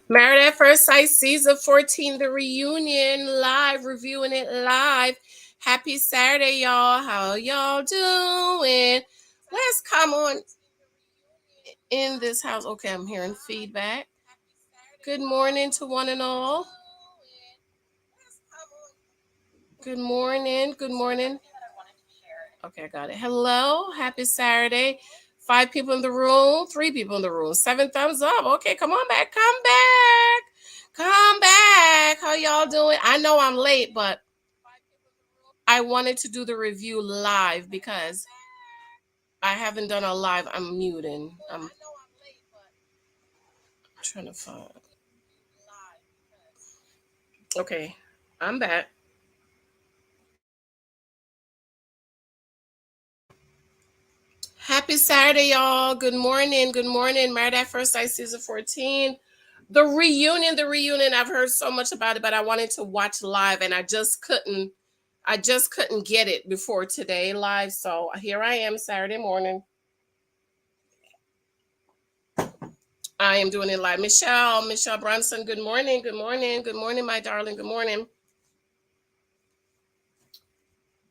Married at First Sight season 14, the reunion live, reviewing it live. Happy Saturday, y'all. How y'all doing? Let's come on in this house. Okay, I'm hearing feedback. Good morning to one and all. Good morning. Good morning. Okay, I got it. Hello. Happy Saturday. 5 people in the room, 3 people in the room, 7 thumbs up. Okay, come on back. Come back. Come back. How y'all doing? I know I'm late, but I wanted to do the review live because I haven't done a live. I'm muting. I'm trying to find. Okay, I'm back. Happy Saturday, y'all. Good morning. Good morning. Married at First Sight season 14. The reunion, the reunion. I've heard so much about it, but I wanted to watch live and I just couldn't get it before today live. So here I am Saturday morning. I am doing it live. Michelle Bronson, good morning. Good morning. Good morning, my darling. Good morning.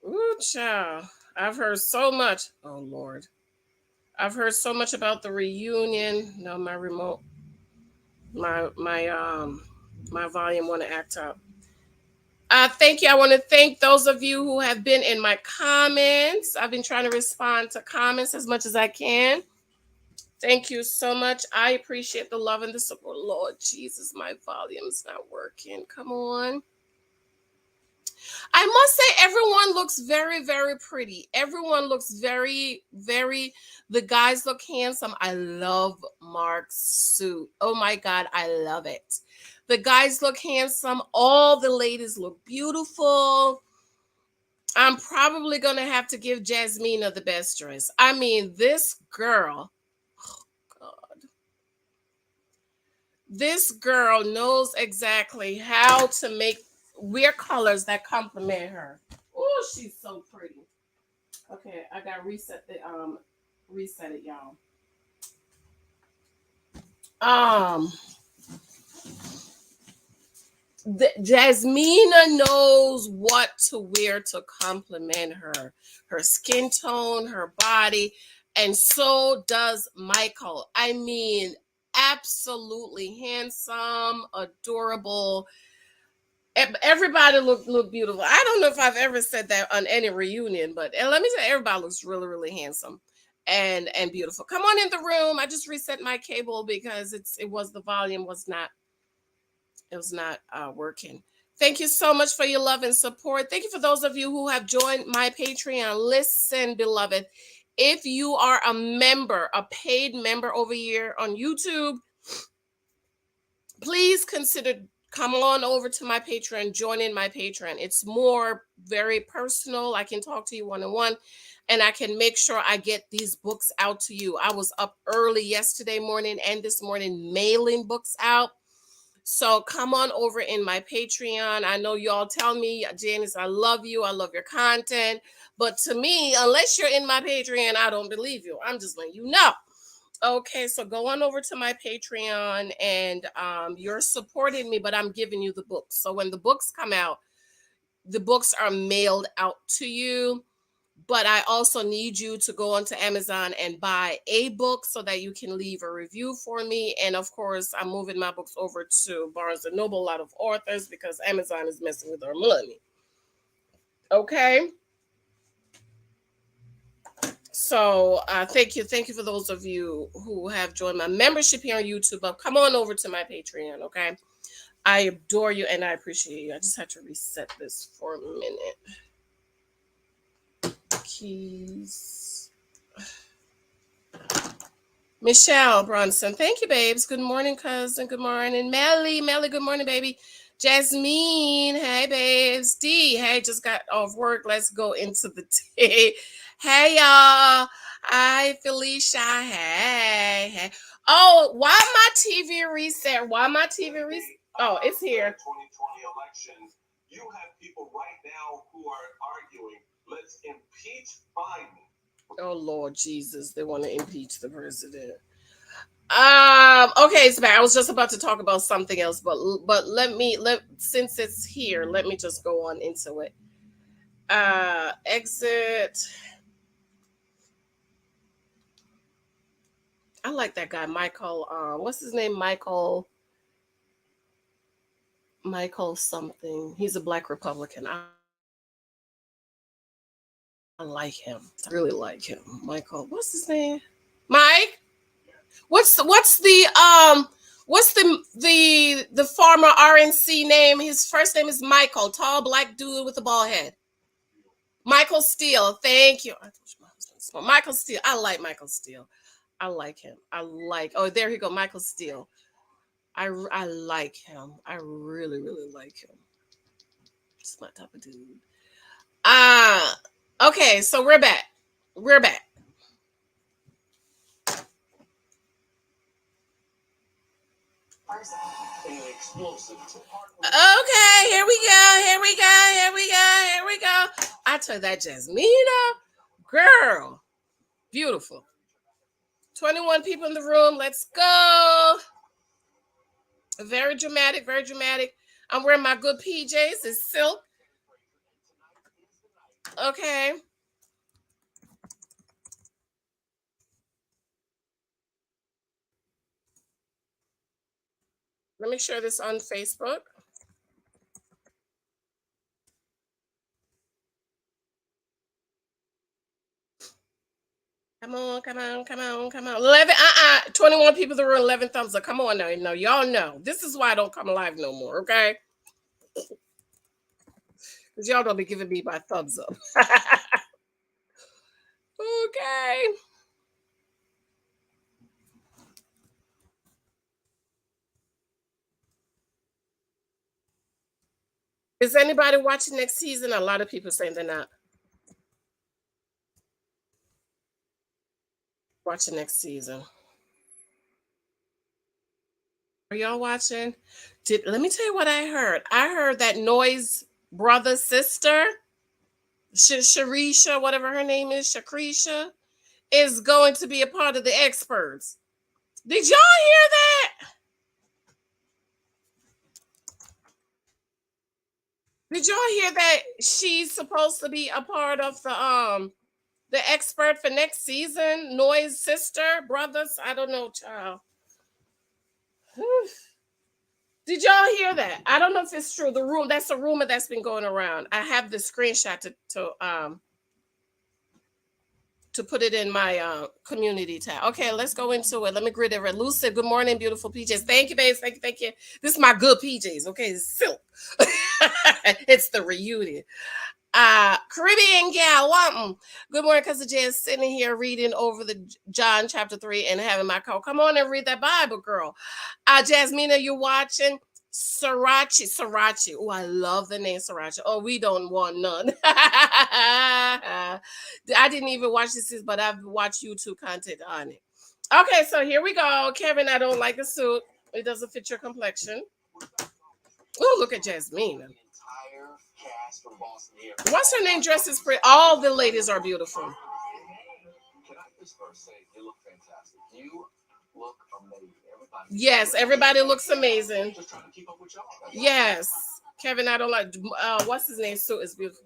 Ooh, child. I've heard so much. Oh Lord. I've heard so much about the reunion. No, my remote, my volume want to act up. Thank you. I want to thank those of you who have been in my comments. I've been trying to respond to comments as much as I can. Thank you so much. I appreciate the love and the support. Lord Jesus, my volume's not working. Come on. I must say, everyone looks very, very pretty. Everyone looks very, very. The guys look handsome. I love Mark's suit. Oh my God, I love it. The guys look handsome. All the ladies look beautiful. I'm probably going to have to give Jasmina the best dress. I mean, this girl, oh God, this girl knows exactly how to make wear colors that complement her. Oh, she's so pretty. Okay, I got to reset it, y'all. Um Jasmina knows what to wear to complement her skin tone, her body, and so does Michael. I mean, absolutely handsome, adorable. Everybody look beautiful. I don't know if I've ever said that on any reunion, but and let me say, everybody looks really, really handsome and beautiful. Come on in the room. I just reset my cable because the volume was not working. Thank you so much for your love and support. Thank you for those of you who have joined my Patreon. Listen, beloved, if you are a member, a paid member over here on YouTube, please consider come on over to my Patreon, join in my Patreon. It's more very personal. I can talk to you one on one, and I can make sure I get these books out to you. I was up early yesterday morning and this morning mailing books out. So come on over in my Patreon. I know y'all tell me, Janice, I love you. I love your content. But to me, unless you're in my Patreon, I don't believe you. I'm just letting you know. Okay, so go on over to my Patreon and you're supporting me, but I'm giving you the books. So when the books come out, the books are mailed out to you. But I also need you to go onto Amazon and buy a book so that you can leave a review for me. And of course, I'm moving my books over to Barnes and Noble, a lot of authors, because Amazon is messing with our money. Okay. So thank you for those of you who have joined my membership here on YouTube. But come on over to my Patreon, okay? I adore you and I appreciate you. I just had to reset this for a minute. Keys. Michelle Bronson. Thank you, babes. Good morning, cousin. Good morning. Melly, good morning, baby. Jasmine. Hey, babes. D. Hey, just got off work. Let's go into the day. Hey, y'all. Hi, Felicia. Hey. Oh, why my TV reset? Why my TV reset? Oh, it's here. 2020 election. You have people right now who are arguing, let's impeach Biden. Oh Lord Jesus, they want to impeach the president. Okay, it's back. I was just about to talk about something else, but let since it's here, let me just go on into it. Exit. I like that guy, Michael. What's his name? Michael something. He's a black Republican. I like him. I really like him. Michael. What's his name? Mike. What's the former RNC name? His first name is Michael, tall black dude with a bald head. Michael Steele. Thank you. I told you my husband's small. Michael Steele. I like Michael Steele. I like him. I like. Oh, there you go, Michael Steele. I like him. I really like him. It's my type of dude. Uh okay, so we're back. We're back. Okay, here we go. Here we go. Here we go. Here we go. I told that Jasmina, girl, beautiful. 21 people in the room. Let's go. Very dramatic. Very dramatic. I'm wearing my good PJs. It's silk. Okay. Let me share this on Facebook. Come on, come on, come on, come on. 11, 21 people in the room, 11 thumbs up. Come on now. No, y'all know. This is why I don't come live no more, okay? Because y'all don't be giving me my thumbs up. Okay. Is anybody watching next season? A lot of people saying they're not watching next season. Are y'all watching? Let me tell you what I heard. I heard that Noise brother sister, Sharisha, whatever her name is, Shakrisha, is going to be a part of the experts. Did y'all hear that? Did y'all hear that she's supposed to be a part of the expert for next season? Noise sister, brothers, I don't know, child. Did y'all hear that? I don't know if it's true. That's a rumor that's been going around. I have the screenshot to put it in my community tab. Okay, let's go into it. Let me greet everyone. Lucid, good morning, beautiful PJs. Thank you, babes. Thank you, thank you. This is my good PJs. Okay, it's silk. It's the reunion. Caribbean gal, welcome. Good morning, cousin Jen. Sitting here reading over the John chapter 3 and having my call. Come on and read that Bible, girl. Jasmina, you're watching. Sriracha. Oh, I love the name Sriracha. Oh, we don't want none. I didn't even watch this, but I've watched YouTube content on it. Okay, so here we go. Kevin, I don't like the suit. It doesn't fit your complexion. Oh, look at Jasmina. What's her name? Dresses pretty. All the ladies are beautiful. Can I just first say you look fantastic? You look amazing. Yes, everybody looks amazing. Just trying to keep up with y'all. Yes, Kevin, I don't like. What's his name? Suit is beautiful.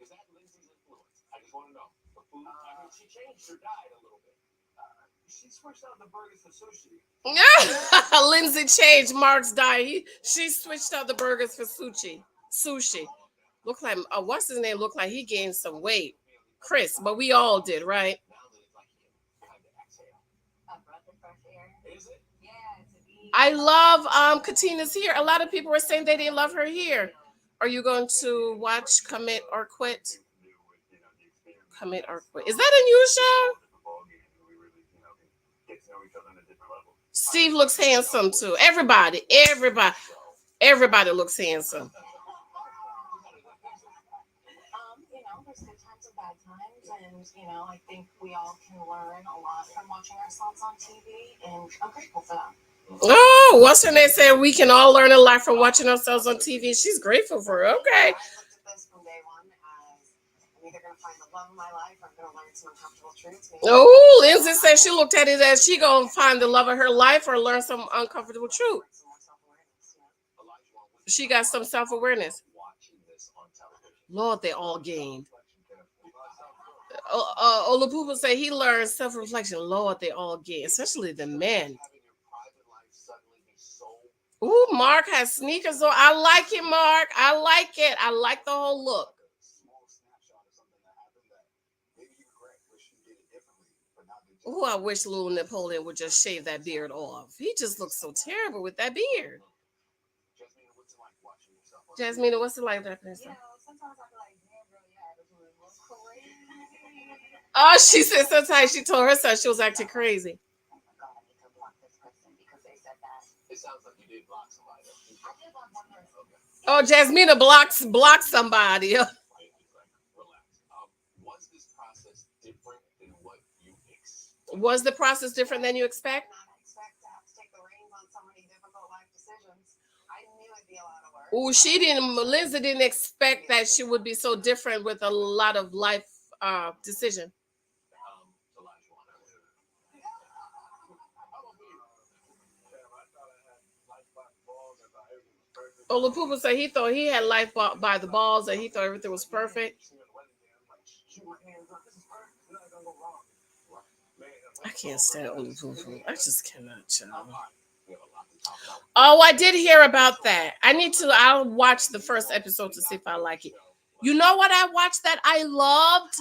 Is that Lindsey's influence? I just want to know. I mean, she changed her diet a little bit. She switched out the burgers for sushi. Lindsey changed Mark's diet. She switched out the burgers for sushi. Look like what's his name? Look like he gained some weight. Chris, but we all did, right? I love Katina's hair. A lot of people were saying they didn't love her hair. Are you going to watch Commit or Quit? Commit or Quit. Is that a new show? Steve looks handsome too. Everybody looks handsome. There's good times and bad times, and I think we all can learn a lot from watching ourselves on TV, and I'm grateful for that. Oh, what's her name said we can all learn a lot from watching ourselves on TV. She's grateful for it. Okay. Oh, Lindsay said she looked at it as she gonna find the love of her life or learn some uncomfortable truth. She got some self-awareness. Lord, they all gained. Olapupa say he learned self-reflection. Lord, they all gained, especially the men. Ooh, Mark has sneakers on. I like it, Mark. I like it. I like the whole look. Ooh, I wish little Napoleon would just shave that beard off. He just looks so terrible with that beard. Jasmine, what's it like that? Oh, she said sometimes she told her son she was acting crazy. Oh, Jasmina blocks somebody. Was the process different than you expect? Oh, she didn't. Lindsay didn't expect that she would be so different with a lot of life decision. Olapupa said he thought he had life by the balls and he thought everything was perfect. I can't stand Olapupa. I just cannot, child. Oh, I did hear about that. I'll watch the first episode to see if I like it. You know what I watched that I loved?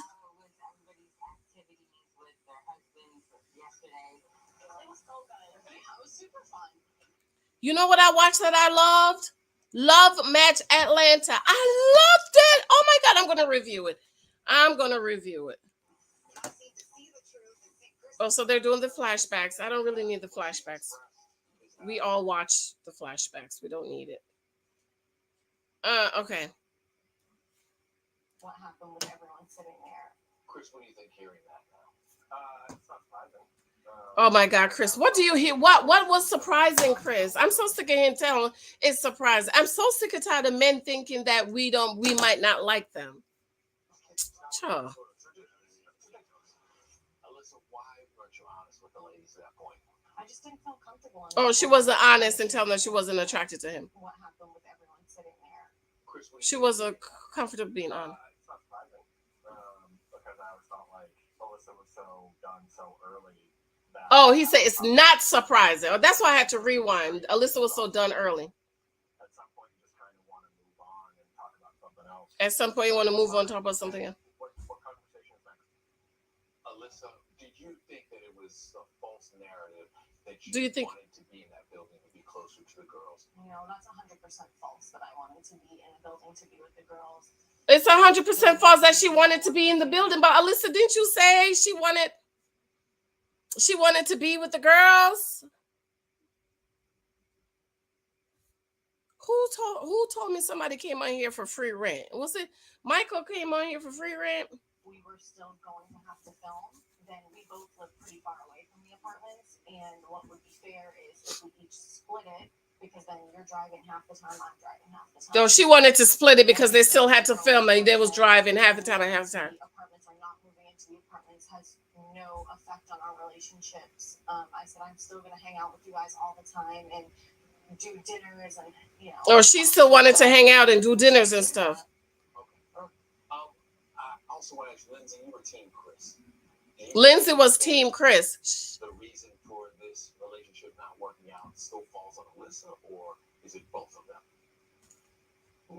You know what I watched that I loved? Love Match Atlanta. I loved it. Oh my God, I'm going to review it. Oh, so they're doing the flashbacks. I don't really need the flashbacks. We all watch the flashbacks. We don't need it. Okay. What happened with everyone sitting there? Chris, what do you think hearing that now? It's not surprising. Oh my God, Chris, what do you hear? What was surprising, Chris? I'm so sick of him telling it's surprising. I'm so sick and tired of men thinking that we might not like them. Sure. I just didn't feel comfortable. Oh, she wasn't honest in telling her she wasn't attracted to him. What happened with everyone sitting there? She wasn't comfortable being honest. Because I felt like Alyssa was so done so early. Oh, he said it's not surprising. Oh, that's why I had to rewind. Alyssa was so done early. At some point, you just kind of want to move on and talk about something else. At some point, you want to move on and talk about something else. What conversation is next? Alyssa, did you think that it was a false narrative that you wanted to be in that building to be closer to the girls? No, that's 100% false that I wanted to be in a building to be with the girls. It's 100% false that she wanted to be in the building. But Alyssa, didn't you say she wanted to be with the girls? Who told me somebody came on here for free rent? Was it Michael came on here for free rent? We were still going to have to film. Then we both live pretty far away from the apartments, and what would be fair is if we each split it, because then you're driving half the time, I'm driving half the time. So she wanted to split it because they still had to film, and they was driving half the time and half the time. The apartments are not moving into the apartments has no effect on our relationships. I said I'm still gonna hang out with you guys all the time and do dinners and Oh, she still wanted to hang out and do dinners and stuff. Okay. I also want to ask Lindsay, you were Team Chris. Lindsay was Team Chris. The reason for this relationship not working out still falls on Alyssa, or is it both of them?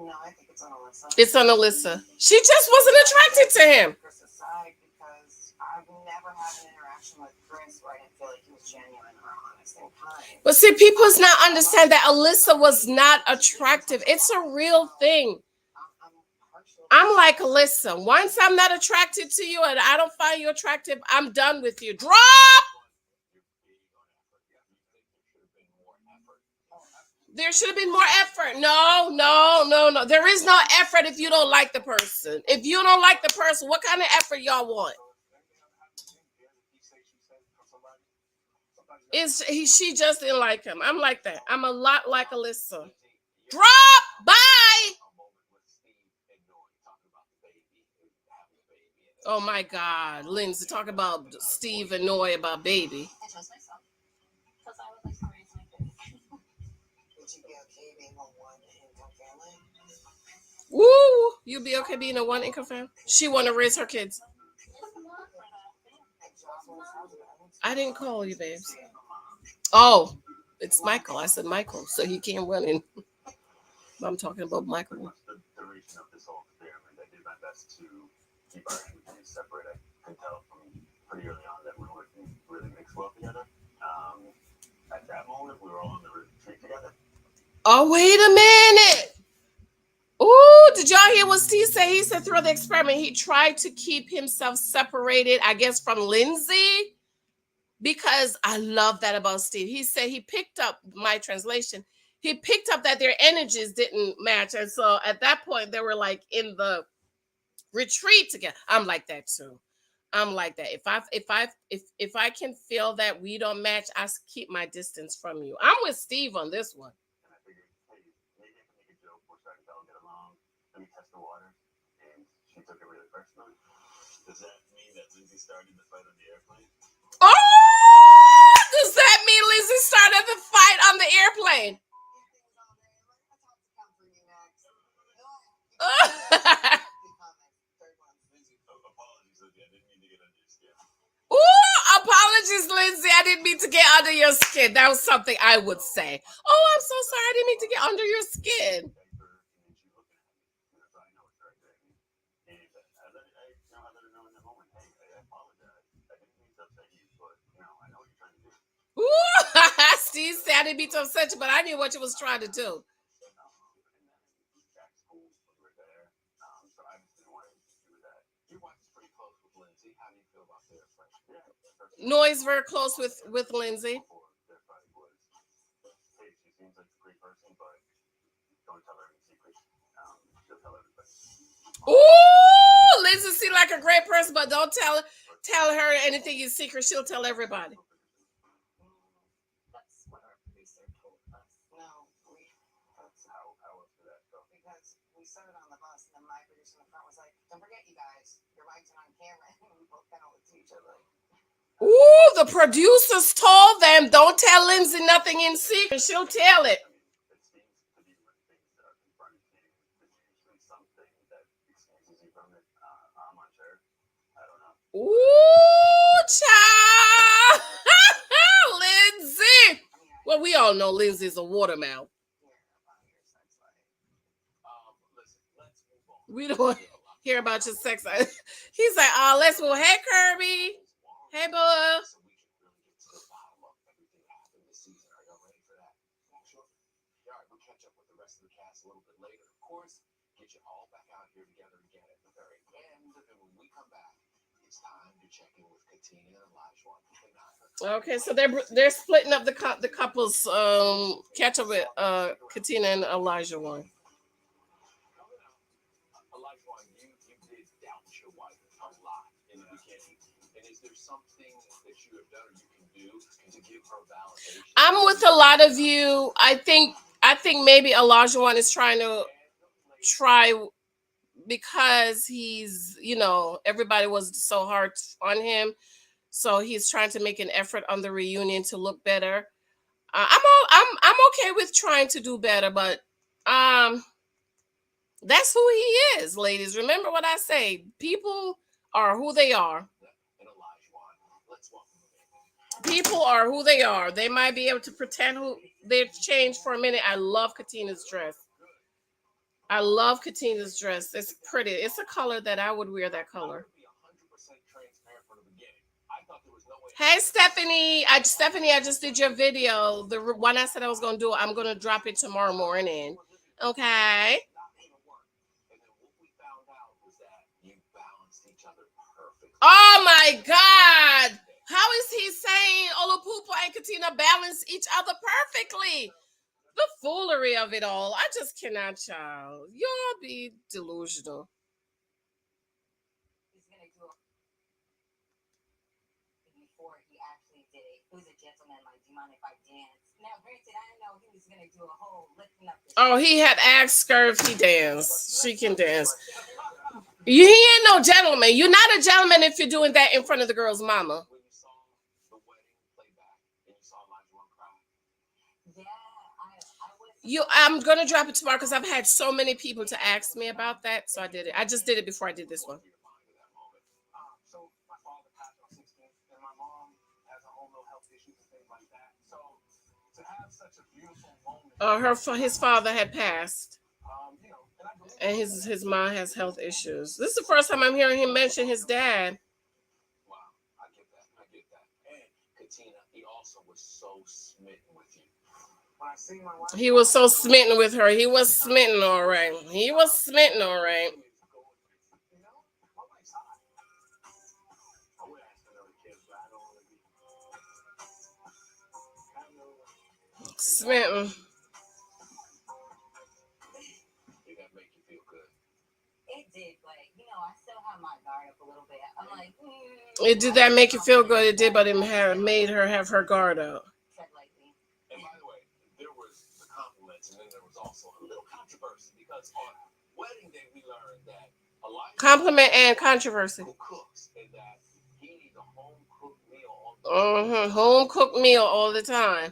No, I think it's on Alyssa. It's on Alyssa. She just wasn't attracted to him. Chris aside, because I've never had an interaction with Chris where I didn't feel like he was genuine or honest and kind. But see, people's not understand that Alyssa was not attractive. It's a real thing. I'm like Alyssa. Once I'm not attracted to you and I don't find you attractive, I'm done with you. Drop! There should have been more effort. No. There is no effort if you don't like the person. If you don't like the person, what kind of effort y'all want? She just didn't like him. I'm like that. I'm a lot like Alyssa. Drop! Bye! Oh my God, Lindsay, talk about Steve annoy about baby. Woo! You be okay being a one income family? She want to raise her kids. I didn't call you, babes. Oh, it's Michael. I said Michael, so he can't run in. I'm talking about Michael. Oh, wait a minute. Oh, did y'all hear what Steve said? He said through the experiment, he tried to keep himself separated, I guess, from Lindsay. Because I love that about Steve. He said he picked up my translation. He picked up that their energies didn't match. And so at that point, they were like in the retreat together. I'm like that too. I'm like that. If I can feel that we don't match, keep my distance from you. I'm with Steve on this one. Oh, does that mean Lindsay started the fight on the airplane? Ooh, apologies, Lindsay. I didn't mean to get under your skin. That was something I would say. Oh, I'm so sorry. I didn't mean to get under your skin. Ooh, Steve said I didn't mean to upset you, but I knew what you was trying to do. Noise very close with Lindsay. Ooh, Lindsay seems like a great person, but don't tell her anything in secret. She'll tell everybody. Ooh, the producers told them don't tell Lindsay nothing in secret. She'll tell it. Ooh, child. Lindsay. Well, we all know Lindsay's a watermouth. We don't hear about your sex. He's like, oh, let's move. Hey, Kirby. Hey, bud. Okay, so they're splitting up the couples catch up with Katina and Elijah one. I'm with a lot of you. I think maybe Elijah one is trying to try because everybody was so hard on him, so he's trying to make an effort on the reunion to look better. I'm okay with trying to do better, but um that's who he is, ladies. Remember what I say. People are who they are. People are who they are. They might be able to pretend who they've changed for a minute. I love Katina's dress. I love Katina's dress. It's pretty. It's a color that I would wear that color. Hey Stephanie, I just did your video. The one I said I was gonna do. I'm gonna drop it tomorrow morning. Okay. Oh my God! How is he saying Olupupo and Katina balance each other perfectly? The foolery of it all. I just cannot, child. Y'all be delusional. Oh, he had asked her if he danced. She can dance. He ain't no gentleman. You're not a gentleman if you're doing that in front of the girl's mama. I'm gonna drop it tomorrow because I've had so many people to ask me about that, so I did it. I just did it before I did this one. His father had passed, and his mom has health issues. This is the first time I'm hearing him mention his dad. He was so smitten with her. He was smitten, all right. He was smitten, all right. Smitten. It did that make you feel good? It did, but it made her have her guard up. Compliment and controversy. Home cooked meal all the time.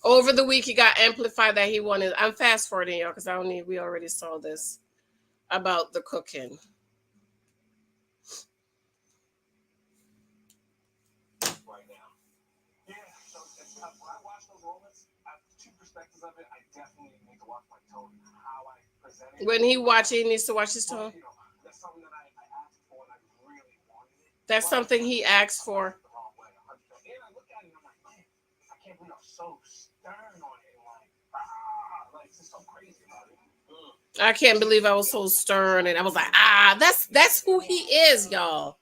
Over the week, he got amplified that he wanted. I'm fast forwarding y'all because I don't need. We already saw this about the cooking. When he watch it, he needs to watch his tone. That's something he asked for. I can't believe I was so stern, and I was like, that's who he is, y'all.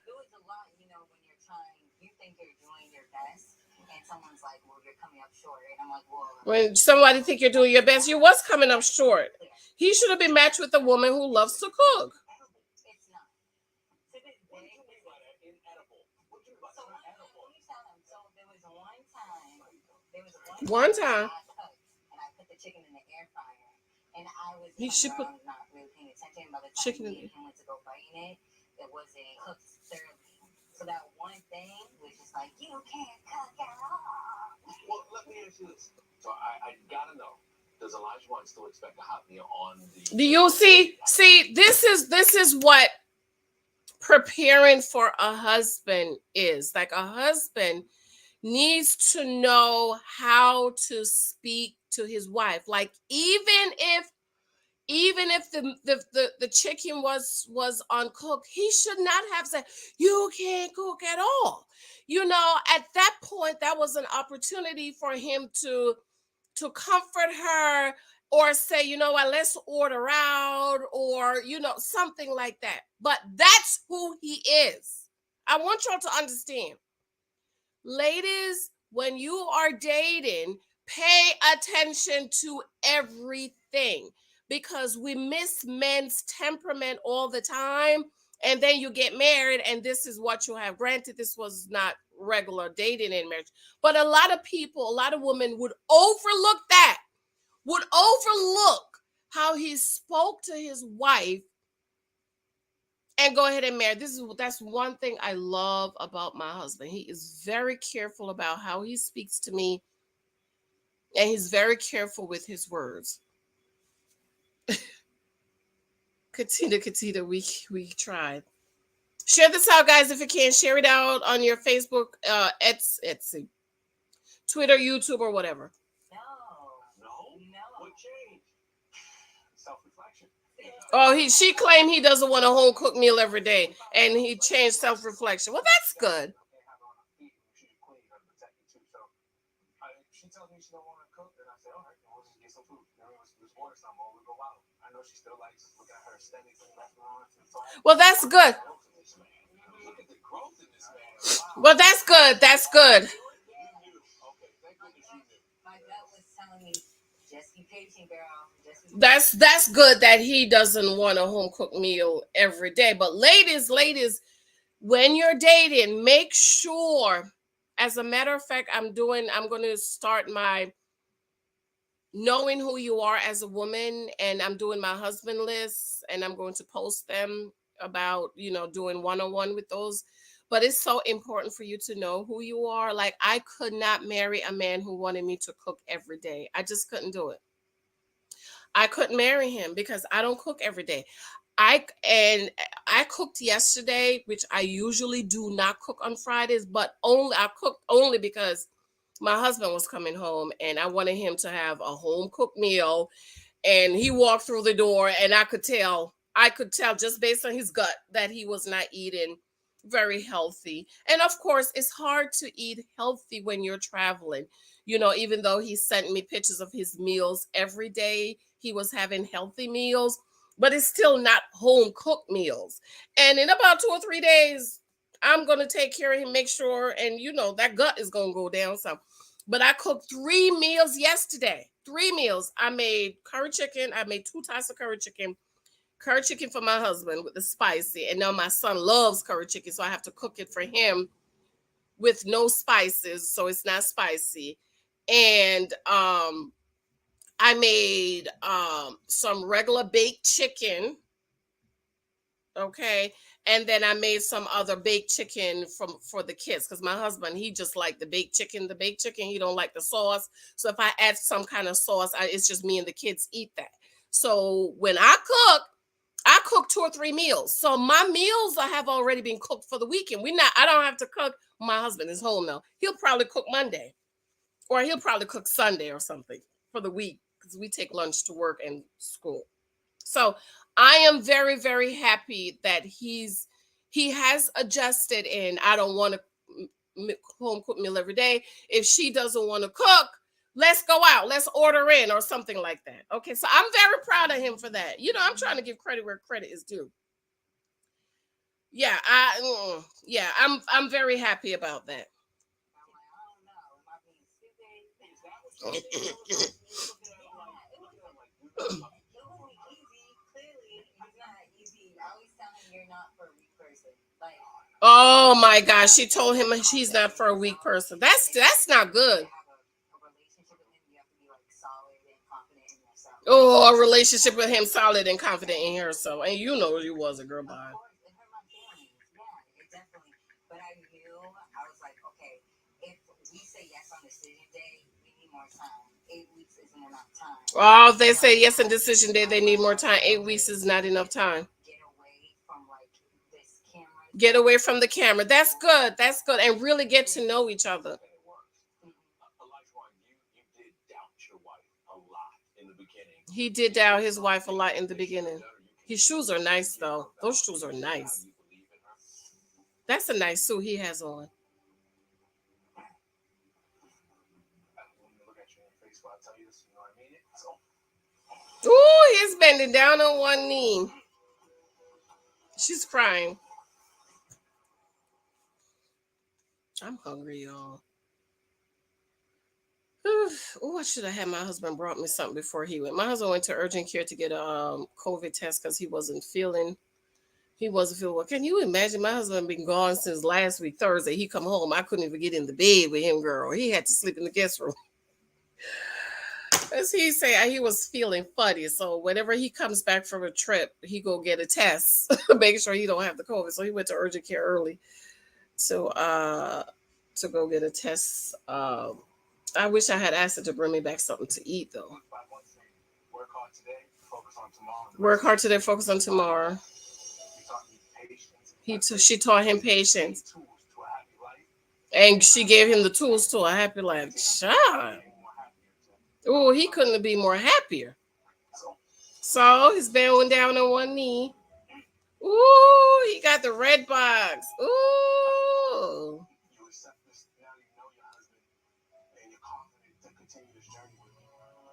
When somebody think you're doing your best, you was coming up short. He should have been matched with a woman who loves to cook. One time. He should put chicken in it. So that one thing was just like, you can't cook at all. Well, let me ask you this. So I gotta know. Does Elijah Wine still expect a hot meal on the? Do you see? This is what preparing for a husband is. Like, a husband needs to know how to speak to his wife. Like, even if the chicken was uncooked, he should not have said, you can't cook at all. At that point, that was an opportunity for him to comfort her, or say, you know what, let's order out, or something like that. But that's who he is. I want y'all to understand. Ladies, when you are dating, pay attention to everything, because we miss men's temperament all the time. And then you get married, and this is what you have. Granted, this was not regular dating in marriage, but a lot of people, a lot of women would overlook that, how he spoke to his wife and go ahead and marry. That's one thing I love about my husband. He is very careful about how he speaks to me, and he's very careful with his words. Katina, we tried. Share this out, guys, if you can. Share it out on your Facebook, Etsy, Twitter, YouTube, or whatever. No. What changed? Self-reflection. Oh, she claimed he doesn't want a home cooked meal every day, and he changed self-reflection. Well, that's good. She tells me she don't want to cook, and I say, all right, we'll just get some food. Then we'll just order something, or we'll go out. I know she still likes to look at her aesthetics in restaurants. Well, that's good. Well, that's good. That's good. That's good that he doesn't want a home cooked meal every day. But ladies, when you're dating, make sure. As a matter of fact, I'm going to start my knowing who you are as a woman, and I'm doing my husband lists and I'm going to post them about, doing one-on-one with those. But it's so important for you to know who you are. Like, I could not marry a man who wanted me to cook every day. I just couldn't do it. I couldn't marry him because I don't cook every day. I cooked yesterday, which I usually do not cook on Fridays, but only I cooked only because my husband was coming home and I wanted him to have a home cooked meal. And he walked through the door and I could tell just based on his gut that he was not eating very healthy. And of course, it's hard to eat healthy when you're traveling. Even though he sent me pictures of his meals every day, he was having healthy meals, but it's still not home cooked meals. And in about 2 or 3 days, I'm going to take care of him, make sure, and that gut is going to go down some. But I cooked 3 meals yesterday. 3 meals. I made curry chicken. I made 2 types of curry chicken for my husband with the spicy. And now my son loves curry chicken, so I have to cook it for him with no spices, so it's not spicy. And I made some regular baked chicken. Okay. And then I made some other baked chicken for the kids because my husband, he just liked the baked chicken. The baked chicken, he don't like the sauce. So if I add some kind of sauce, it's just me and the kids eat that. So when I cook 2 or 3 meals. So my meals have already been cooked for the weekend. I don't have to cook. My husband is home now. He'll probably cook Monday, or he'll probably cook Sunday or something for the week because we take lunch to work and school. So I am very, very happy that he has adjusted, and I don't want to home cook meal every day. If she doesn't want to cook, let's go out, let's order in or something like that. Okay, so I'm very proud of him for that. I'm trying to give credit where credit is due. Yeah, yeah, I'm very happy about that. Oh my gosh, she told him she's not for a weak person. That's not good. Oh, a relationship with him solid and confident in herself. And you was a girl by. Oh, they say yes on decision day, they need more time. 8 weeks is not enough time. Get away from the camera. That's good. That's good. And really get to know each other. He did doubt his wife a lot in the beginning. His shoes are nice though. Those shoes are nice. That's a nice suit he has on. Ooh, he's bending down on one knee. She's crying. I'm hungry, y'all. Oh, I should have had my husband brought me something before he went. My husband went to urgent care to get a COVID test because he wasn't feeling well. Can you imagine? My husband been gone since last week Thursday. He come home. I couldn't even get in the bed with him, girl. He had to sleep in the guest room. As he say, he was feeling funny. So whenever he comes back from a trip, he go get a test, make sure he don't have the COVID. So he went to urgent care early to go get a test. I wish I had asked him to bring me back something to eat though. Work hard today, focus on tomorrow. She taught him patience, and she gave him the tools to a happy life. Child. Oh, he couldn't be more happier. So he's bowing down on one knee. Ooh, he got the red box. Ooh.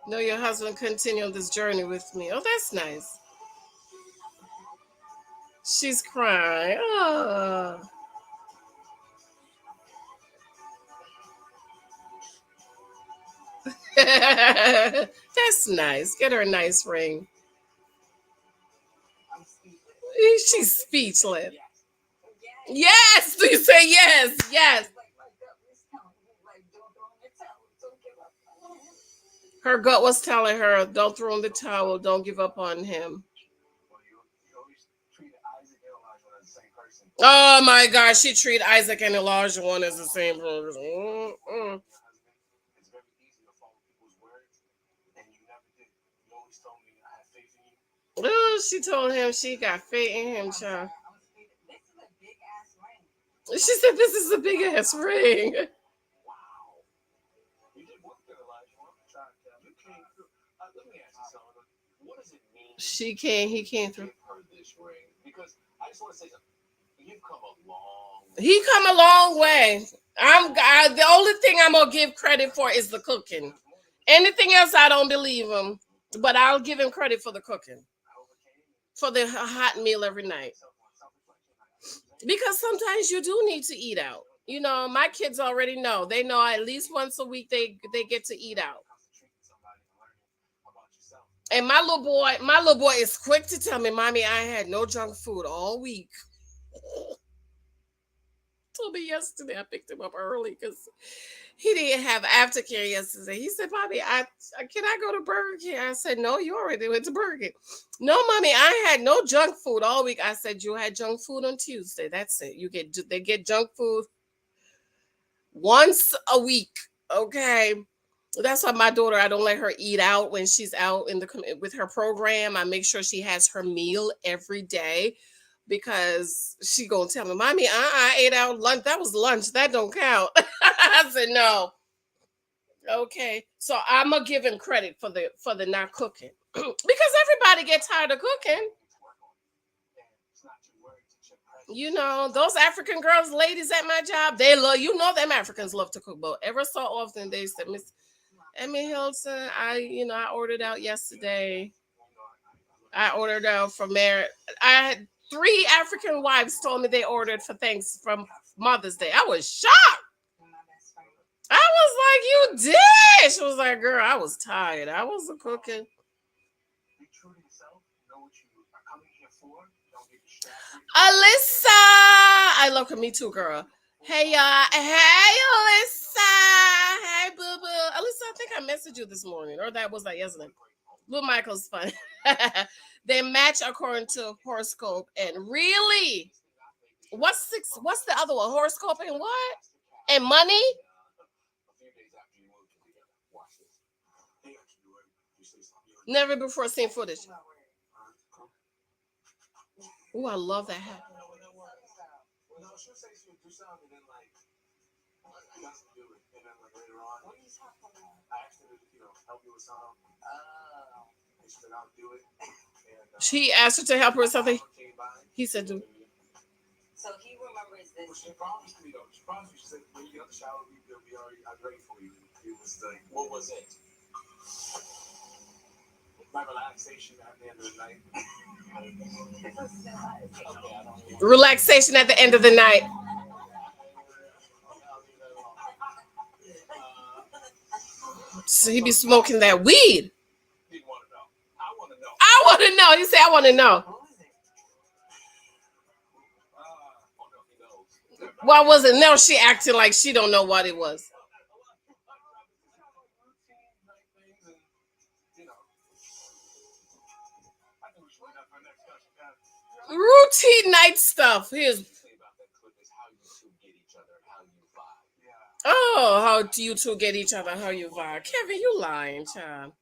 No, your husband continue on this journey with me. Oh, that's nice. She's crying. Oh. That's nice. Get her a nice ring. She's speechless. Yes. Do you say yes? Yes. Her gut was telling her, don't throw in the towel, don't give up on him. Oh my gosh, she treat Isaac and Elijah one as the same person. Mm-mm. Oh, she told him she got faith in him, child. She said, "This is a big ass ring." She can't. He can't through. He come a long way. The only thing I'm gonna give credit for is the cooking. Anything else, I don't believe him. But I'll give him credit for the cooking, for the hot meal every night. Because sometimes you do need to eat out. You know, my kids already know. They know at least once a week they get to eat out. And my little boy is quick to tell me, "Mommy, I had no junk food all week." Told me yesterday. I picked him up early because he didn't have aftercare yesterday. He said, "Mommy, can I go to Burger King?" I said, "No, you already went to Burger King." "No, Mommy, I had no junk food all week." I said, "You had junk food on Tuesday. That's it. They get junk food once a week." Okay. That's why my daughter, I don't let her eat out when she's out with her program. I make sure she has her meal every day because she gonna tell me, "Mommy, I ate out lunch. That was lunch. That don't count." I said, "No." Okay, so I'm gonna give him credit for the not cooking because everybody gets tired of cooking. You know, those African girls, ladies at my job, they love. You know, them Africans love to cook, but ever so often they said, "Miss Emmy Hilton, I ordered out yesterday. I ordered out from there. I had three African wives told me they ordered for thanks from Mother's Day. I was shocked. I was like, "You did?" She was like, "Girl, I was tired. I wasn't cooking." Alyssa, I love her. Me too, girl. Hey y'all. Hey Alyssa. Hey boo boo. Alyssa, I think I messaged you this morning, or that was like yesterday. Blue Michael's fun. They match according to horoscope, and really, what's the other one? Horoscope and what? And money? Never before seen footage. Oh, I love that hat. She asked her to help her with something. He said, "Do." Relaxation at the end of the night. So he be smoking that weed. I want to know. He said, "I want to know." Why was it? No, she acting like she don't know what it was. Routine night stuff. Here's how do you two get each other? How you vibe? Kevin, you lying, child.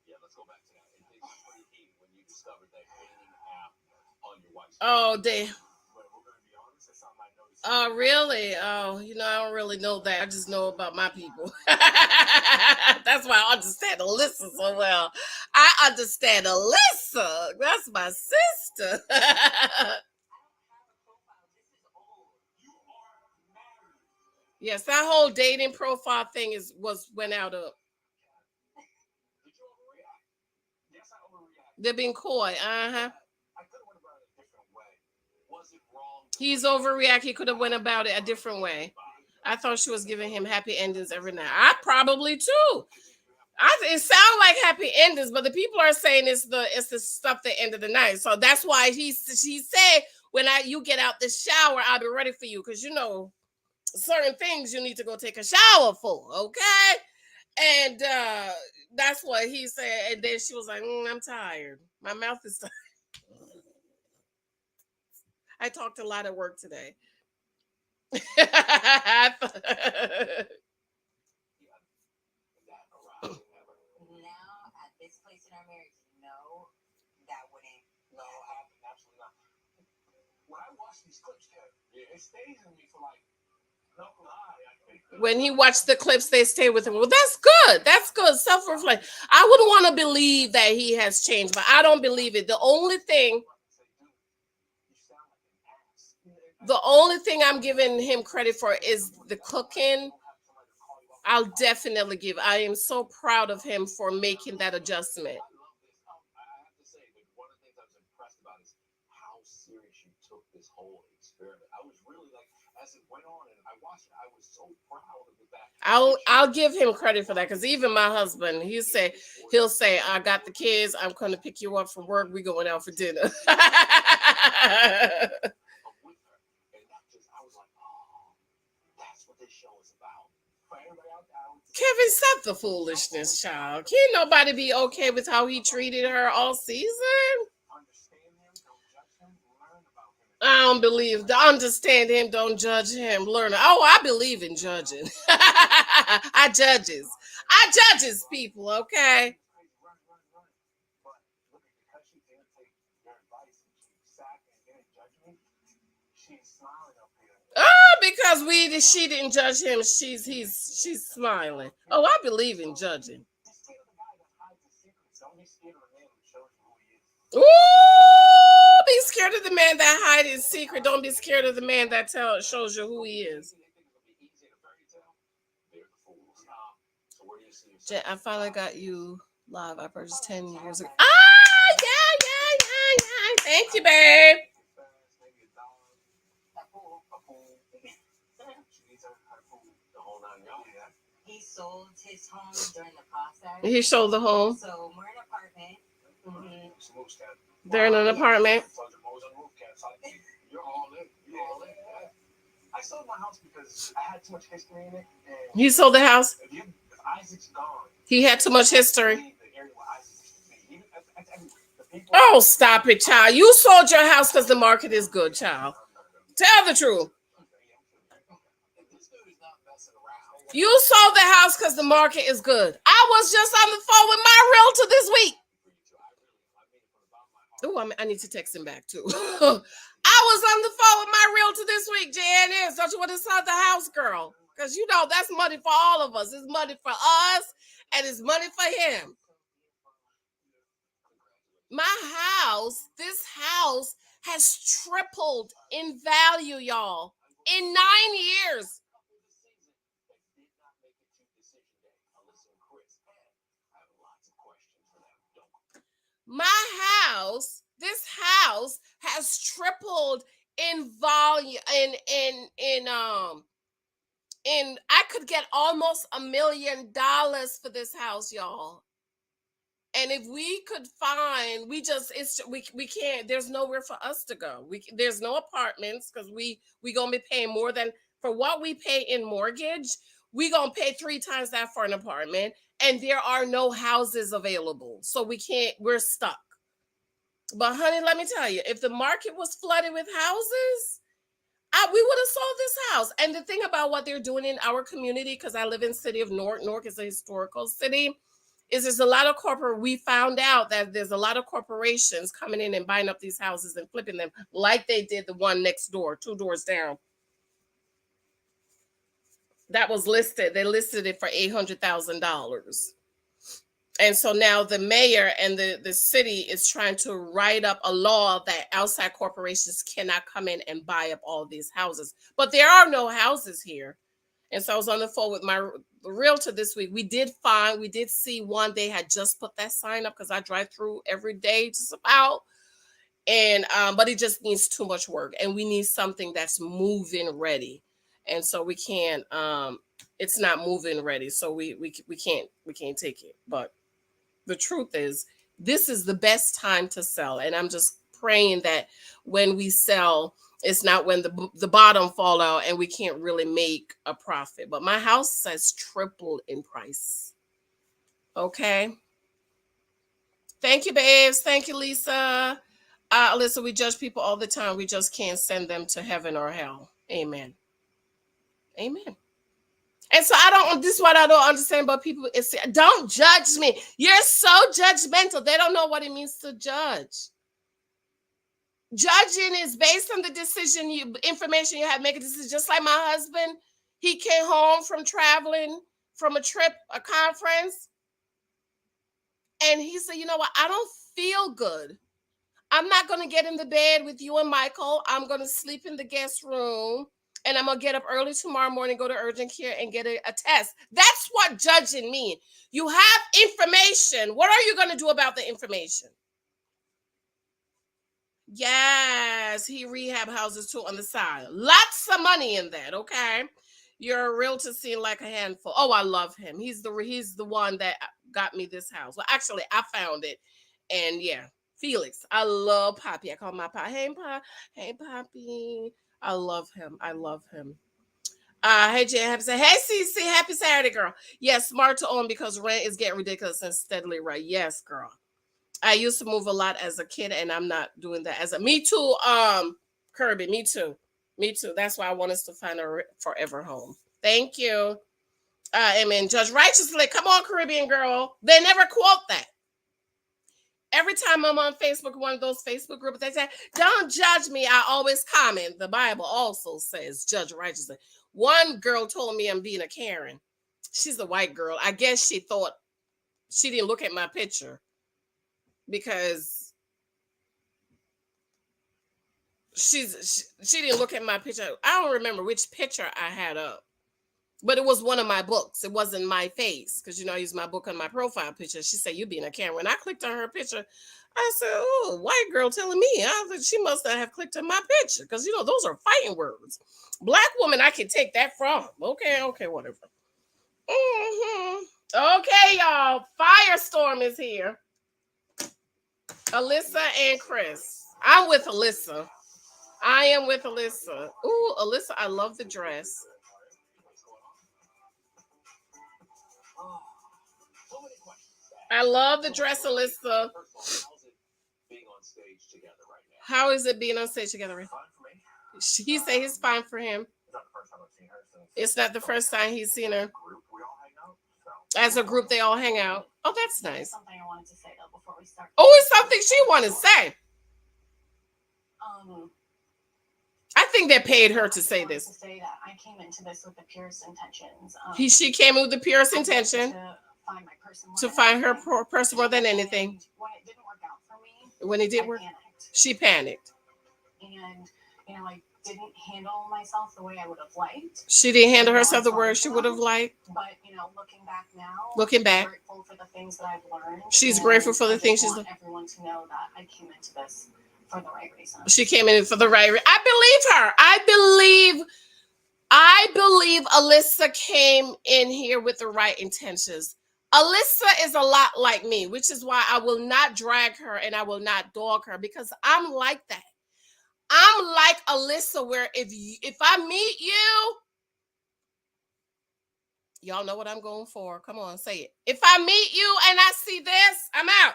Oh, they. Oh, really? Oh, I don't really know that. I just know about my people. That's why I understand Alyssa so well. I understand Alyssa. That's my sister. Yes, that whole dating profile thing went out of. They're being coy. Uh-huh. He's overreact. He could have went about it a different way. I thought she was giving him happy endings every night. I probably too. It sounds like happy endings, but the people are saying it's the stuff that end of the night. So that's why she said, when you get out the shower, I'll be ready for you, because certain things you need to go take a shower for. Okay. And That's what he said. And then she was like, I'm tired. My mouth is tired. I talked a lot at work today. When he watched the clips, they stay with him. Well, that's good. That's good. Self-reflect. I would want to believe that he has changed, but I don't believe it. The only thing I'm giving him credit for is the cooking. I'll definitely give. I am so proud of him for making that adjustment. I'll give him credit for that because even my husband, he'll say, I got the kids. I'm going to pick you up from work. We going out for dinner. Kevin, stop the foolishness, child. Can't nobody be okay with how he treated her all season? I don't believe. Understand him, don't judge him. Learn. Oh, I believe in judging. I judges. I judges people. Okay. Oh, because she didn't judge him. She's smiling. Oh, I believe in judging. Ooh, be scared of the man that hide his secret. Don't be scared of the man that shows you who he is. I finally got you live. I purchased 10 years ago. Ah, yeah, yeah, yeah, yeah. Thank you, babe. He sold the home. They're in an apartment. He sold the house. He had too much history. Oh, stop it, child. You sold your house because the market is good, child. Tell the truth. You sold the house because the market is good. I was just on the phone with my realtor this week. Oh, I need to text him back too. I was on the phone with my realtor this week, JNS. Don't you want to sell the house, girl? Because you know that's money for all of us. It's money for us and it's money for him. This house has tripled in value, y'all, in 9 years. This house has tripled in volume in I could get almost $1 million for this house, y'all. And if we could find, we can't. There's nowhere for us to go. There's no apartments because we gonna be paying more than for what we pay in mortgage. We gonna pay 3 times that for an apartment, and there are no houses available, so we can't. We're stuck. But honey, let me tell you, if the market was flooded with houses, we would have sold this house. And the thing about what they're doing in our community, because I live in the city of Newark. Newark is a historical city. There's a lot of we found out that there's a lot of corporations coming in and buying up these houses and flipping them like they did the one next door, 2 doors down. That was listed. They listed it for $800,000. And so now the mayor and the city is trying to write up a law that outside corporations cannot come in and buy up all these houses. But there are no houses here. And so I was on the phone with my realtor this week. We did see one. They had just put that sign up because I drive through every day just about. And but it just needs too much work. And we need something that's move-in ready. And so we can't, it's not move-in ready. So we can't take it. But the truth is, this is the best time to sell. And I'm just praying that when we sell, it's not when the bottom fall out and we can't really make a profit. But my house has tripled in price. Okay. Thank you, babes. Thank you, Lisa. Alyssa, we judge people all the time. We just can't send them to heaven or hell. Amen. Amen. And so I don't. This is what I don't understand about people. It's don't judge me. You're so judgmental. They don't know what it means to judge. Judging is based on the decision you information you have. Make a decision. Just like my husband, he came home from traveling from a trip, a conference, and he said, "You know what? I don't feel good. I'm not going to get in the bed with you and Michael. I'm going to sleep in the guest room." And I'm gonna get up early tomorrow morning, go to urgent care, and get a test. That's what judging means. You have information. What are you gonna do about the information? Yes, he rehab houses too on the side. Lots of money in that. Okay, your realtor seemed like a handful. Oh, I love him. He's the one that got me this house. Well, actually, I found it, and yeah, Felix. I love Poppy. I call my Poppy. Hey, Hey, Poppy. I love him. I love him. Hey Jen, happy Saturday. Hey CC, happy Saturday, girl. Yes, smart to own because rent is getting ridiculous and steadily right. Yes, girl. I used to move a lot as a kid, and I'm not doing that as a me too. Kirby, me too, me too. That's why I want us to find a forever home. Thank you. Amen. Judge righteously. Come on, Caribbean girl. They never quote that. Every time I'm on Facebook, one of those Facebook groups, they say, "Don't judge me." I always comment. The Bible also says, "Judge righteously." One girl told me I'm being a Karen. She's a white girl. I guess she thought she didn't look at my picture because she didn't look at my picture. I don't remember which picture I had up, but it was one of my books. It wasn't my face because I use my book on my profile picture. She said, "You being a Karen." When I clicked on her picture, I said, "Oh, white girl telling me." I thought she must not have clicked on my picture because those are fighting words. Black woman, I can take that from. Okay, whatever. Okay, y'all. Firestorm is here. Alyssa and Chris. I'm with Alyssa. I am with Alyssa. Ooh, Alyssa, I love the dress. I love the dress, Alyssa. How is it being on stage together? He said it's fine for him. It's not the first time he's seen her. As a group, they all hang out. Oh, that's nice. Something I wanted to say though before we start. Oh, it's something she wanted to say. I think they paid her to say this. To say that I came into this with the purest intentions. She came with the purest intention to find my person. To find her person more than anything. When it didn't work out for me. When it didn't work, she panicked. And I didn't handle myself the way I would have liked. She didn't handle herself the way she would have liked. But looking back now, I'm grateful for the things that I've learned. She's grateful for the things she's learned. Everyone to know that I came into this for the right reason. She came in for the right reason. I believe her. I believe Alyssa came in here with the right intentions. Alyssa is a lot like me, which is why I will not drag her and I will not dog her because I'm like that. I'm like Alyssa, where if I meet you, y'all know what I'm going for. Come on, say it. If I meet you and I see this, I'm out.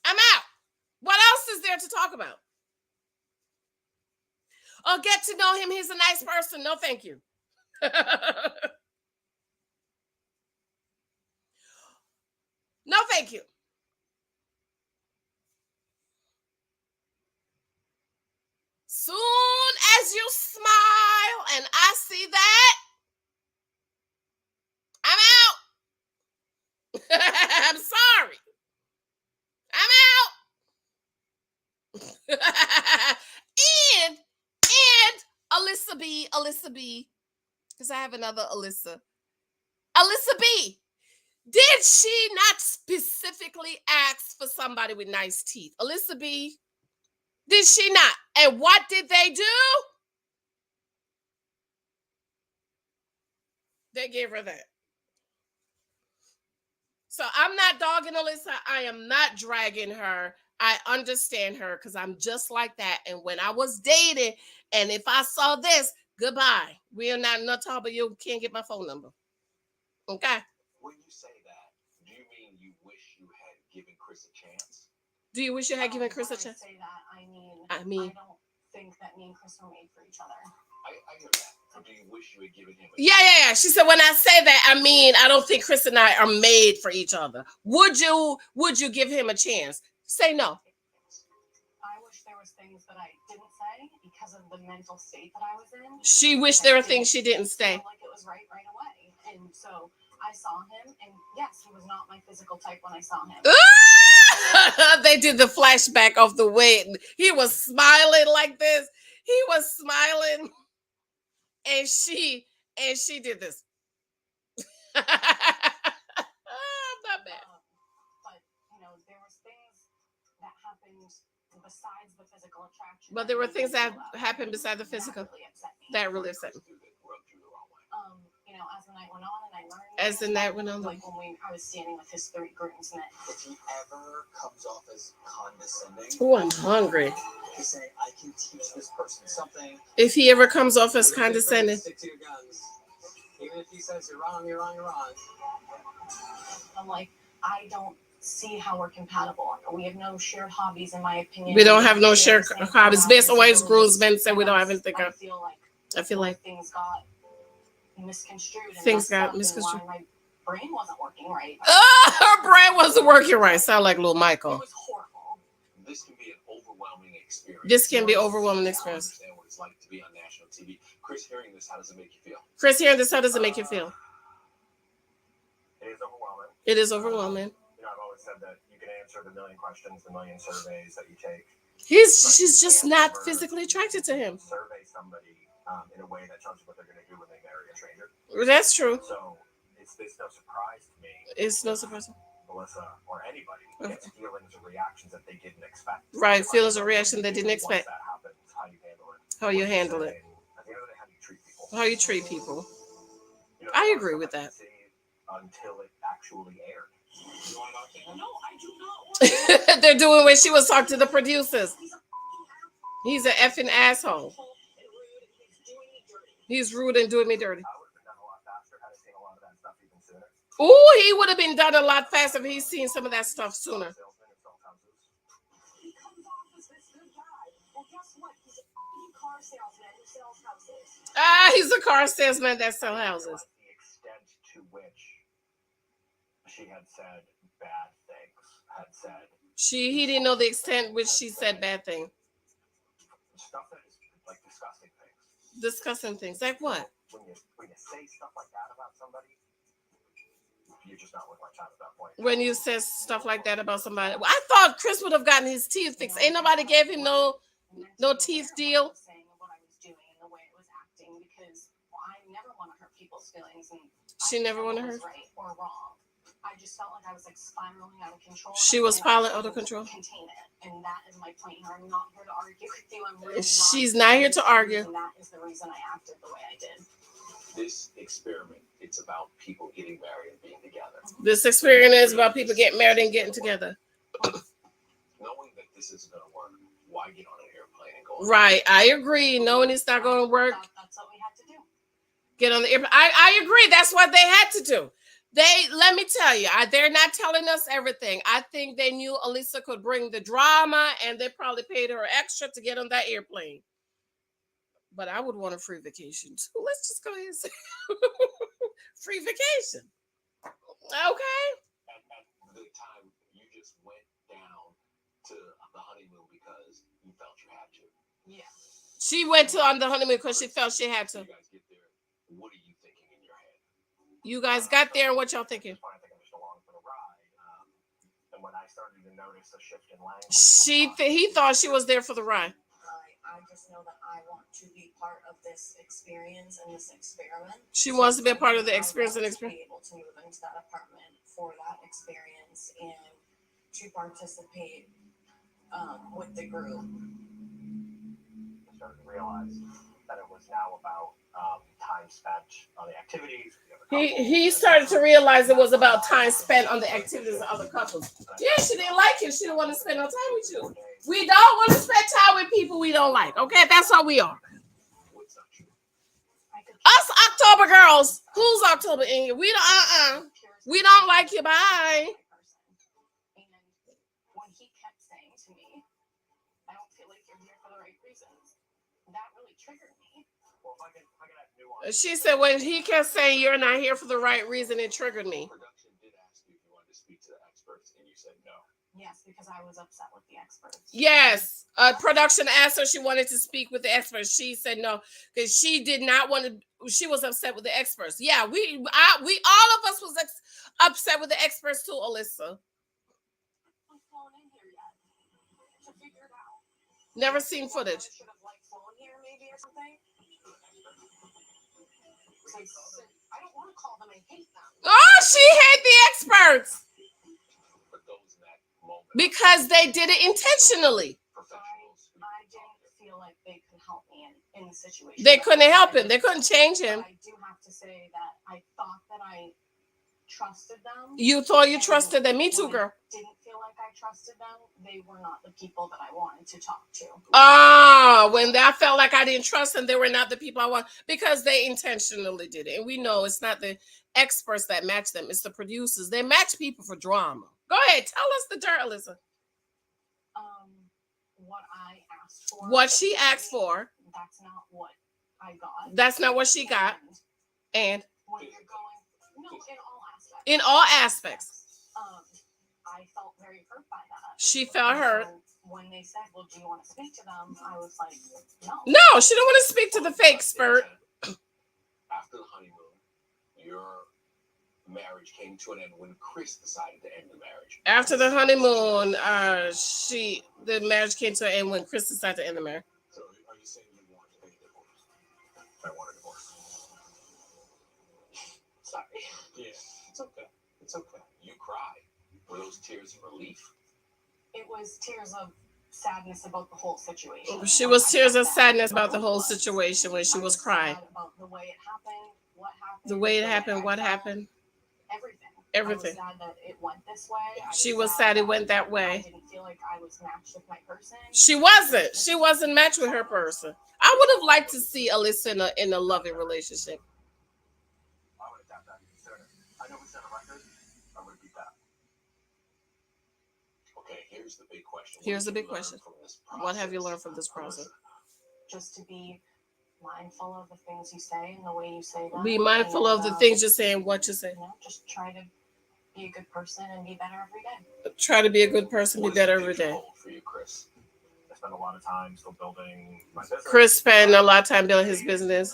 I'm out. What else is there to talk about? Oh, get to know him. He's a nice person. No, thank you. No, thank you. Soon as you smile and I see that, I'm out. I'm sorry. I'm out. and Alyssa B, because I have another Alyssa. Alyssa B, did she not specifically ask for somebody with nice teeth? Alyssa B, did she not? And what did they do? They gave her that. So I'm not dogging Alyssa. I am not dragging her. I understand her because I'm just like that. And when I was dating, and if I saw this, Goodbye. We are not talking, but you can't get my phone number. Okay. When you say that, do you mean you wish you had given Chris a chance? Do you wish you had given Chris a When I chance? say that, I mean, I don't think that me and Chris were made for each other. I hear that. Or do you wish you had given him a yeah. She said, when I say that, I mean, I don't think Chris and I are made for each other. Would you give him a chance? Say no. I wish there was things that I didn't say because of the mental state that I was in. She wished there were things she didn't say. Like it was right away. And so I saw him, and yes, he was not my physical type when I saw him. They did the flashback of the way he was smiling like this. He was smiling, and she did this. I'm not bad. But there was things that happened besides the physical attraction. But there were things that happened besides the physical that really upset me. As the night went on, and I learned. As the night went on, like when I was standing with his 3 grooms, and if he ever comes off as condescending. Oh, I'm hungry. To say, I can teach this person something. If he ever comes off as condescending. Stick to your guns. Even if he says you're wrong, you're wrong, you're wrong. I'm like, I don't see how we're compatible. We have no shared hobbies, in my opinion. We don't have no shared hobbies. Based on what his groomsmen said, we don't have anything. I feel like things got misconstrued. Things got misconstrued. My brain wasn't working right. Her brain wasn't working right. Sound like little Michael. It was horrible. This can be an overwhelming experience. This can be overwhelming experience. Understand what it's like to be on national TV. Chris, hearing this, how does it make you feel? Chris, hearing this, how does it make you feel? It is overwhelming. It is overwhelming. I've always said that you can answer the million questions, the million surveys that you take. She's just not physically attracted to him. Survey somebody in a way that tells you what they're going to do when they marry a stranger. That's true. So it's no surprise to me. It's no surprise. Melissa or anybody gets feelings or reactions that they didn't expect. Right, feelings or reaction they didn't expect. Once that happens, how you handle it. How you handle it. At the end of the day, how you treat people. How you treat people. I agree with that. Until it actually aired. No, I do not want. They're doing what she was talking to the producers. He's an effing asshole. He's rude and doing me dirty. I would have been done a lot faster had I seen a lot of that stuff even sooner. Ooh, he would have been done a lot faster if he's seen some of that stuff sooner. He comes off as this good guy. Well, guess what? He's a car salesman who sells houses. He's a car salesman that sells houses. The extent to which she had said bad things, He didn't know the extent which she said bad things. Stuff that is like disgusting things. Discussing things like what? When you say stuff like that about somebody, you're just not worth my time at that point. When you say stuff like that about somebody, I thought Chris would have gotten his teeth fixed. Ain't nobody gave him no teeth deal. Saying what I was doing and the way it was acting, because I never want to hurt people's feelings, and She never wanted her. Right or wrong. I just felt like I was spiraling out of control. She was spiraling out of control. Contain it, and that is my point here. I'm not here to argue with you. I'm really She's not here to argue. And that is the reason I acted the way I did. This experiment, it's about people getting married and being together. This experiment is about people getting married and getting together. Knowing that this isn't going to work, why get on an airplane and go? Right, I agree. Knowing it's not going to work. That's what we had to do. Get on the airplane. I agree. That's what they had to do. Let me tell you, they're not telling us everything. I think they knew Alyssa could bring the drama, and they probably paid her extra to get on that airplane. But I would want a free vacation too. Let's just go ahead and say free vacation. Okay. At the time, you just went down to the honeymoon because you felt you had to. Yeah. She went on the honeymoon because she felt she had to. You guys get there. What are you thinking in your head? You guys got there, and what y'all thinking? I think I'm just along for the ride. And when I started to notice a shift in language, He thought she was there for the ride. I just know that I want to be part of this experience and this experiment. She wants to be a part of the experience and experience. Be able to move into that apartment for that experience and to participate with the group. I started to realize that it was now about time spent on the activities. He started to realize it was about time spent on the activities of other couples. Yeah, she didn't like you. She didn't want to spend no time with you. We don't want to spend time with people we don't like. Okay, that's how we are. October girls. Who's October in here? We don't. We don't like you. Bye. And when he kept saying to me, I don't feel like you're here for the right reasons, that really triggered me. Well, if I can have nuance. She said when he kept saying you're not here for the right reason, it triggered me. Production did ask you if you wanted to speak to the experts, and you said no. Yes, because I was upset with the experts. Yes. Production asked her she wanted to speak with the experts. She said no because she did not want to. She was upset with the experts. Yeah, we all of us was upset with the experts too, Alyssa. I've flown in here yet to figure it out. Never seen footage. I should have flown here maybe or something. I don't want to call them. I hate them. Oh, she hate the experts But those in that moment, because they did it intentionally. professionals, I didn't feel like they could help me in the situation. They couldn't help him. They couldn't change him. But I do have to say that I thought that I trusted them. You thought you trusted them. Me too, girl. Didn't feel like I trusted them. They were not the people that I wanted to talk to. When I felt like I didn't trust them, they were not the people I want because they intentionally did it. And we know it's not the experts that match them, it's the producers. They match people for drama. Go ahead, tell us the dirt, Alyssa. What I asked for. What she asked for. That's not what I got. That's not what she got. And When you're going, no, in all aspects. in all aspects. I felt very hurt by that. She felt hurt. So when they said, well, do you want to speak to them? I was like, no. No, she don't want to speak to the fake expert. after the honeymoon, your marriage came to an end when Chris decided to end the marriage. After the honeymoon, the marriage came to an end when Chris decided to end the marriage. So are you saying you want a divorce? I want a divorce. Sorry. Yeah, it's okay. It's okay. You cried. Were those tears of relief? It was tears of sadness about the whole situation. She was tears of sadness about the whole situation when she was crying. About the way it happened, what happened. The way it happened, what happened. Everything. Everything. I was sad that it went this way. She was sad it went that way. I didn't feel like I was matched with my person. She wasn't. She wasn't matched with her person. I would have liked to see Alyssa in a loving relationship. I would adapt that. I know we set a record. I'm going to beat that. Okay, here's the big question. Here's the big question. What have you learned from this process? Just to be mindful of the things you say and the way you say them. Be mindful of the things you say and what you say. You know, just try to be a good person and be better every day. Try to be a good person, be better every day. For you, Chris? I spent a lot of time still building my business. Chris spent a lot of time building his business.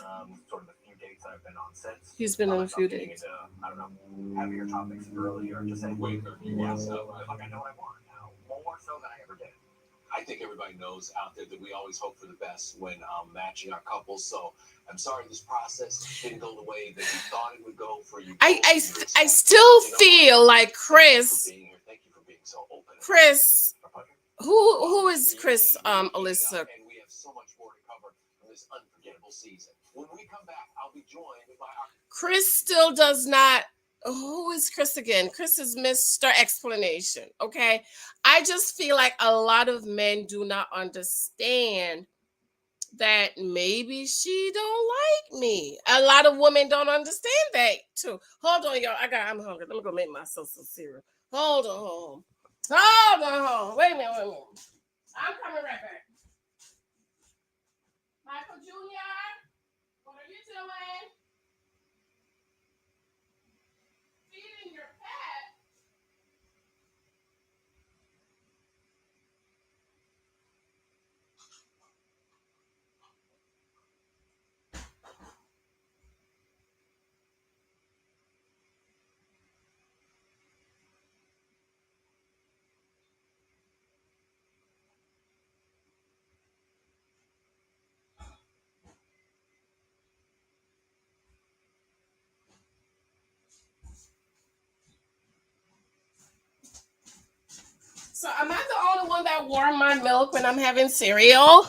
Sort of the few dates I've been on since. He's been on a few dates. I don't know, heavier topics early or just say, wait, yeah, so like I know what I want now, more so than I ever did. I think everybody knows out there that we always hope for the best when matching our couples. So I'm sorry this process didn't go the way that we thought it would go for you. I still feel like Chris. Thank you for being so open. Chris, who is Chris? Alyssa. And we have so much more to cover from this unforgettable season. When we come back, I'll be joined by our Chris still does not. Who is Chris again? Chris is Mr. Explanation. Okay. I just feel like a lot of men do not understand that maybe she don't like me. A lot of women don't understand that too. Hold on, y'all. I'm hungry. Let me go make myself some cereal. Hold on. Wait a minute. I'm coming right back. Michael Jr., what are you doing? Feeding your pet. So am I the only one that warm my milk when I'm having cereal?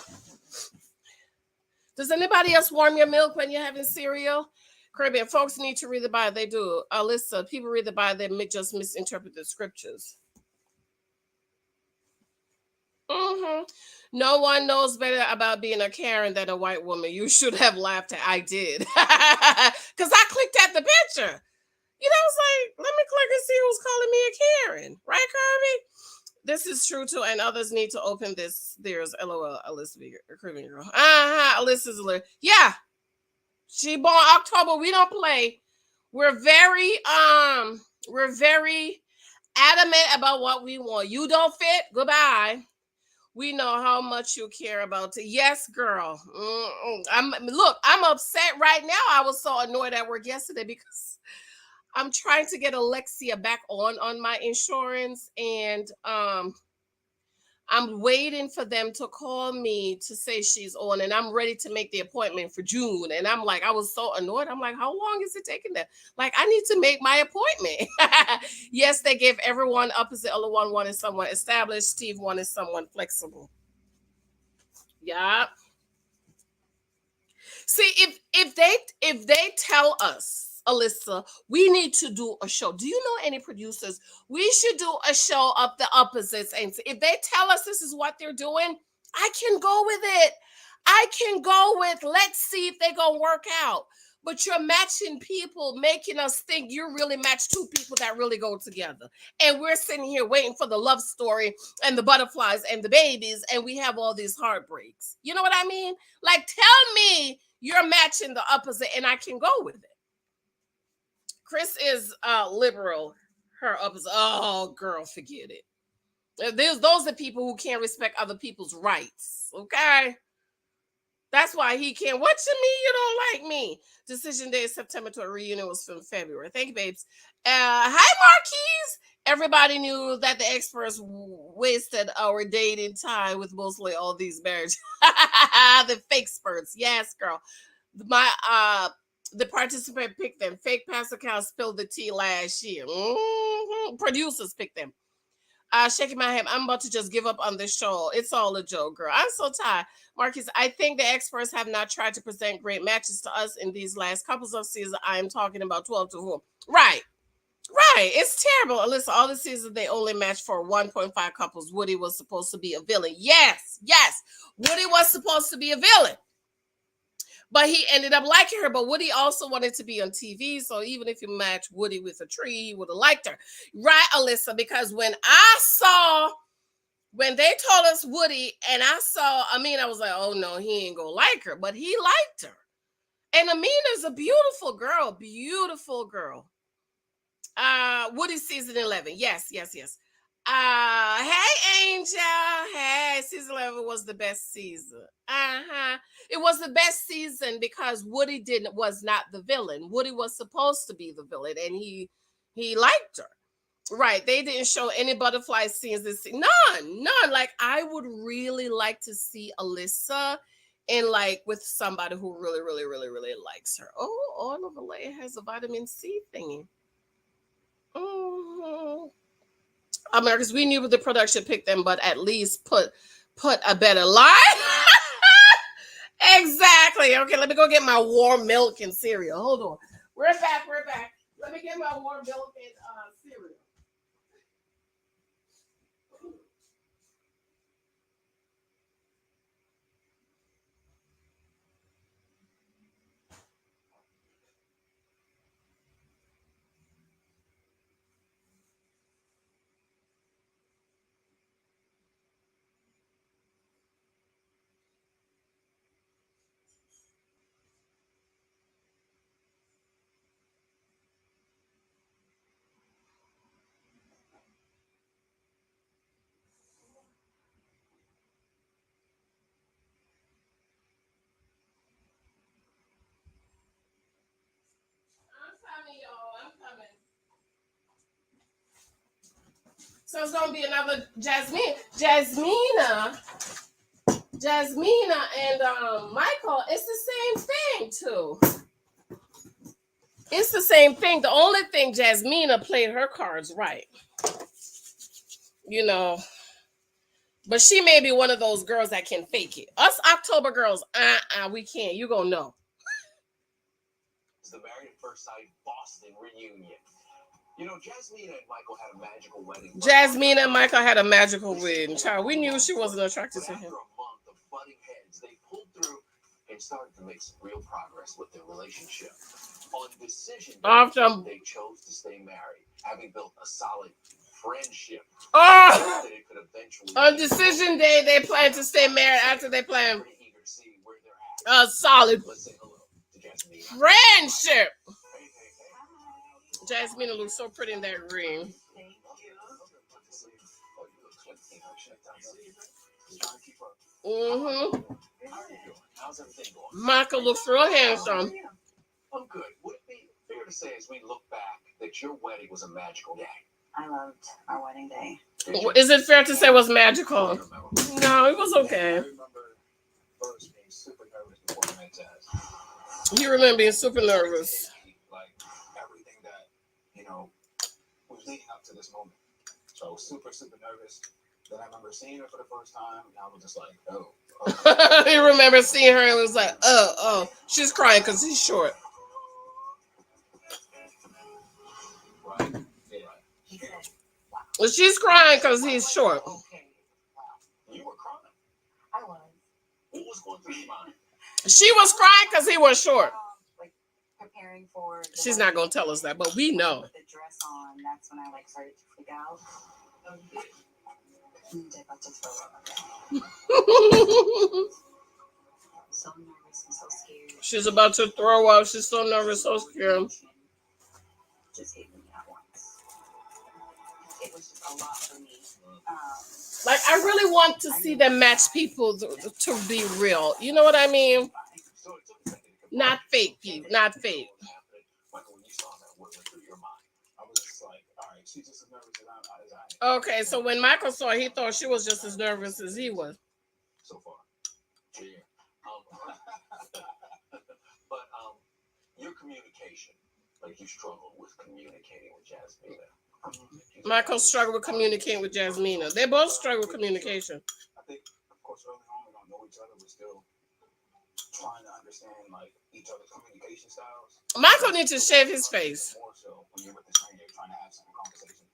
Does anybody else warm your milk when you're having cereal? Caribbean folks need to read the Bible. They do. Alyssa, people read the Bible, they just misinterpret the scriptures. No one knows better about being a Karen than a white woman. You should have laughed at. I did. Because I clicked at the picture. I was like, let me click and see who's calling me a Karen. Right, Kirby? This is true too, and others need to open this. There's LOL, Alyssa, Caribbean girl. Alyssa's alert. Yeah, she born October. We don't play. We're very adamant about what we want. You don't fit. Goodbye. We know how much you care about it. Yes, girl. I'm upset right now. I was so annoyed at work yesterday because I'm trying to get Alexia back on my insurance, and I'm waiting for them to call me to say she's on, and I'm ready to make the appointment for June. And I'm like, I was so annoyed. I'm like, how long is it taking them? Like, I need to make my appointment. Yes, they gave everyone opposite. One wanted someone established. Steve wanted someone flexible. Yeah. See, if they tell us, Alyssa, we need to do a show. Do you know any producers? We should do a show of the opposites. And if they tell us this is what they're doing, I can go with it. I can go with, let's see if they're going to work out. But you're matching people, making us think you really match two people that really go together. And we're sitting here waiting for the love story and the butterflies and the babies, and we have all these heartbreaks. You know what I mean? Like, tell me you're matching the opposite, and I can go with it. Chris is liberal. Her opposite. Oh, girl, forget it. Those are people who can't respect other people's rights. Okay. That's why he can't. What you mean you don't like me? Decision day is September to a reunion was from February. Thank you, babes. Hi, Marquise. Everybody knew that the experts wasted our dating time with mostly all these marriages. The fake spurts. Yes, girl. The participant picked them. Fake Pastor Cal spilled the tea last year. Producers picked them. Shaking my head. I'm about to just give up on this show. It's all a joke, girl. I'm so tired. Marcus, I think the experts have not tried to present great matches to us in these last couples of seasons. I am talking about 12 to whom. Right. Right. It's terrible. Alyssa, all the seasons they only matched for 1.5 couples. Woody was supposed to be a villain. Yes. Yes. Woody was supposed to be a villain. But he ended up liking her. But Woody also wanted to be on TV. So even if you match Woody with a tree, he would have liked her. Right, Alyssa? Because when they told us Woody and I was like, oh no, he ain't gonna like her. But he liked her. And Amina's a beautiful girl. Beautiful girl. Woody season 11. Yes, yes, yes. Hey Angel. Hey, season 11 was the best season. It was the best season because Woody was not the villain. Woody was supposed to be the villain, and he liked her. Right. They didn't show any butterfly scenes this none. Like, I would really like to see Alyssa and like with somebody who really, really, really, really likes her. Oh, all of Alea has a vitamin C thingy. Mm-hmm. Americans, we knew the production picked them, but at least put a better line. Exactly. Okay, let me go get my warm milk and cereal. Hold on. We're back. Let me get my warm milk and cereal. I'm coming, y'all. I'm coming. So it's gonna be another Jasmina and Michael. It's the same thing too. It's the same thing. The only thing Jasmina played her cards right, you know. But she may be one of those girls that can fake it. Us October girls, we can't. You gonna know. The Married at First Sight Boston reunion. You know, Jasmine and Michael had a magical wedding. Jasmine and Michael had a magical wedding. Child, we knew she wasn't attracted to him. After a month of butting heads, they pulled through and started to make some real progress with their relationship. On decision day, After they chose to stay married, having built a solid friendship oh, that it could eventually on decision day, they plan to stay married after they plan pretty eager to see where they're at. a solid Let's say hello to Jasmine. friendship. Hey, hey, hey. Jasmine looks so pretty in that green. Thank you. Oh, you look sweet. Just trying to keep up. Mm-hmm. How are you doing? How's everything going? Michael looks real handsome. I'm good. Would it be fair to say, as we look back, that your wedding was a magical day? I loved our wedding day. Did you? Is it fair to say it was magical? I remember. No, it was okay. I remember first being super nervous before I met Jazz. You remember being super nervous. Like everything that, you know, was leading up to this moment. So I was super, super nervous. Then I remember seeing her for the first time, and I was just like, oh. You remember seeing her and was like, oh. She's crying because he's short. Right. Yeah. He said, Well, she's crying because he's short. okay, wow. You were crying. I was. What was going through your mind? She was crying because he was short. Like preparing for. the She's not wedding, going to tell us that, but we know. With the dress on, that's when I like started to freak out. And I got to throw up. So nervous and so scared. She's about to throw up. She's so nervous, so scared. Just hit me at once. It was just a lot for me. Like, I really want to see them match people to be real. You know what I mean? So it took a second to confirm. Not fake people. Not fake. Michael, when you saw that, what went through your mind? I was just like, all right, she's just as nervous as I am. Okay, so when Michael saw her, he thought she was just as nervous as he was. So far. Yeah. But your communication, like you struggle with communicating with Jasmine. Michael struggled with communicating with Jasmina. They both struggle with communication. I think, of course, early on we don't know each other. We're still trying to understand like each other's communication styles. Michael needs to shave his face. More so when you're with a stranger trying to have some conversation.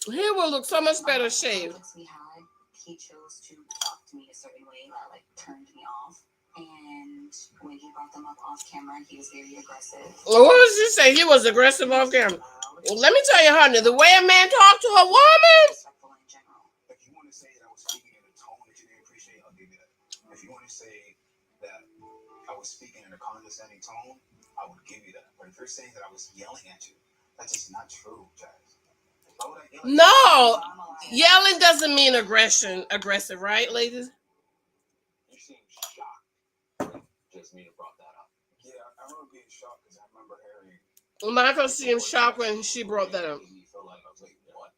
He will look so much better shaved. We had, he chose to talk to me a certain way that like turned me off. And when he brought them up off camera, he was very aggressive. Well, what did you say? He was aggressive off camera. Well, let me tell you, honey, the way a man talks to a woman. Respectful in general. If you want to say that I was speaking in a tone that you didn't appreciate, I'll give you that. If you want to say that I was speaking in a condescending tone, I would give you that. But if you're saying that I was yelling at you, that's just not true, Jazz. Why would I yell at you? No, yelling doesn't mean aggressive, right, ladies? You seem shocked. Jasmine brought that up. Yeah, I remember being shocked because I remember hearing. Michael seemed shocked when she brought that up. Made me feel like I was like, what?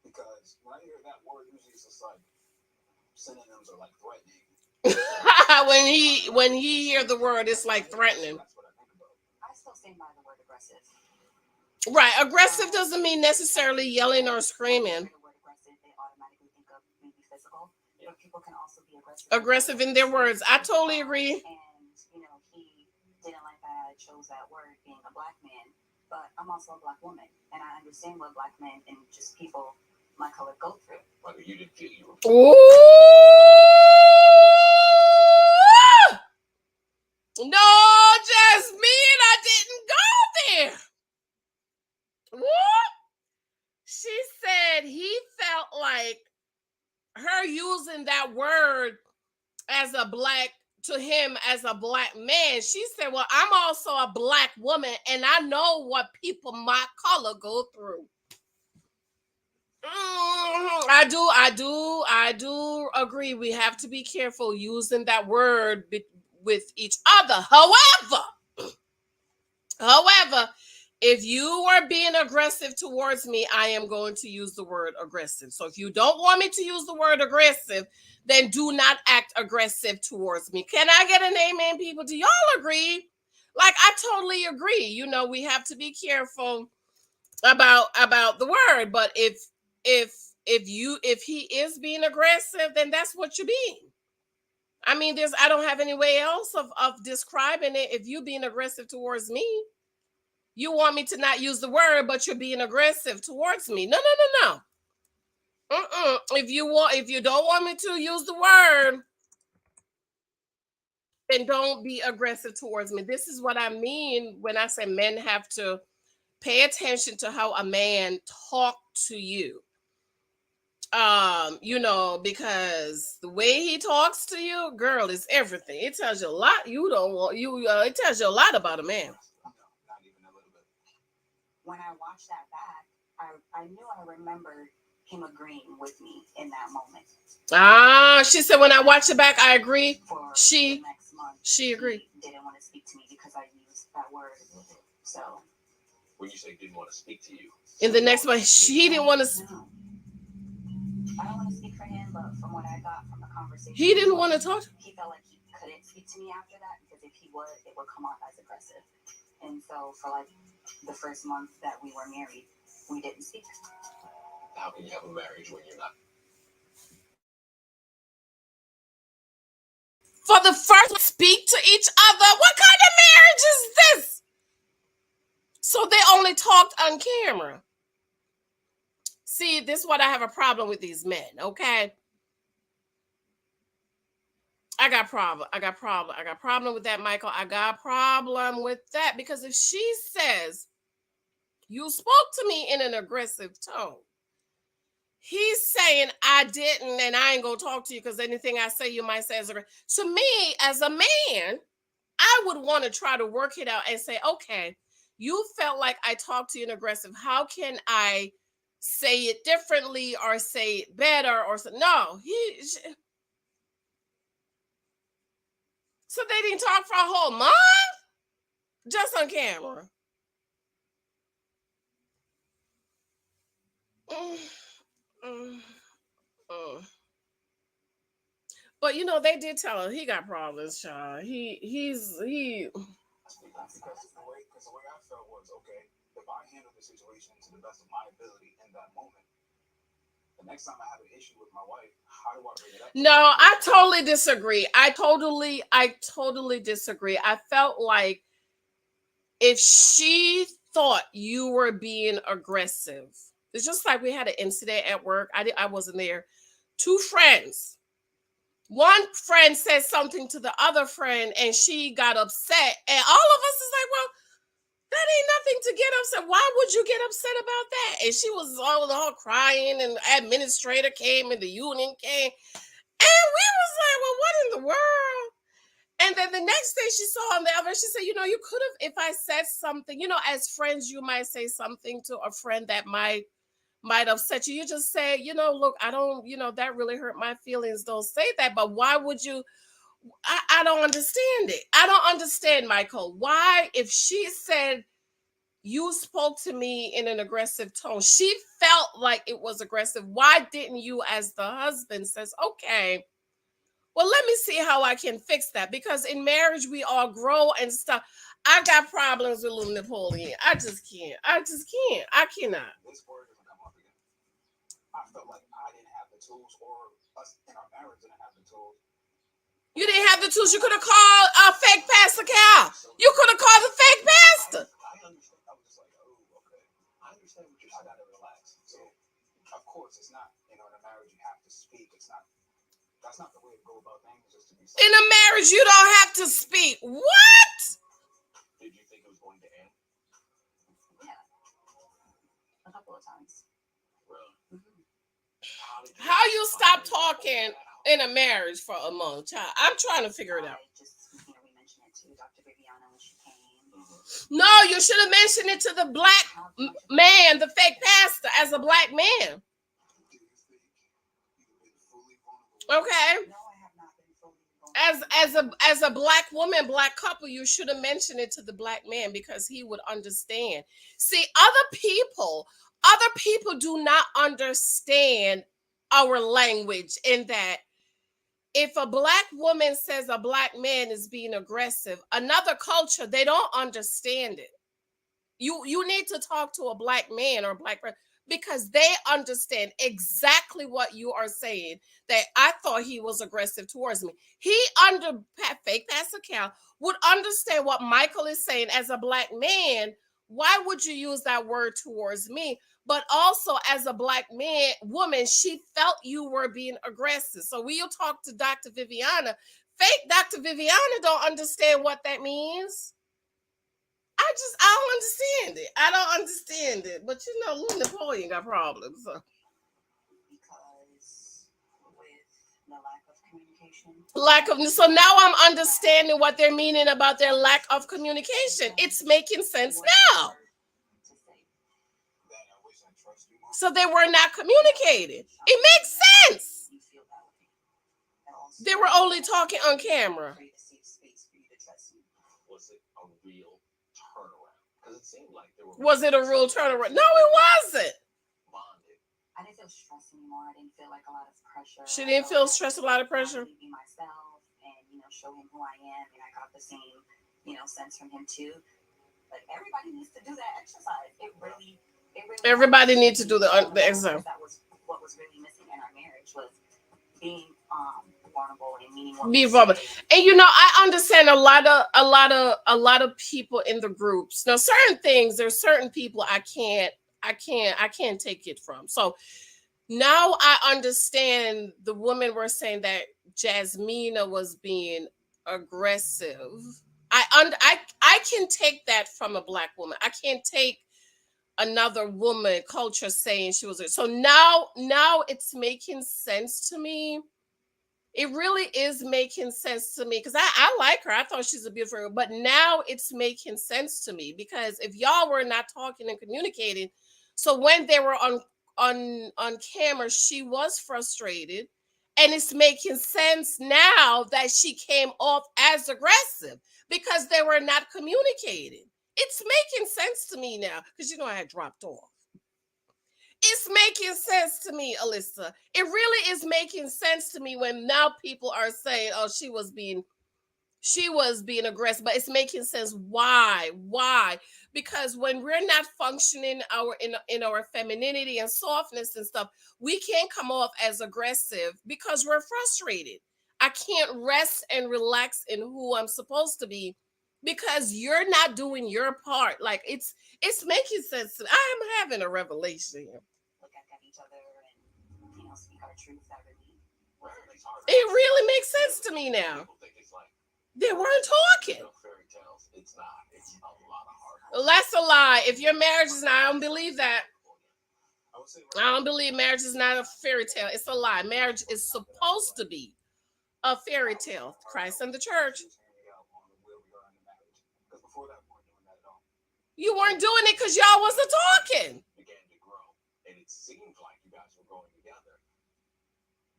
Because when I hear that word, usually it's just like synonyms are like threatening. when he hear the word, it's like threatening. That's what I think about. I still stand by the word aggressive. Right, aggressive doesn't mean necessarily yelling or screaming. The word aggressive, they automatically think of maybe physical, but people can also be aggressive. Aggressive in their words. I totally agree. And you know, he didn't like that I chose that word, being a black man. But I'm also a black woman, and I understand what black men and just people my color go through. Like you didn't feel you were. Ooh! No, Jasmine, I didn't go there. What? She said he felt like her using that word as a black to him as a black man. She said, well, I'm also a black woman and I know what people my color go through. I do agree. We have to be careful using that word with each other. However, if you are being aggressive towards me, I am going to use the word aggressive. So if you don't want me to use the word aggressive, then do not act aggressive towards me. Can I get an amen, people? Do y'all agree? Like, I totally agree. You know, we have to be careful about the word. But if he is being aggressive, then that's what you're being. I mean, I don't have any way else of describing it if you being aggressive towards me. You want me to not use the word, but you're being aggressive towards me. No, no, no, no. If you don't want me to use the word, then don't be aggressive towards me. This is what I mean when I say men have to pay attention to how a man talk to you. Because the way he talks to you, girl, is everything. It tells you a lot. You don't want you. It tells you a lot about a man. No, not even a little bit. When I watched that back, I knew I remembered him agreeing with me in that moment. She said when I watch it back, I agree. For She the next month, she agreed. he didn't want to speak to me because I used that word. So When you say didn't want to speak to you, In the next one, she didn't want to. no, I don't want to speak for him, but from what I got from the conversation, He didn't want to talk. he felt like he couldn't speak to me after that because if he would, it would come off as aggressive. And so for like the first month that we were married, we didn't speak. how can you have a marriage when you're not? For the first speak to each other. What kind of marriage is this? So they only talked on camera. See, this is what I have a problem with these men, okay? I got problem with that, Michael. I got a problem with that because if she says you spoke to me in an aggressive tone, he's saying I didn't and I ain't gonna talk to you because anything I say you might say is aggressive. To me, as a man, I would want to try to work it out and say, okay, you felt like I talked to you in aggressive. How can I say it differently or say it better or so? No, so they didn't talk for a whole month just on camera. Mm, mm, mm. But they did tell him he got problems, Sean. He. Because the way I felt was okay. If I handle the situation to the best of my ability in that moment, the next time I have an issue with my wife, how do I bring it up? No, I totally disagree. I totally disagree. I felt like if she thought you were being aggressive, it's just like we had an incident at work. I wasn't there. Two friends. One friend said something to the other friend and she got upset. And all of us is like, well, that ain't nothing to get upset. Why would you get upset about that? And she was all crying and the administrator came and the union came. And we was like, well, what in the world? And then the next day she saw on the other, she said, you could have, if I said something, as friends, you might say something to a friend that might upset you. You just say, look, I don't, that really hurt my feelings. Don't say that. But why would you? I don't understand it. I don't understand, Michael. Why, if she said you spoke to me in an aggressive tone, she felt like it was aggressive. Why didn't you, as the husband, says, okay, well, let me see how I can fix that? Because in marriage, we all grow and stuff. I got problems with little Napoleon. I just can't. I cannot. This word doesn't come up again. I felt like I didn't have the tools, or us in our marriage didn't have the tools. You didn't have the tools. You could have called a fake Pastor Cal. You could have called the fake pastor. I understand. I was just like, oh, okay. I understand what you're saying. I gotta relax. So, of course, it's not, in a marriage, you have to speak. That's not the way to go about things, just to be silent. In a marriage, you don't have to speak. What? Did you think it was going to end? Yeah, a couple of times. Really? Mm-hmm. How you stop talking in a marriage for a month? Child, I'm trying to figure it out. We mentioned it to Dr. Viviana when she came. No, you should have mentioned it to the black man, the fake pastor, as a black man. Okay. No, I have not been fully vulnerable. As a black woman, black couple, you should have mentioned it to the black man because he would understand. See, other people do not understand our language in that if a black woman says a black man is being aggressive, another culture, they don't understand it. You need to talk to a black man or a black person because they understand exactly what you are saying, that I thought he was aggressive towards me. He, under fake Pastor Cal, would understand what Michael is saying as a black man Why would you use that word towards me? But also, as a black woman, she felt you were being aggressive. So when you talk to Dr. Viviana, fake Dr. Viviana don't understand what that means. I don't understand it. I don't understand it. But you know, Lou Napoleon got problems. So. Because with the lack of communication. So now I'm understanding what they're meaning about their lack of communication. It's making sense now. So they were not communicating. It makes sense. They were only talking on camera. Was it a real turnaround? Because it seemed like there were. Was it a real turnaround? No, it wasn't. Bonded. I didn't feel stressed anymore. I didn't feel like a lot of pressure. She didn't feel stressed, a lot of pressure. Be myself and show him who I am, and I got the same sense from him too. Like everybody needs to do that exercise. It really. Everybody needs to do the exercise. That was what was really missing in our marriage was being vulnerable and meaning what be vulnerable. And I understand a lot of people in the groups. Now, certain things, there's certain people I can't take it from. So now I understand the women were saying that Jasmina was being aggressive. I can take that from a black woman. I can't take another woman culture saying she was. So now it's making sense to me. It really is making sense to me because I like her. I thought she's a beautiful girl, but now it's making sense to me because if y'all were not talking and communicating, so when they were on camera, she was frustrated, and it's making sense now that she came off as aggressive because they were not communicating. It's making sense to me now because I had dropped off. It's making sense to me, Alyssa. It really is making sense to me when now people are saying, "Oh, she was being aggressive," but it's making sense. Why? Because when we're not functioning in our femininity and softness and stuff, we can't come off as aggressive because we're frustrated. I can't rest and relax in who I'm supposed to be because you're not doing your part. Like it's making sense. I'm having a revelation here. Look at each other and speak our truth. It really makes sense to me now. They weren't talking. It's not. It's a lot of hard. That's a lie. If your marriage is not, I don't believe that. I don't believe marriage is not a fairy tale. It's a lie. Marriage is supposed to be a fairy tale. Christ and the church. You weren't doing it because y'all wasn't talking. Began to grow, and it seemed like you guys were growing together.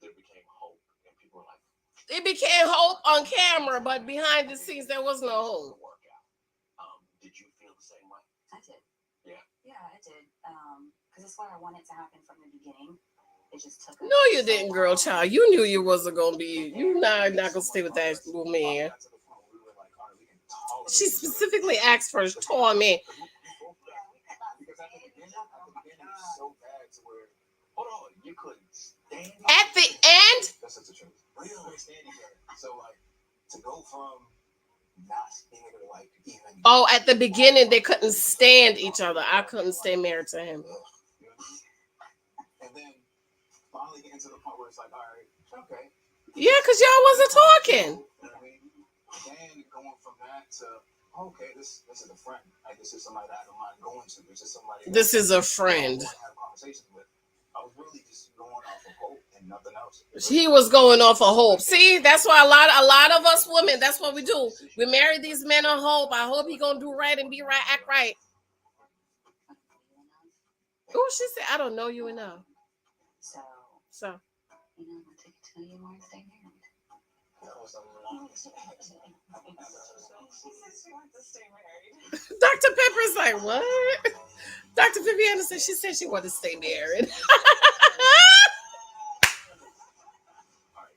There became hope, and people were like, it became hope on camera, but behind the scenes there was no hope. Did you feel the same way? I did. Yeah, I did. Because it's what I wanted to happen from the beginning. It just took. No, you didn't, girl, child. You knew you wasn't gonna be. You not gonna stay with that little man. She specifically asked for a tall man. At the end, so like to go from not being able to like even. Oh, at the beginning they couldn't stand each other. I couldn't stay married to him. And then finally getting to the point where it's like, all right, okay. Yeah, because y'all wasn't talking. You know what I mean? Then going from that to okay, this is a friend. Like this is somebody that I don't mind going to. This is somebody. This is a friend. I have conversations with. I was really just going off of hope and nothing else. He was going off of hope. See, that's why a lot of us women, that's what we do. We marry these men on hope. I hope he gonna do right and be right, act right. Oh, she said, I don't know you enough. So. I'm gonna take it to know you more and stay married. Dr. Pepper's like, what? Dr. Viviana said she wanted to stay married.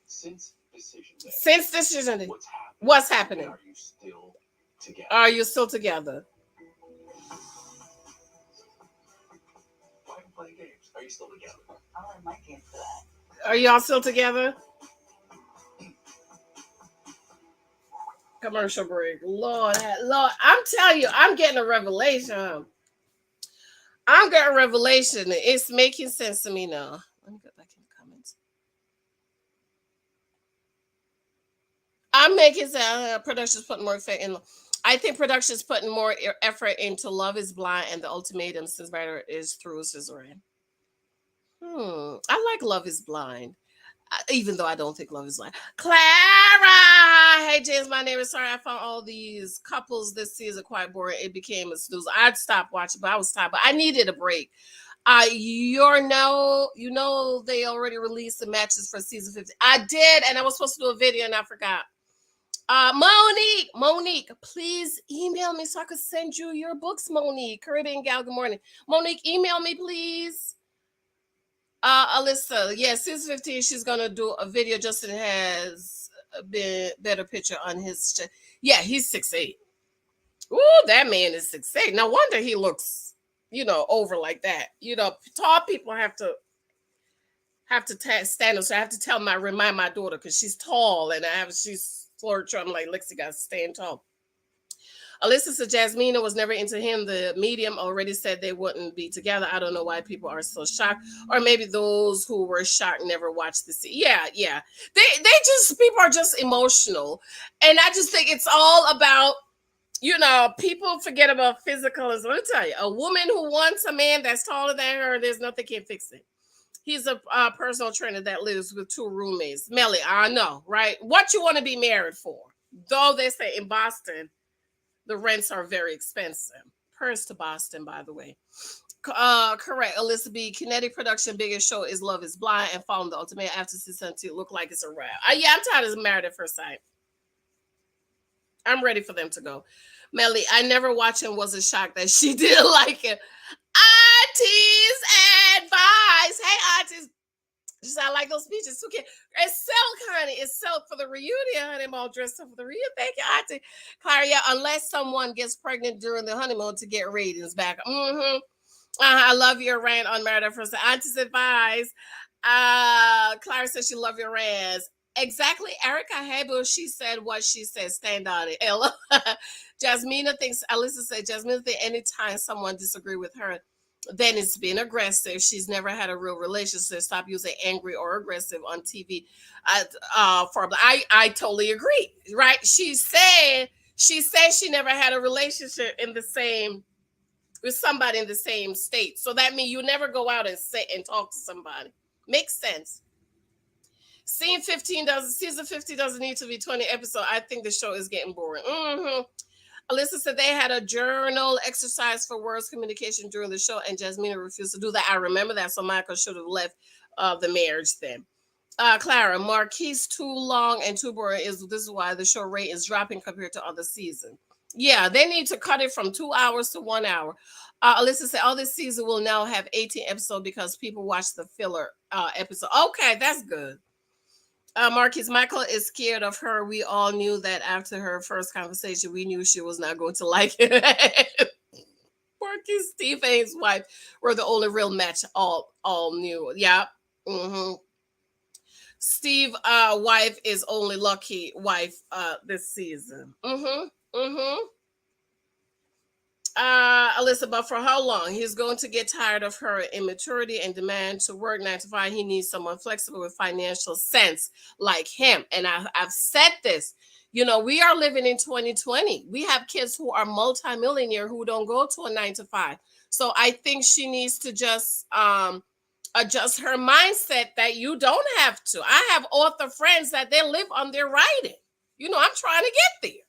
Since decision day, what's happening? Are you still together? Why are you playing games? Are you still together? I'll let my game for that. Are y'all still together? Commercial break. Lord, I'm telling you, I'm getting a revelation. I'm getting a revelation. It's making sense to me now. Let me get back in the comments. I'm making production's putting more effort in. I think production's putting more effort into Love Is Blind and the ultimatum since writer is through Scissoring. I like Love Is Blind. Even though I don't think Love Is Blind. Clara! Hey, James, my name is sorry. I found all these couples this season quite boring. It became a snooze. I'd stop watching, but I was tired. But I needed a break. They already released the matches for season 50. I did, and I was supposed to do a video and I forgot. Monique, please email me so I could send you your books, Monique. Caribbean Gal, good morning. Monique, email me, please. Alyssa, yeah, season 15, she's gonna do a video. Justin has a better picture on his chest. Yeah, he's 6'8". Ooh, that man is 6'8". No wonder he looks, over like that. Tall people stand up. So I have to remind my daughter because she's tall and she's flirting. I'm like, Lexi got to stand tall. Alyssa said Jasmina was never into him. The medium already said they wouldn't be together. I don't know why people are so shocked, or maybe those who were shocked never watched the scene. Yeah. People are just emotional, and I just think it's all about. People forget about physical. Let me tell you, a woman who wants a man that's taller than her, there's nothing can fix it. He's a personal trainer that lives with 2 roommates. Melly, I know, right? What you want to be married for? Though they say in Boston, the rents are very expensive. Purse to Boston, by the way. Correct. Alyssa B. Kinetic Production biggest show is Love Is Blind and Following the Ultimate after season 2 look like it's a wrap. Yeah, I'm tired of Married at First Sight. I'm ready for them to go. Melly, I never watched and was a shock that she didn't like it. Auntie's advice. Hey, aunties. Just I like those speeches too. It's silk, honey. It's silk for the reunion, honey. I'm all dressed up for the reunion. Thank you, Auntie. Clara, yeah, unless someone gets pregnant during the honeymoon to get ratings back. I love your rant on Married at First Sight. Auntie's advice. Clara says she love your rants. Exactly. Erica Hebel, she said what she said. Stand on it. Ella. Jasmina thinks, Alyssa said, Jasmina thinks anytime someone disagree with her, then it's been aggressive. She's never had a real relationship. Stop using angry or aggressive on TV. I totally agree. Right? She said she never had a relationship with somebody in the same state. So that means you never go out and sit and talk to somebody. Makes sense. Season 50 doesn't need to be 20 episodes. I think the show is getting boring. Alyssa said they had a journal exercise for words communication during the show, and Jasmina refused to do that. I remember that, so Michael should have left the marriage then. Clara, Marquise too long and too boring. This is why the show rate is dropping compared to other seasons. Yeah, they need to cut it from 2 hours to 1 hour. Alyssa said, this season will now have 18 episodes because people watch the filler episode. Okay, that's good. Marcus, Michael is scared of her. We all knew that after her first conversation. We knew she was not going to like it. Marcus, Steve and his wife were the only real match all knew. Yeah. Steve wife is only lucky wife this season. Alyssa, but for how long? He's going to get tired of her immaturity and demand to work 9 to 5. He needs someone flexible with financial sense like him. And I've said this. We are living in 2020. We have kids who are multimillionaire who don't go to a 9 to 5. So I think she needs to just adjust her mindset that you don't have to. I have author friends that they live on their writing. I'm trying to get there.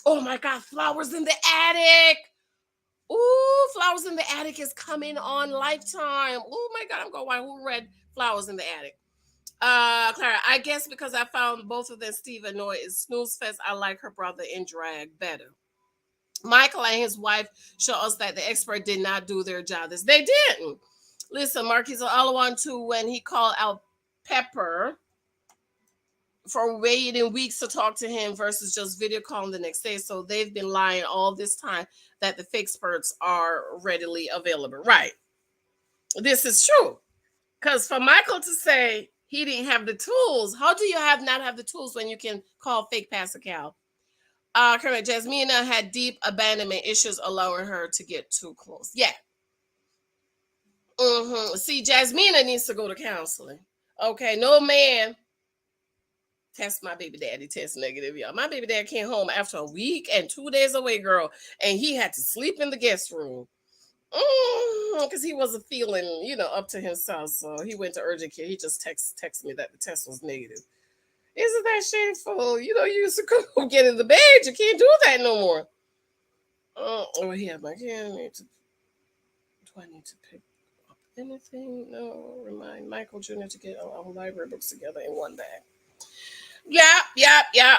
Oh my God, Flowers in the Attic. Ooh, Flowers in the Attic is coming on Lifetime. Oh my God, I'm going to watch. Who read Flowers in the Attic? Clara, I guess because I found both of them Steve and Noah is snooze fest. I like her brother in drag better. Michael and his wife show us that the expert did not do their job. They didn't. Listen, Marquis Alawan too, when he called out Pepper for waiting weeks to talk to him versus just video calling the next day. So they've been lying all this time that the fake experts are readily available. Right. This is true. Because for Michael to say he didn't have the tools, how do you not have the tools when you can call fake Pascal? Correct. Jasmina had deep abandonment issues, allowing her to get too close. Yeah. See, Jasmina needs to go to counseling. Okay, no man test my baby daddy test negative, y'all. My baby dad came home after a week and 2 days away, girl, and he had to sleep in the guest room. Because he wasn't feeling, up to himself. So he went to urgent care. He just texted me that the test was negative. Isn't that shameful? You used to go get in the bed. You can't do that no more. Yeah, my kid do I need to pick up anything? No. Remind Michael Jr. to get all library books together in one bag. Yeah.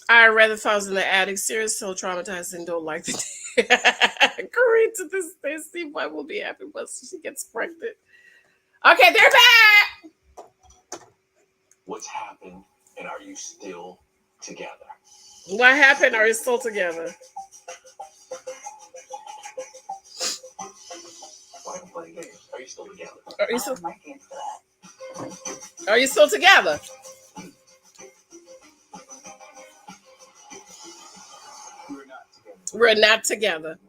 I rather thought I was in the attic. Serious, so traumatized and don't like the day. Agreed to this day. Steve White will be happy once she gets pregnant. Okay, they're back. What's happened, and are you still together? What happened? Are you still together? Why don't you play games? Are you still together? Are you still, My kids for that. are you still together? We're not together. We're not together.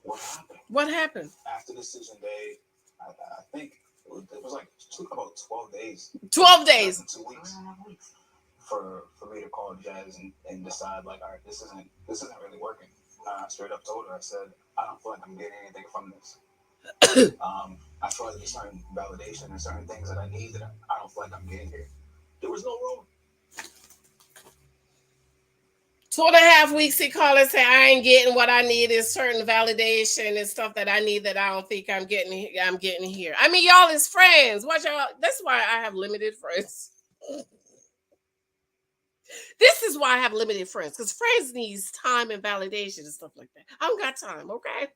What happened? What happened? After decision day, I think it was like it took about 12 days. 12 days. 2 weeks. For me to call Jazz and decide, like, all right, this isn't really working. I straight up told her, I said, I don't feel like I'm getting anything from this. I feel like there's certain validation and certain things that I need that I don't feel like I'm getting here. There was no room. 2.5 weeks he called and said, I ain't getting what I need. Is certain validation and stuff that I need that I don't think I'm getting here. I mean, y'all is friends. Watch y'all. That's why I have limited friends. This is why I have limited friends, because friends needs time and validation and stuff like that. I don't got time, okay?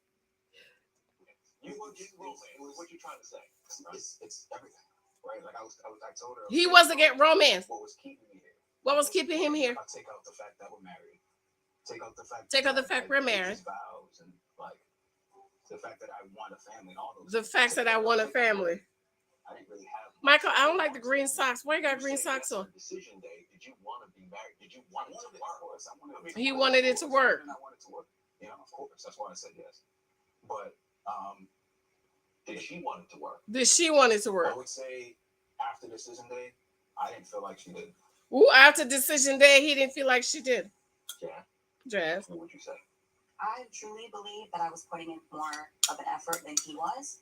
You were getting romance. What you trying to say? It's everything, right? Like I told her. He wasn't getting romance. What was keeping me here? What was keeping him here? I'll take out the fact that we're married. Take out the fact we're married. Vows and like the fact that I want a family and all those. The fact that I want a family. I didn't really have. Michael, I don't like the green socks. Why you got green socks on? Decision day. Did you want to be married? Did you want it to work? He wanted it to work. I wanted it to work. Yeah, of course. That's why I said yes. But did she want it to work? Did she want it to work? I would say after decision day, I didn't feel like she did. Ooh, after decision day, he didn't feel like she did. Yeah. Jazz. What would you say? I truly believe that I was putting in more of an effort than he was.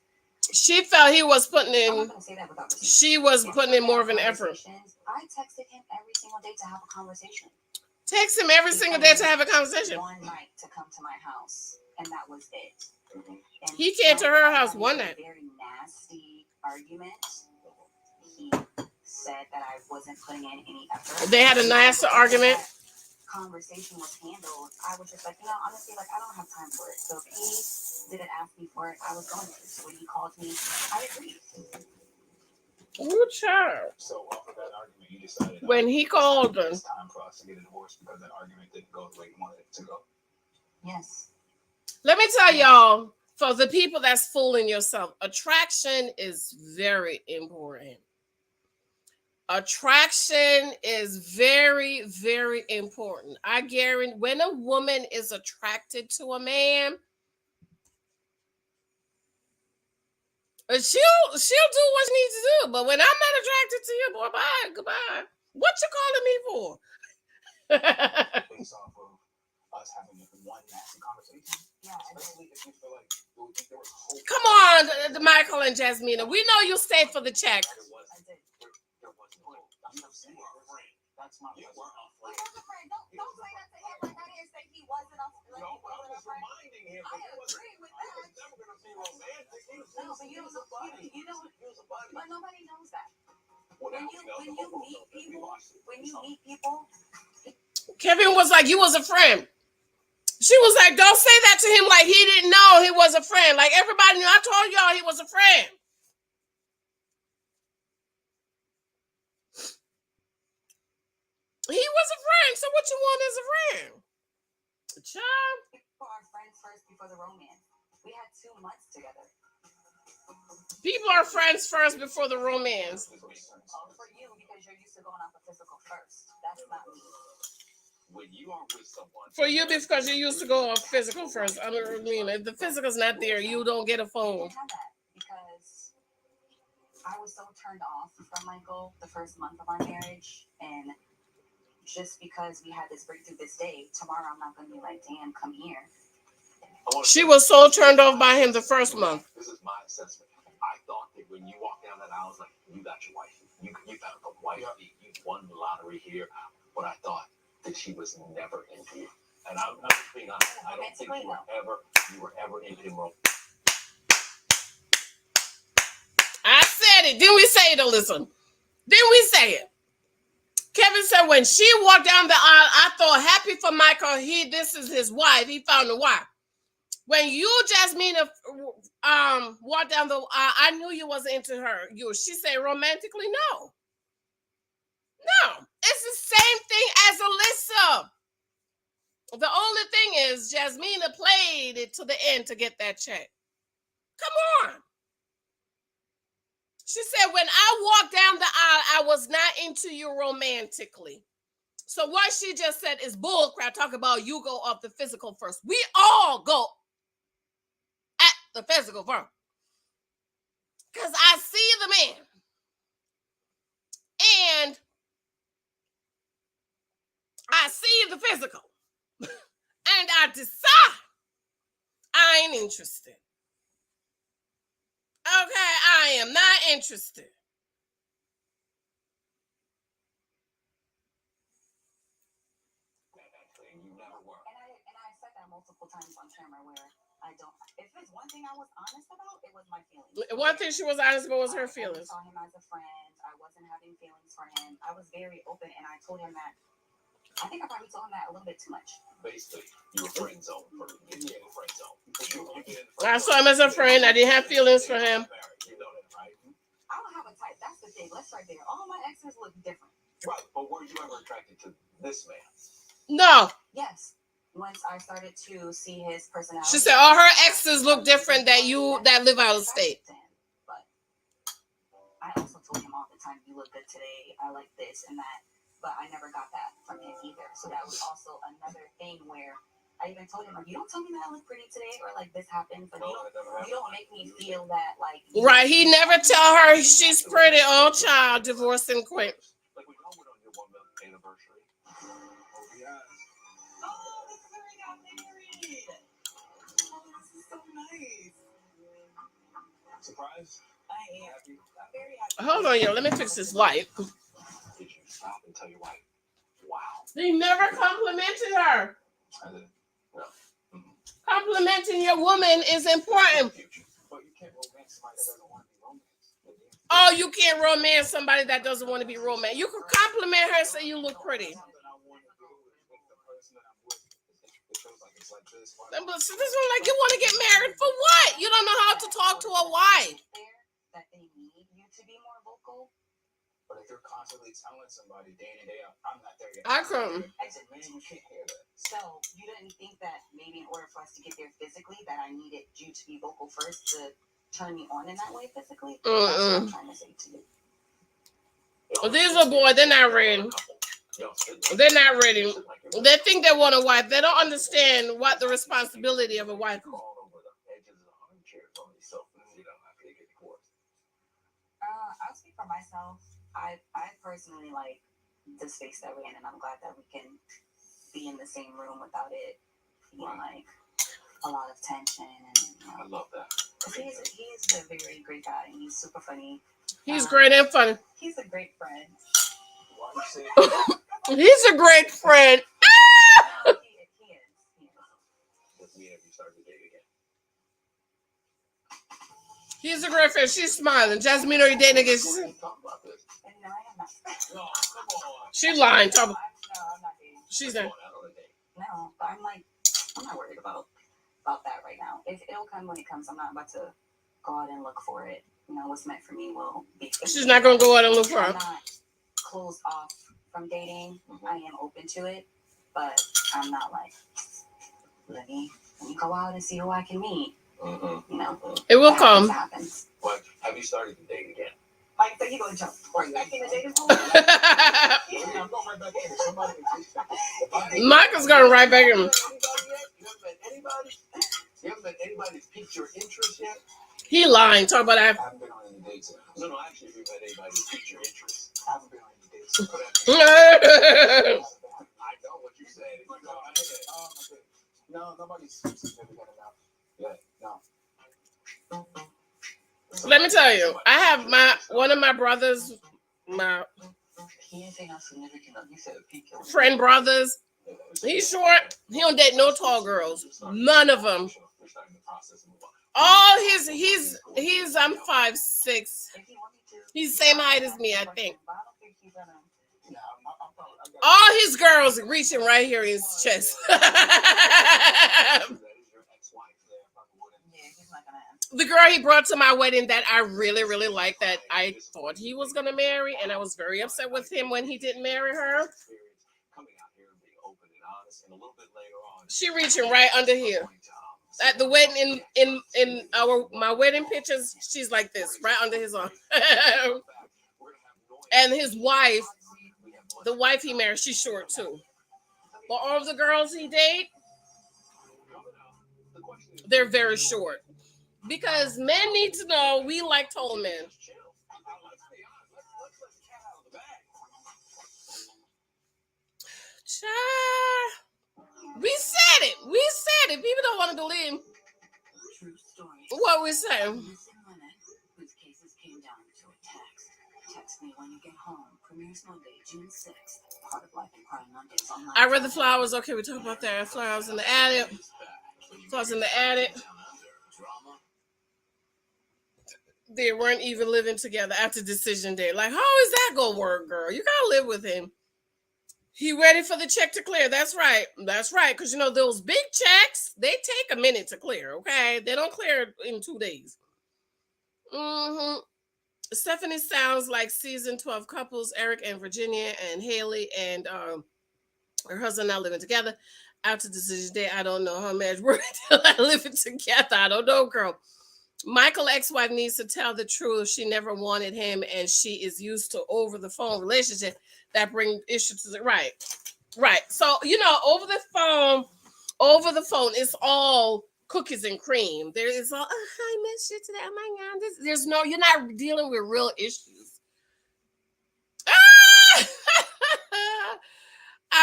She felt he was putting I'm not in. gonna say that without receipts. She was putting in more of an effort. I texted him every single day to have a conversation. Text him every single day to have a conversation. One night to come to my house, and that was it. Mm-hmm. And He came to her house one night. Very nasty argument. He said that I wasn't putting in any effort. They had a nasty argument. Conversation was handled. I was just like, honestly, like I don't have time for it. So if he didn't ask me for it, I was going to. So when he called me, I agreed. Ooh, child. So off of that argument, you decided when he called her, it's time for us to get a divorce because that argument didn't go the way you wanted it to go. Yes. Let me tell y'all, for the people that's fooling yourself, attraction is very important. Attraction is very, very important. I guarantee when a woman is attracted to a man, she'll do what she needs to do. But when I'm not attracted to you, boy, bye, goodbye. What you calling me for? Based off of us having one nasty conversation. Yeah, especially if you feel like there was hope. Come on, Michael and Jasmina. We know you stayed for the check. You were a friend. That's my. You were a friend. He was a friend. Don't say that to him. Like I didn't say he wasn't a friend. No, but I was reminding him. I agree with that. He was never gonna be romantic. He was a buddy. You know, he was a buddy. but nobody knows that. When you meet people. Kevin was like, you was a friend. She was like, don't say that to him like he didn't know he was a friend. Like everybody knew. I told y'all he was a friend. He was a friend. So what you want as a friend? Child. People are friends first before the romance. We had 2 months together. People are friends first before the romance. Oh, for you, because you're used to going off of physical first. That's not me. When you are with someone, For you, because you used to go off physical first. I mean, if the physical's not there, you don't get a I phone. didn't have that because I was so turned off from Michael the first month of our marriage, and just because we had this breakthrough this day, tomorrow I'm not going to be like, damn, come here. She was so turned off by him the first month. This is my assessment. I thought that when you walked down that aisle, I was like, you got your wife. You found the wife. You won the lottery here. But I thought that she was never into you. And I'm just being honest. I don't think you were ever into him. I said it. Didn't we say it, Alyssa? Didn't we say it? Kevin said when she walked down the aisle, I thought happy for Michael. This is his wife. He found a wife. When you, Jasmine, walked down the aisle, I knew you wasn't into her. She said romantically, no. It's the same thing as Alyssa. The only thing is, Jasmine played it to the end to get that check. Come on. She said, when I walked down the aisle, I was not into you romantically. So what she just said is bullcrap. Talk about you go up the physical first. We all go at the physical first. Because I see the man. And I see the physical. And I decide I ain't interested. Okay, I am not interested. And I said that multiple times on camera where I don't. If there's one thing I was honest about, it was my feelings. One thing she was honest about was her feelings. I saw him as a friend. I wasn't having feelings for him. I was very open, and I told him that. I think I probably told him that a little bit too much. Basically, you were friend zone for you in the friend zone. I saw him as a friend. I didn't have feelings for him. You know that, right? I don't have a type. That's the thing. Let's start there. All my exes look different. Right, but were you ever attracted to this man? No. Yes. Once I started to see his personality. She said all her exes look different that live out of state. But I also told him all the time, you look good today. I like this and that. But I never got that from him either. So that was also another thing where I even told him, like, you don't tell me that I look pretty today or like this happened, but you don't make me feel that like. Right, he never tell her she's pretty. Oh, child, divorcing quick. Like we all went on your 1 month anniversary. Oh, yes. Oh, this is where we got married. Oh, this is so nice. Surprised? I am. Happy? I'm very happy. Hold on, yo. Let me fix this light. Did you stop and tell your wife, wow? He never complimented her. I didn't. No. Complimenting your woman is important. But you can't romance somebody that doesn't want to be romanced. Oh, you can't romance somebody that doesn't want to be romanced. You could compliment her and say you look pretty. But this is like you want to get married for what? You don't know how to talk to a wife. That they need you to be more vocal. But if you're constantly telling somebody day in and day out, I'm not there yet. I couldn't. As a man, you can't hear that. So you didn't think that maybe in order for us to get there physically, that I needed you to be vocal first to turn me on in that way physically? That's what I'm trying to say to you. Well, these are boys, they're not ready. They're not ready. They think they want a wife. They don't understand what the responsibility of a wife is. I'll speak for myself. I personally like the space that we're in, and I'm glad that we can be in the same room without it being like a lot of tension. And I love that. He's a very great guy, and he's super funny. He's great and funny. He's a great friend. He's a great friend. He is. He's a great friend. She's smiling. Jasmine, are you dating again? No, I am not. No, come on. She lying. No, I'm not dating. She's there. No, but I'm not worried about that right now. It'll come when it comes. I'm not about to go out and look for it. You know, what's meant for me will be. She's not gonna go out and look for I'm her. not closed off from dating. I am open to it, but I'm not like let me go out and see who I can meet. You know, It will that come. happens. But have you started to date again? Like, so you going to jump? Are you back in the dating pool? I'm going right back in. Somebody Michael's going right back in. You haven't met anybody that's piqued your interest yet? He lying. Talk about that. I haven't been on any dates yet. No, actually, if you met anybody that piqued your interest, I haven't been on any dates yet. I know what you said. You know, I said, no, nobody's significant enough yet. No. Let me tell you, I have one of my brothers, my He ain't saying not significant enough. You said a peak. friend brothers. He's short. He don't date no tall girls. None of them. All he's I'm 5'6". He's the same height as me, I think. All his girls reaching right here in his chest. The girl he brought to my wedding that I really, really liked, that I thought he was going to marry, and I was very upset with him when he didn't marry her. She reaching right under here. At the wedding, in my wedding pictures, she's like this, right under his arm. And his wife, the wife he married, she's short too. But all of the girls he date, they're very short. Because men need to know we like tall men. We said it. People don't want to believe what we say. Whose cases came down to a text. Text me when you get home. Premieres Monday, June 6th. Part of Life and Crime Mondays online. I read the flowers. Okay, we talked about that. Flowers in the attic. Flowers in the attic. They weren't even living together after decision day. Like, how is that gonna work, girl? You gotta live with him. He ready for the check to clear. That's right. Because, those big checks, they take a minute to clear, okay? They don't clear in 2 days. Stephanie sounds like season 12 couples, Eric and Virginia and Haley and her husband now living together. After decision day, I don't know how much we're living together. I don't know, girl. Michael's ex-wife needs to tell the truth. She never wanted him, and she is used to over-the-phone relationship that bring issues to the right. So, over the phone, it's all cookies and cream. There is all, I miss you today. Oh my God. You're not dealing with real issues.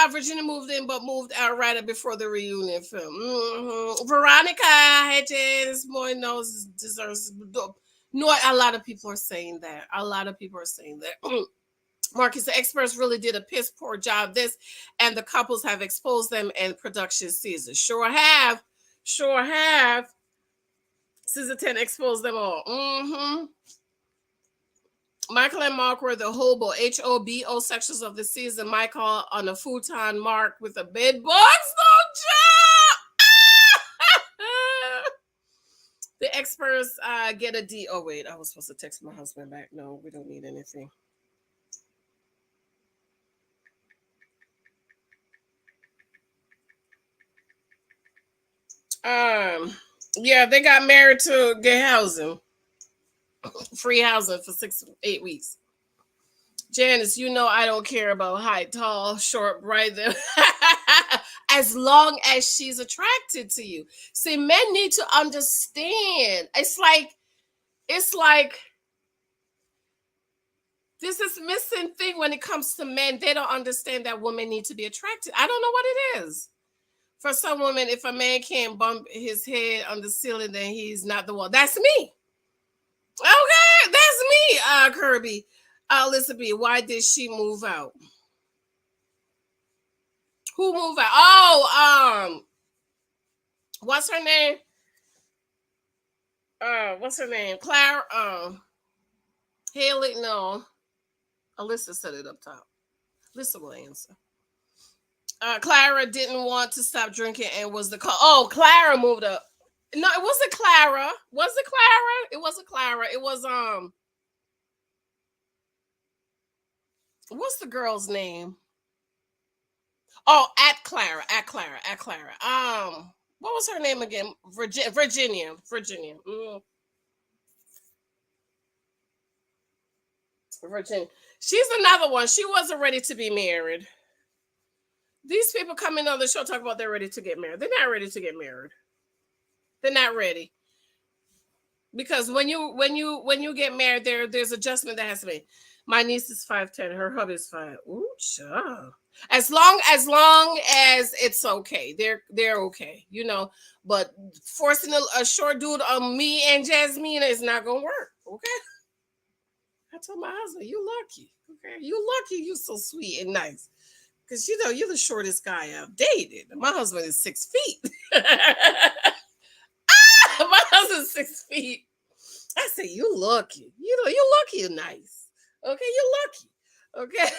Virginia moved in, but moved out right before the reunion film. Veronica, hey, this morning deserves. No, a lot of people are saying that. Marcus, the experts really did a piss poor job this, and the couples have exposed them in production season. Sure have. Season 10 exposed them all. Michael and Mark were the hobo, HOBO sections of the season. Michael on a futon, Mark with a bed box, no job. The experts get a D. Oh, wait, I was supposed to text my husband back. No, we don't need anything. Yeah, they got married to get housing. Free housing for 8 weeks. Janice, I don't care about height, tall, short, bright. As long as she's attracted to you. See, men need to understand. It's like this is missing thing when it comes to men. They don't understand that women need to be attracted. I don't know what it is. For some women, if a man can't bump his head on the ceiling, then he's not the one. That's me. Okay, that's me, Kirby. Elizabeth, why did she move out? Who moved out? Oh, what's her name? What's her name? Clara. Haley. No, Alyssa said it up top. Alyssa will answer. Clara didn't want to stop drinking and was the cause. Oh, Clara moved up. No, it wasn't Clara. Was it Clara? It wasn't Clara. It was what's the girl's name? Oh, at Clara. What was her name again? Virginia. Virginia. Virginia. She's another one. She wasn't ready to be married. These people coming on the show talk about they're ready to get married. They're not ready to get married. They're not ready. Because when you get married, there's adjustment that has to be. My niece is 5'10", her hubby is 5. Ooh, sure. As long as it's okay, they're okay, But forcing a short dude on me and Jasmine is not gonna work. Okay. I told my husband, you lucky. Okay, you lucky. You so sweet and nice. Because you're the shortest guy I've dated. My husband is 6 feet. My husband's 6 feet. I say, you lucky. You're lucky and nice. Okay, you're lucky. Okay.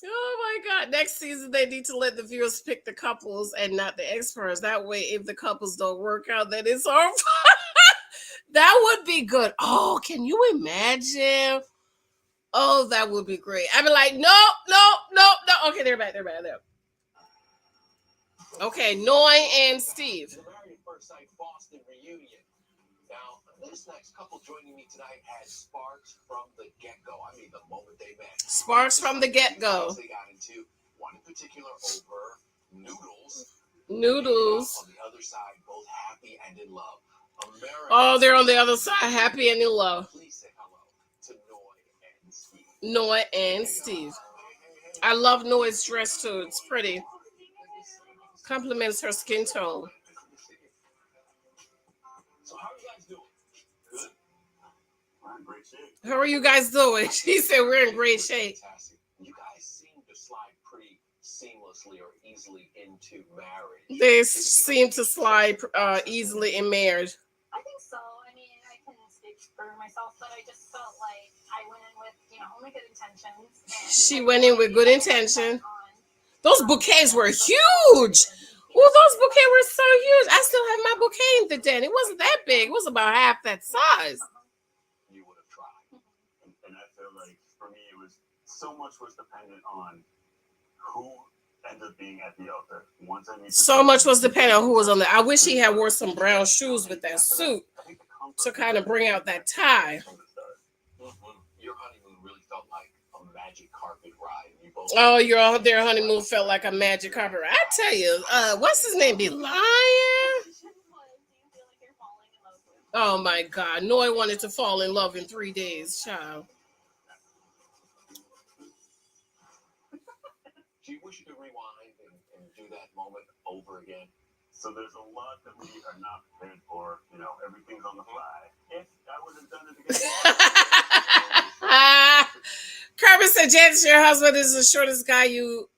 Oh my God. Next season, they need to let the viewers pick the couples and not the experts. That way, if the couples don't work out, then it's our fault. That would be good. Oh, can you imagine? Oh, that would be great. I'd be like, no, no, no, no. Okay, they're back. They're back. Okay, Noy and Steve. The Married at First Sight Boston reunion. Now, this next couple joining me tonight had sparks from the get-go. I mean, the moment they met. Sparks from the get-go. They got into one in particular over noodles. Noodles. On the other side, both happy and in love. Oh, they're on the other side, happy and in love. Please say hello to Noy and Steve. Noy and Steve. I love Noy's dress too. It's pretty. Compliments her skin tone. So how are you guys doing? Good. We're in great shape. How are you guys doing? She said we're in great shape. Fantastic. You guys seem to slide pretty seamlessly or easily into marriage. They seem to slide easily in marriage. I think so. I mean, I can speak for myself, but I just felt like I went in with, only good intentions. She went in with good intention. Those bouquets were huge. Oh, those bouquets were so huge. I still have my bouquet in the den. It wasn't that big. It was about half that size. You would have tried. And I feel like for me, it was so much was dependent on who ended up being at the altar. So much was dependent on who was on there. I wish he had wore some brown shoes with that suit to kind of bring out that tie. Your honeymoon really felt like a magic carpet ride. Oh, their honeymoon felt like a magic carpet ride. I tell you, what's his name? Be lying. Oh my God, Noy wanted to fall in love in 3 days, child. Do you wish you could rewind and do that moment over again? So there's a lot that we are not prepared for. Everything's on the fly. If I would have done it again. Carmen said, Janice, your husband is the shortest guy you...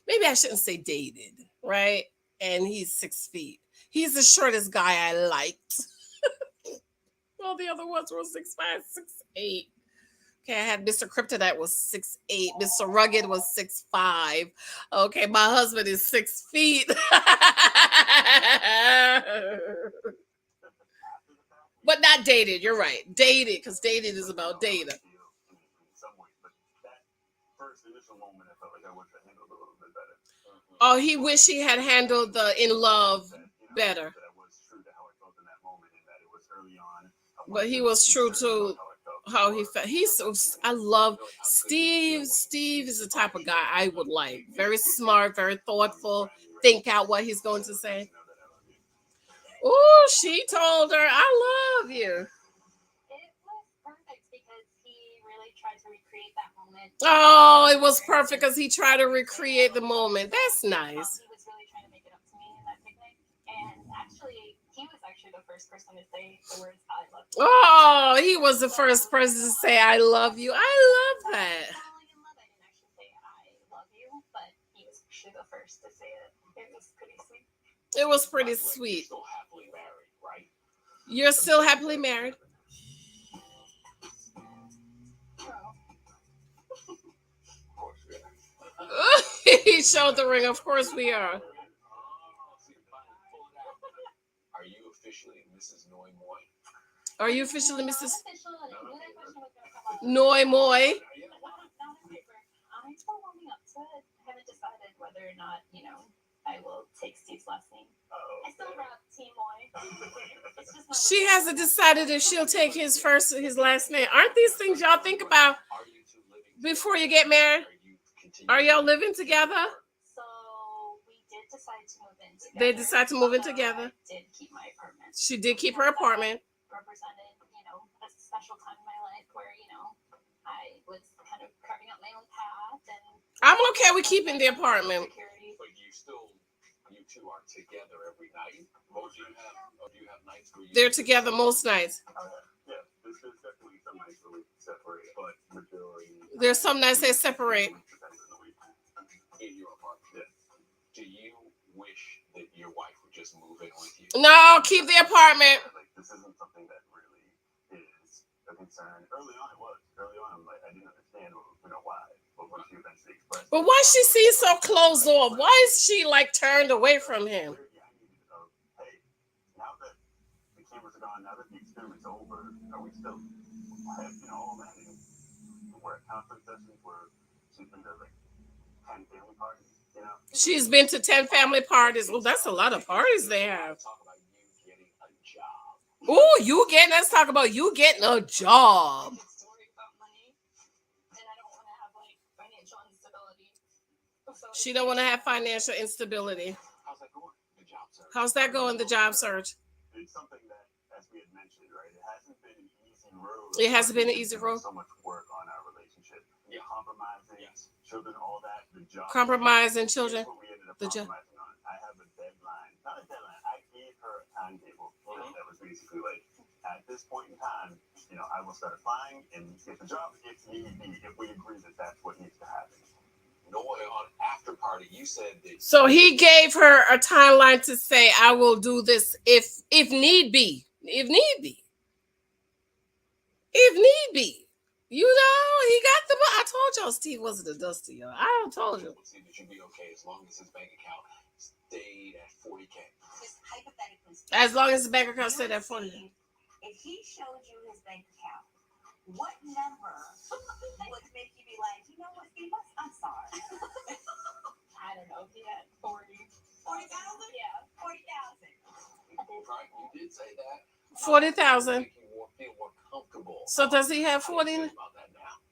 Maybe I shouldn't say dated, right? And he's 6 feet. He's the shortest guy I liked. All the other ones were 6'5", 6'8". Okay, I had Mr. Kryptonite was 6'8". Mr. Rugged was 6'5". Okay, my husband is 6 feet. But not dated. You're right. Dated, because dated is about data. Oh, he wished he had handled the in love better. But he was true to how he felt. I love Steve. Steve is the type of guy I would like. Very smart, very thoughtful. Think out what he's going to say. Oh, she told her, I love you. It was perfect because he really tried to recreate that moment. Oh, it was perfect because he tried to recreate the moment. That's nice. He was really trying to make it up to me in that picnic. And actually, he was the first person to say the words, I love you. Oh, he was the first person to say, I love you. I love that. Falling in love, I didn't actually say, I love you, but he was actually the first to say it. It was pretty sweet. It was pretty sweet. Still happily married, right? You're still happily married? He showed the ring. Of course we are. Are you officially Mrs. Noy Moy? Are you officially Mrs. Noy Moy? I'm still warming up to it. not, I will take Steve's last name. I still rap T-Moy. It's just not She hasn't decided if she'll take his last name. Aren't these things y'all think about before you get married? Are y'all living together? So we did decide to move in together. They decide to move in together. I did keep my apartment. She did keep her apartment. Represented, a special time in my life where, I was kind of carving out my own path, and I'm okay with keeping the apartment. But you two are together every night? Or do you have nights where they're together most nights? Yeah, there's definitely some nights where we separate, but majority. There's some nights they separate. In your apartment. Yeah. Do you wish that your wife would just move in with you? No, keep the apartment. Like, this isn't something that really is a concern. Early on, it was. Early on, I didn't understand, why. But when she eventually expressed. But why she seems so closed off? Why is she turned away from him? Hey, now that the cameras are gone, now that the experiment's over, are we still, all that? We're at conference sessions where she's been to 10 family parties, She's been to 10 family parties. Well, that's a lot of parties they have. Talk about you getting a job. Let's talk about you getting a job. it's worried about money, and I don't want to have financial instability. So She don't want to have financial instability. How's that going? The job search. How's that going, the job search? It's something that, as we had mentioned, right, it hasn't been an easy road. It hasn't been an easy road. So much work on our relationship. Yeah. Compromising, children, all that. The job. Compromising children. What we ended up The job. compromising on. I have a deadline. Not a deadline. I gave her a timetable. That was basically at this point in time, I will start applying, and if the job gets need be, if we agree that that's what needs to happen. No, on after party, you said that. So he gave her a timeline to say, I will do this if need be. If need be. If need be. He got the. I told y'all Steve wasn't a dusty, y'all. I told you. See that you'd be okay as long as his bank account stayed at 40K. just hypothetically speaking, As long as the bank account stayed at 40. if he showed you his bank account, what number would make you be like, what, Steve, I'm sorry? I don't know. If he had 40,000? Yeah, 40,000. Right, you did say that. 40,000. Make you feel more comfortable. So does he have 40? How do you feel about that now?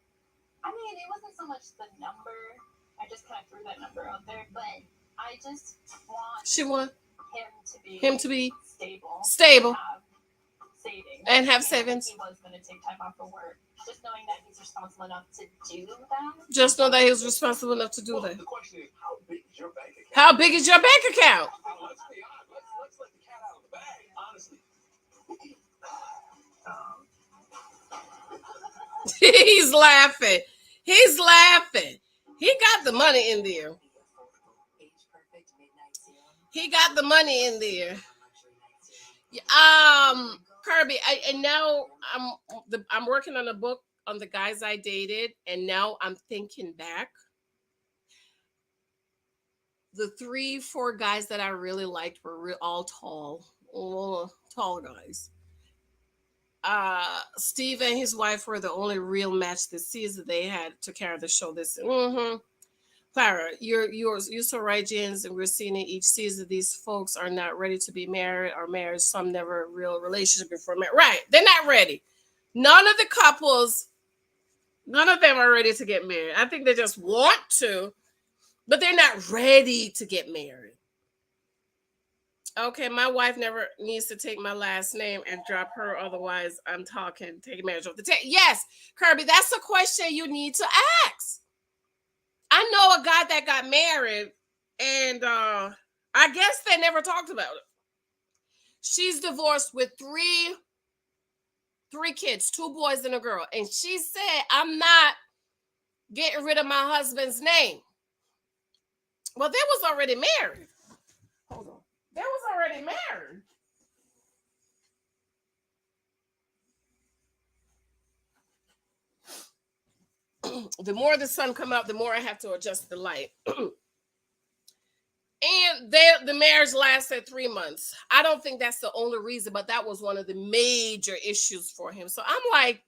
I mean, it wasn't so much the number. I just kind of threw that number out there, but I just want She want him to be stable, have savings, and have savings. He was going to take time off from work. Just knowing that he's responsible enough to do that. Just know that he was responsible enough to do Well, that. the question is, how big is your bank account? How big is your bank account? Let's be honest. Let's let the cat out of the bag. Honestly. He's laughing. He's laughing. He got the money in there. He got the money in there. Kirby, and now I'm working on a book on the guys I dated, and now I'm thinking back. The 3-4 guys that I really liked were all tall guys. Steve and his wife were the only real match this season they had to carry the show this season. Clara, you're so right, Jens, and we're seeing in each season these folks are not ready to be married or married. Some never a real relationship before marriage. Right, they're not ready. None of the couples, none of them are ready to get married. I think they just want to, but they're not ready to get married. Okay, my wife never needs to take my last name and drop her. Otherwise, I'm talking take marriage off the table. Yes, Kirby, that's a question you need to ask. I know a guy that got married, and I guess they never talked about it. She's divorced with three kids, 2 boys and a girl. And she said, I'm not getting rid of my husband's name. Well, they was already married. Hold on. They was already married. The more the sun come out, the more I have to adjust the light. And the marriage lasted 3 months. I don't think that's the only reason, but that was one of the major issues for him. So I'm like,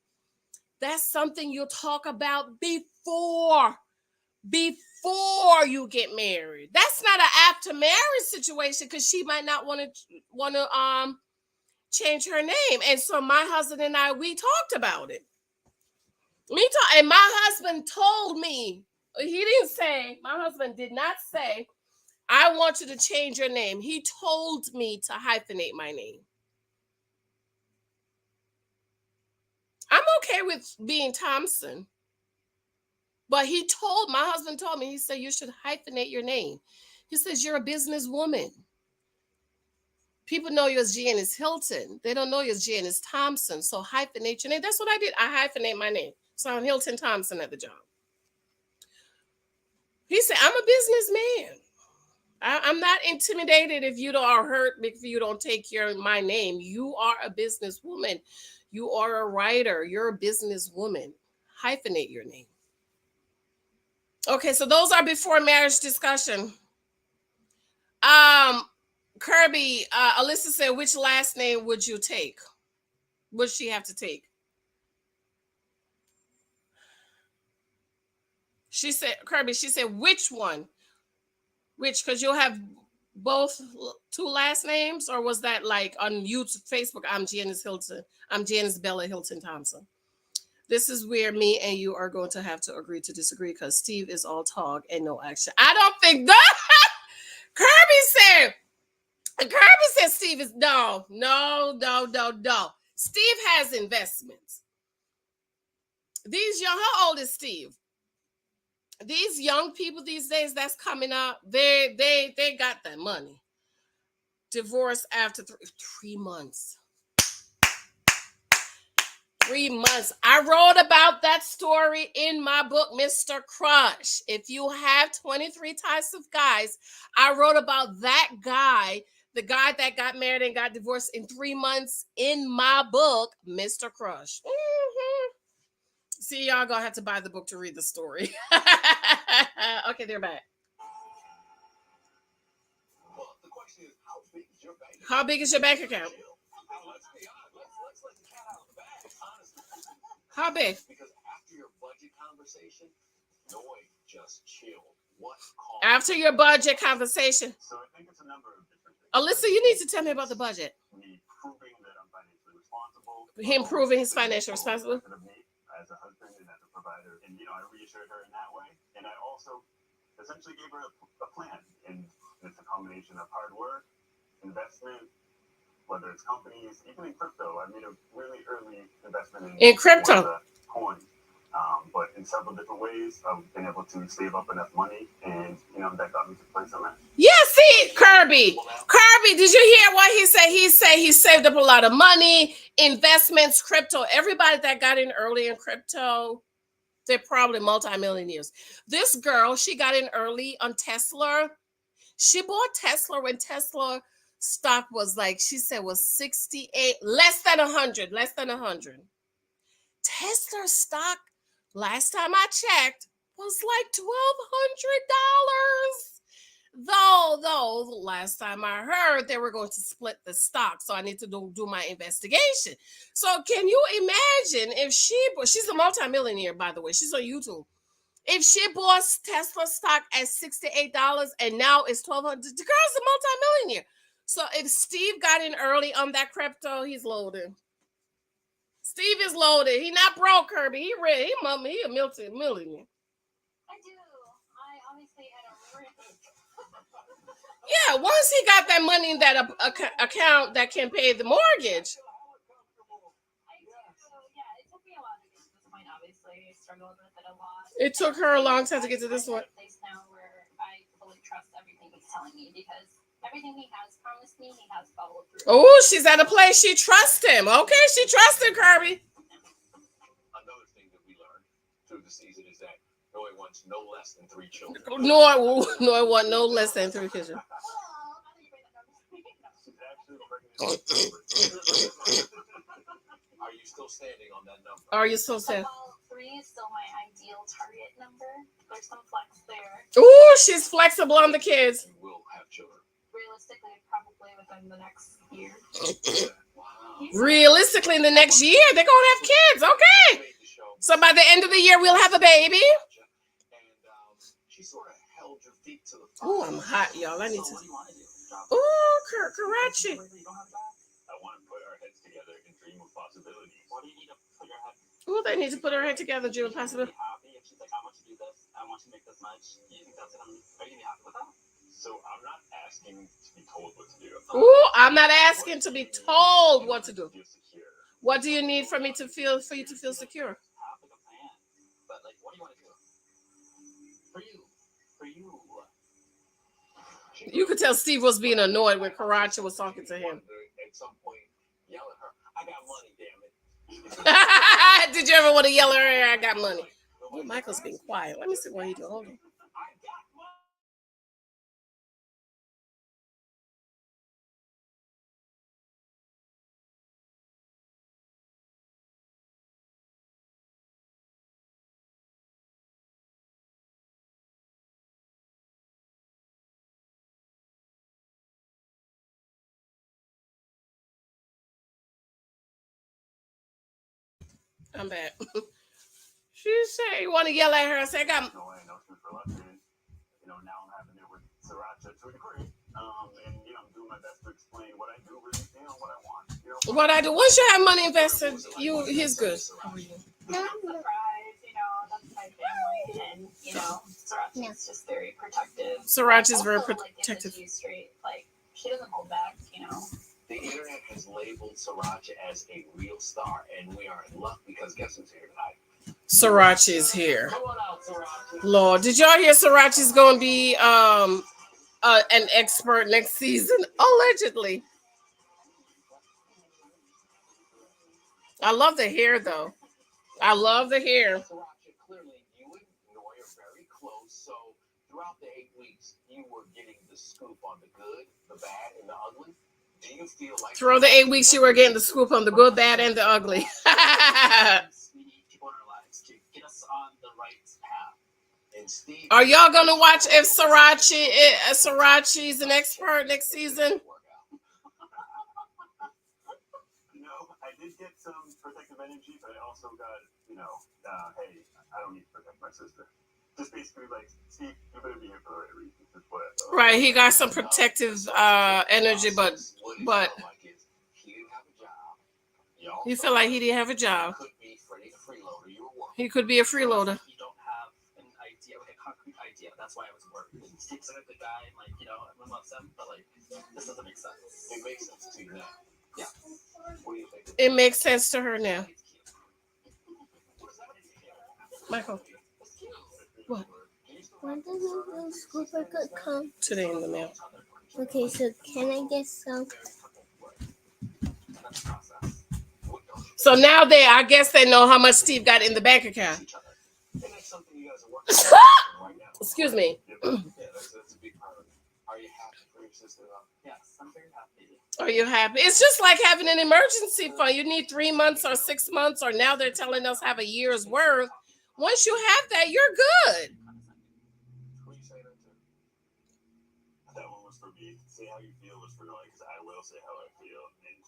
that's something you'll talk about before before you get married. That's not an after marriage situation because she might not want to change her name. And so my husband and I, we talked about it. And my husband told me, my husband did not say, I want you to change your name. He told me to hyphenate my name. I'm okay with being Thompson. But my husband told me, he said, you should hyphenate your name. He says, you're a businesswoman. People know you as Janicehylton. They don't know you as Janice Thompson. So hyphenate your name. That's what I did. I hyphenate my name. So I'm Hilton Thompson at the job. He said, I'm a businessman. I'm not intimidated if you don't hurt if you don't take care of my name. You are a businesswoman. You are a writer. You're a businesswoman. Hyphenate your name. Okay, so those are before marriage discussion. Kirby, Alyssa said, which last name would you take? Would she have to take? She said, Kirby, she said, which one? Which, because you'll have both two last names, or was that like on YouTube, Facebook, I'm Janicehylton. I'm Janice Bella Hilton Thompson. This is where me and you are going to have to agree to disagree because Steve is all talk and no action. I don't think that. Kirby said Steve is no. Steve has investments. How old is Steve? These young people these days that's coming up, they got that money. Divorce after 3 months. 3 months. I wrote about that story in my book, Mr. Crush. If you have 23 types of guys, I wrote about that guy, the guy that got married and got divorced in 3 months in my book, Mr. Crush. Mm-hmm. See, y'all gonna have to buy the book to read the story. Okay, they're back. Well, the question is, how big is your bank account? How big is your bank account? Let's be honest. Let's let the cat out of the bag, honestly. How big? Because after your budget conversation, Noy just chilled. What caused After your budget conversation. So I think it's a number of different things. Alyssa, you need to tell me about the budget. Me proving that I'm financially responsible. Him proving he's financially responsible. Of me as a husband and as a provider. And, I reassured her in that way. And I also essentially gave her a plan. And it's a combination of hard work, investment, whether it's companies, even in crypto. I made a really early investment in crypto. Coins. But in several different ways, I've been able to save up enough money, and that got me to the place I'm at. Yeah, see, Kirby, did you hear what he said? He said he saved up a lot of money, investments, crypto. Everybody that got in early in crypto, they're probably multimillionaires. This girl, she got in early on Tesla. She bought Tesla when Tesla stock was like, she said was 68, less than 100. Tesla stock, last time I checked, was like $1,200. Though last time I heard they were going to split the stock, so I need to do my investigation. So can you imagine if she's a multimillionaire, by the way, she's on YouTube. If she bought Tesla stock at $68 and now it's $1,200, the girl's a multimillionaire. So if Steve got in early on that crypto, he's loaded. Steve is loaded. He not broke, Kirby. He a multi-millionaire. I do. I obviously had a really Yeah, once he got that money in that account that can pay the mortgage. Yeah, it took me a while to get to this point, obviously. I struggled with it a lot. It took her a long time to get to this one. I'm at a place now where I fully trust everything he's telling me because everything he has promised me, he has followed through. Oh, she's at a place she trusts him. Okay, she trusted Kirby. Another thing that we learned through the season is that Noy wants no less than 3 children. No, I want no less than 3 kids. Well, I think you bring that number. She's actually pregnant. Are you still standing on that number? Are you so sad? Well, 3 is still my ideal target number. There's some flex there. Oh, she's flexible on the kids. You will have children. Realistically, probably within the next year. Wow. Realistically, in the next year, they're going to have kids. Okay. So by the end of the year, we'll have a baby. And she sort of held your feet to the fire. Oh, I'm hot, y'all. I need So to. what do you want to do? Drop Oh, Karachi. You don't have that? I want to put our heads together and dream of possibilities. What do you need to put your head? Oh, they need to put her head together, June. She's gonna Possibly. be happy if she's like, I want you to do this. I want you to make this much. Do you think that's gonna? Are you gonna be happy with that? So I'm not asking to be told what to do. Oh, I'm not asking to be told what to do. Feel secure. What do you need for me to feel for you to feel secure? Have like a plan, but like, what do you want to do? For you. You could tell Steve was being annoyed when Karachi was talking to him. At some point, yell at her, I got money, damn it. Did you ever want to yell at her? I got money. Oh, Michael's being quiet. Let me see what he doing. Hold on. I'm back. She said you want to yell at her. I said I got. No way, no truth for luxury. Now I'm having it with Sriracha to a degree. And I'm doing my best to explain what I do really, what I want. What I do. Once you have money invested, he's good. I'm surprised, that's my family, and Sriracha is just very protective. Sriracha's very Also, protective. Like, straight, like she doesn't hold back, The internet has labeled Sriracha as a real star, and we are in luck because guess who's here tonight? Sriracha is here. Come on out, Sriracha. Lord, did y'all hear Sriracha's going to be an expert next season? Allegedly. I love the hair, though. I love the hair. Sriracha, clearly you and Noy are very close, so throughout the 8 weeks, you were getting the scoop on the good, the bad, and the ugly. Do you feel like Through the 8 weeks, you were getting the scoop on the good, bad, and the ugly. we need people in our lives to get us on the right path. And Steve, Are y'all going to watch if Sriracha's an expert next season? I did get some protective energy, but I also got, hey, I don't need to protect my sister. Just basically like, Steve, you better be here for the right reasons. Is what I thought. Right, he got some protective energy, but he felt like he didn't have a job. He could be a freeloader. You don't have an idea, like a concrete idea. That's why I was worried. Steve's like a good guy, and everyone loves him, but this doesn't make sense. It makes sense to you now. Yeah. What do you think? It makes sense to her now. Michael. What? When does the scooper could come? Today in the mail. Okay, so can I get some? So now I guess they know how much Steve got in the bank account. Excuse me. Yeah, that's a big part of it. Are you happy for your sister though? Yes, I'm very happy. Are you happy? It's just like having an emergency fund. You need 3 months or 6 months, or now they're telling us have a year's worth. Once you have that, you're good. Who are you saying that to? That one was for me. Say how you feel was for Noy, because I will say how I feel, and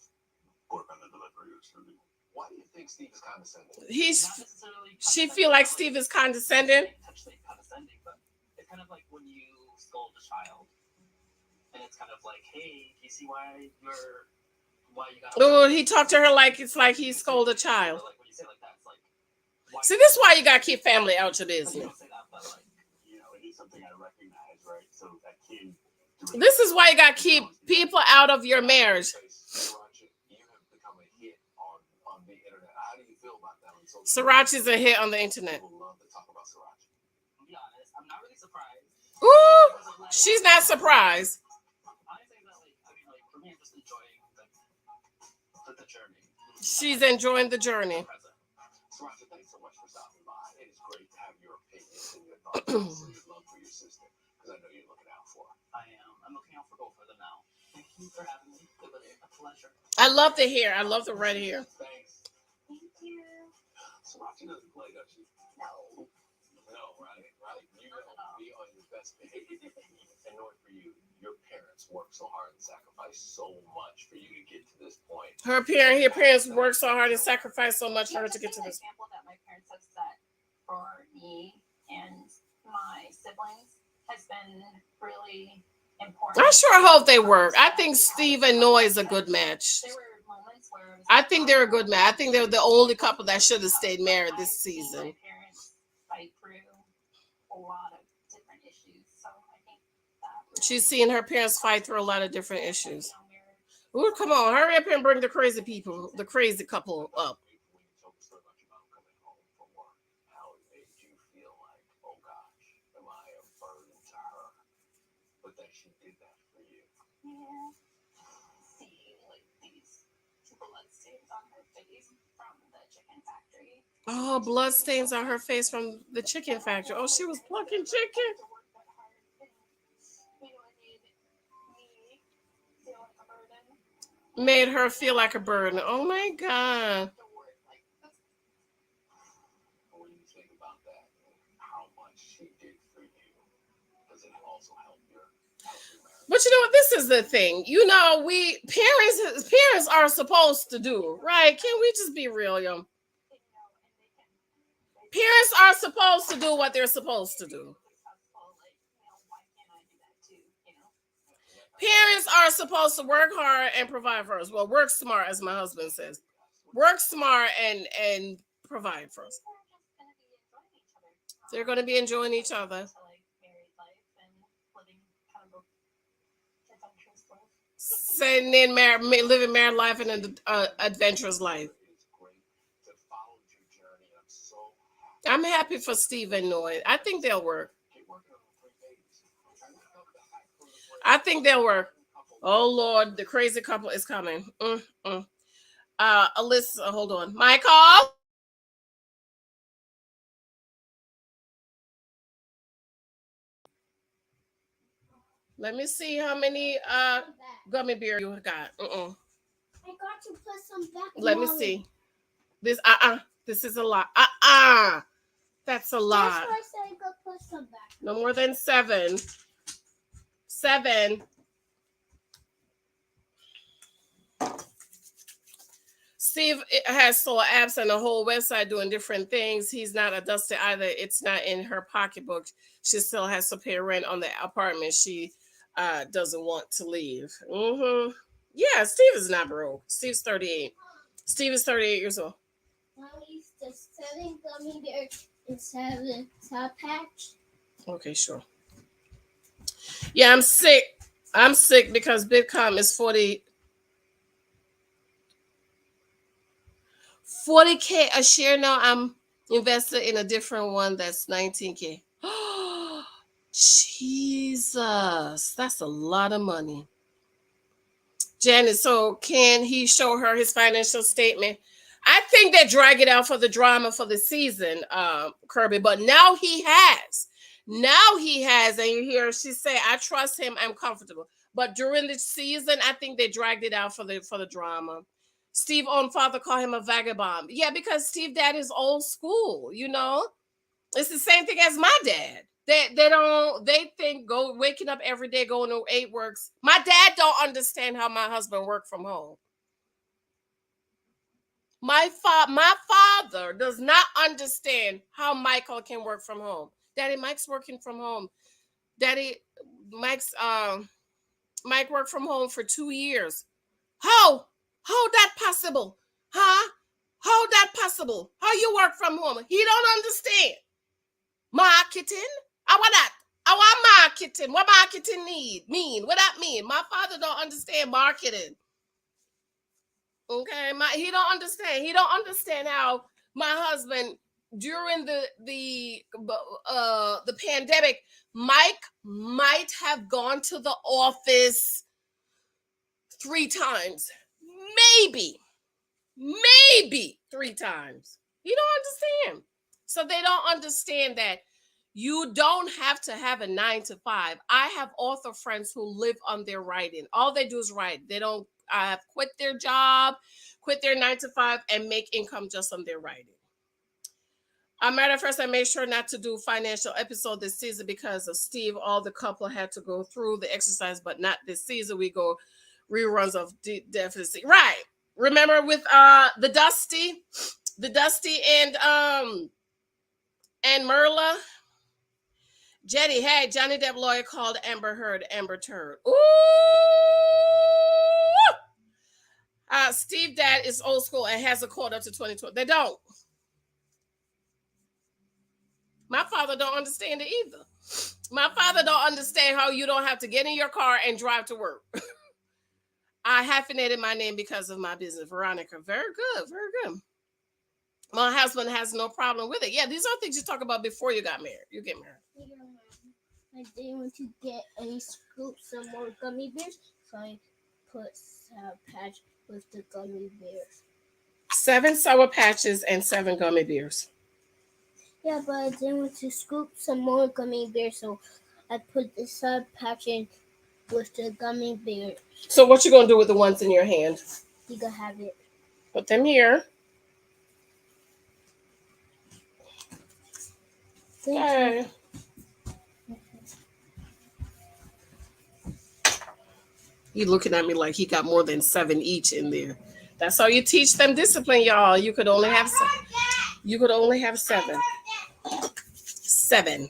work on the delivery was for me. Why do you think Steve is condescending? Not necessarily She feel like Steve is condescending. Intentionally condescending, but it's kind of like when you scold a child, and it's kind of like, hey, do you see why you got? Oh, he talked to her like it's like he scolded a child. Like when you say it like that, it's like. See, this is why you gotta keep family out your You business. don't say that, but It is something I recognize, right? So that kid. This is why you gotta keep people out of your marriage. Sriracha, you have become a hit on the internet. How do you feel about that? Sriracha's a hit on the internet. People love to talk about Sriracha. to be honest, I'm not really surprised. Ooh, she's not surprised. Honestly, for me, I'm just enjoying the journey. She's enjoying the journey. Sriracha, thanks so much for stopping by. It is great to have your opinions and your thoughts and your love for your sister, because I know you're looking out for her. I am. I'm looking out for both of them now. Thank you for having me. It was a pleasure. I love the hair. I love the red hair. Thanks. Thank you. Sriracha doesn't play, does she? No. No, right? You know, be on your best behavior. And knowing for you, your parents worked so hard and sacrificed so much for you to get to this point. Her parents worked so hard and sacrificed so much for her to get to this. Example that my parents have set for me and my siblings has been really important. I sure hope they work. I think Steve and Noah is a good match. There were moments where it was I think they're a good match. I think they're the only couple that should have stayed married this season. my parents fight through a lot of different issues, so I think that She's seeing her parents fight through a lot of different issues. Ooh, come on, hurry up and bring the crazy people, the crazy couple up. When you told the story about your mom coming home from work, how it made you feel like, oh gosh, am I a burden to her? But that she did that for you. Yeah. See, like these bloodstains on her face from the chicken factory. Oh, blood stains on her face from the chicken factory. Oh, she was plucking chicken. To work that hard and, you know, it made me feel like a burden. Made her feel like a burden. Oh my God. The word, like, that's But when you think about that and how much she did for you, does it also help your marriage? But you know what? This is the thing. You know, we parents are supposed to do, right? Can we just be real, yo? you know, and they can Parents are supposed to do what they're supposed to do. successful, like, you know, why can't I do that too, you know? Parents are supposed to work hard and provide for us. Well, work smart, as my husband says. Work smart and provide for us. They're going to be enjoying each other. They're going to be enjoying each other. To, like, married life and living kind of a adventurous life. Sitting in living married life and an adventurous life. It's great to follow your journey. I'm so happy. I'm happy for Steve and Noy. I think they'll work. Keep working on the 3 babies. I think they'll work. Oh Lord, the crazy couple is coming. Alyssa, hold on. Michael. Let me see how many gummy bears you got. I got to put some back. Let me Mommy. see. This this is a lot. That's a That's lot. why I said go put some back. No more than 7. 7. Steve has sold apps and a whole website doing different things. He's not adjusted either. It's not in her pocketbook. She still has to pay rent on the apartment she doesn't want to leave. Yeah, Steve is not broke. Steve's 38. Steve is 38 years old. Mommy's just 7 gummy bears and 7 Sour Patch. Okay, sure. Yeah, I'm sick. I'm sick because Bitcoin is 40K a share now. I'm invested in a different one that's 19K. Jesus, that's a lot of money. Janet, so can he show her his financial statement? I think they drag it out for the drama for the season, Kirby, but now he has. Now he has, and you hear she say, I trust him, I'm comfortable. But during the season, I think they dragged it out for the drama. Steve own father called him a vagabond. Yeah, because Steve dad is old school, you know. It's the same thing as my dad. They think waking up every day going to 8 works. My dad don't understand how my husband work from home. My father does not understand how Michael can work from home. Daddy Mike's working from home. Daddy Mike's Mike worked from home for 2 years. How that possible? Huh? How that possible? How you work from home? He don't understand. Marketing? I want that. I want marketing. What marketing mean? What that mean? My father don't understand marketing. Okay, he don't understand. He don't understand how my husband during the pandemic, Mike might have gone to the office 3 times, maybe 3 times. You don't understand. So they don't understand that you don't have to have a 9 to 5. I have author friends who live on their writing. All they do is write. They don't quit their job, quit their 9 to 5, and make income just on their writing. Matter of fact, I made sure not to do financial episode this season because of Steve. All the couple had to go through the exercise, but not this season. We go reruns of deficit. Right. Remember with the Dusty and Merla? Jenny, hey, Johnny Depp lawyer called Amber Heard Amber Turd. Ooh! Steve Dad is old school and has a court up to 2020. They don't. My father don't understand it either. My father don't understand how you don't have to get in your car and drive to work. I hyphenated my name because of my business, Veronica. Very good, very good. My husband has no problem with it. Yeah, these are things you talk about before you got married. You get married. I didn't want to get any scoops of more gummy bears, so I put Sour Patch with the gummy bears. 7 Sour Patches and 7 gummy bears. Yeah, but I didn't want to scoop some more gummy bears, so I put the Sour Patch in with the gummy bears. So what you gonna do with the ones in your hand? You can have it. Put them here. Okay. He looking at me like he got more than 7 each in there. That's how you teach them discipline, y'all. You could only have 7. You could only have 7. 7.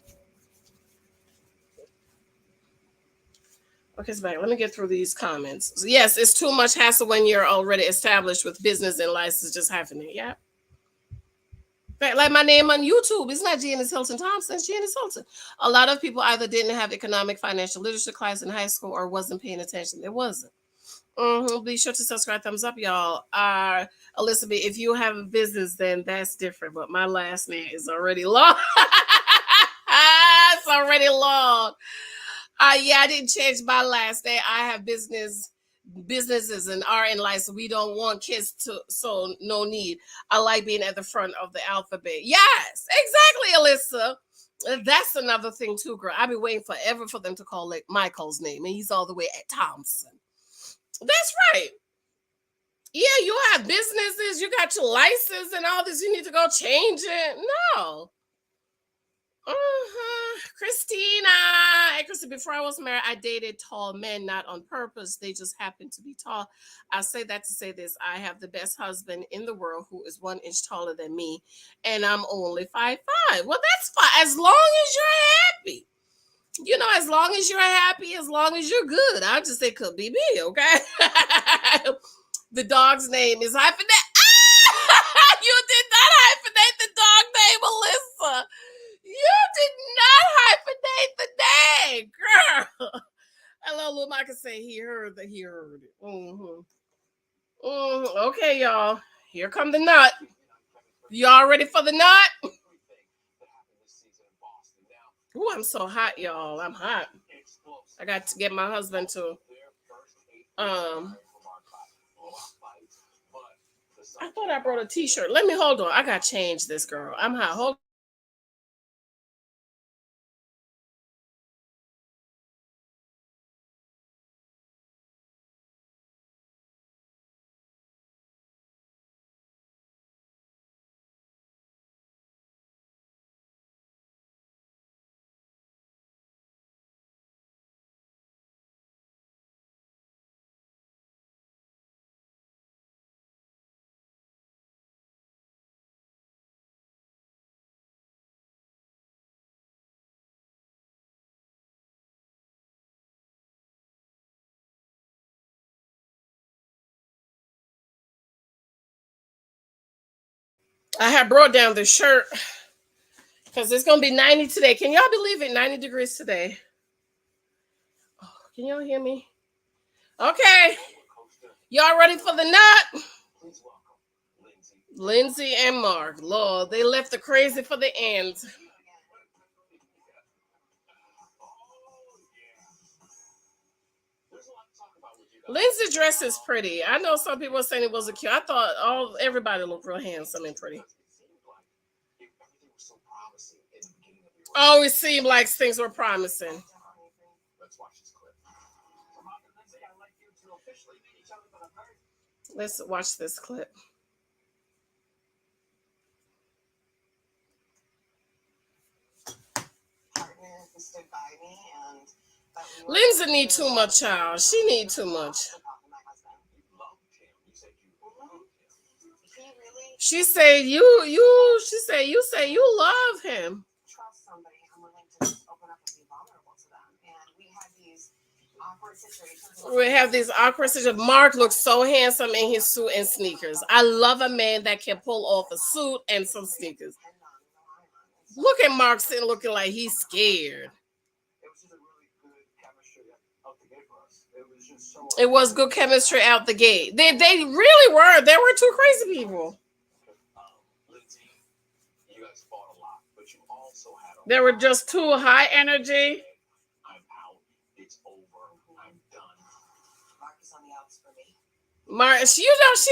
Okay, so back. Let me get through these comments. So yes, it's too much hassle when you're already established with business and license. Just having it. Yeah. Like my name on YouTube, it's not Janice Hilton Thompson, it's Janice Hilton. A lot of people either didn't have economic financial literature class in high school or wasn't paying attention. It wasn't. Be sure to subscribe, thumbs up, y'all. Elizabeth, if you have a business, then that's different. But my last name is already long. It's already long. Yeah, I didn't change my last name. I have businesses and are in life, so we don't want kids to, so no need. I like being at the front of the alphabet. Yes, exactly, Alyssa. That's another thing too, girl. I've been waiting forever for them to call it Michael's name, and he's all the way at Thompson. That's right. Yeah, you have businesses, you got your license and all this. You need to go change it. No. Christina. Hey, Christina, before I was married, I dated tall men, not on purpose. They just happened to be tall. I say that to say this. I have the best husband in the world who is 1 inch taller than me, and I'm only 5'5". Well, that's fine. As long as you're happy. You know, as long as you're happy, as long as you're good. I'll just say could be me, okay? The dog's name is hyphenate. You did not hyphenate the dog name, Alyssa. You did not hyphenate the name, girl. Hello, little Mike can say he heard that he heard it. Okay, y'all. Here come the nut. Y'all ready for the nut? Ooh, I'm so hot, y'all. I'm hot. I got to get my husband to I thought I brought a t-shirt. Let me hold on. I got to change this, girl. I'm hot. Hold I have brought down the shirt because it's going to be 90 today. Can y'all believe it? 90 degrees today. Oh, can y'all hear me? Okay. Y'all ready for the nut? Lindsey and Mark. Lord, they left the crazy for the end. Lindsay's dress is pretty. I know some people were saying it wasn't cute. I thought everybody looked real handsome and pretty. Oh, it seemed like things were promising. Let's watch this clip. Lindsay need too much, child. She need too much. She said you say you love him. awkward situations. We have these awkward situations. Mark looks so handsome in his suit and sneakers. I love a man that can pull off a suit and some sneakers. Look at Mark sitting looking like he's scared. It was just a really good chemistry out the gate for us. It was just so. It was good chemistry out the gate. They really were. They were two crazy people. Lindsey, you guys fought a lot, but you also had a. They were just too high energy. I'm out. It's over. I'm done. Mark is on the outs for me. Mark, she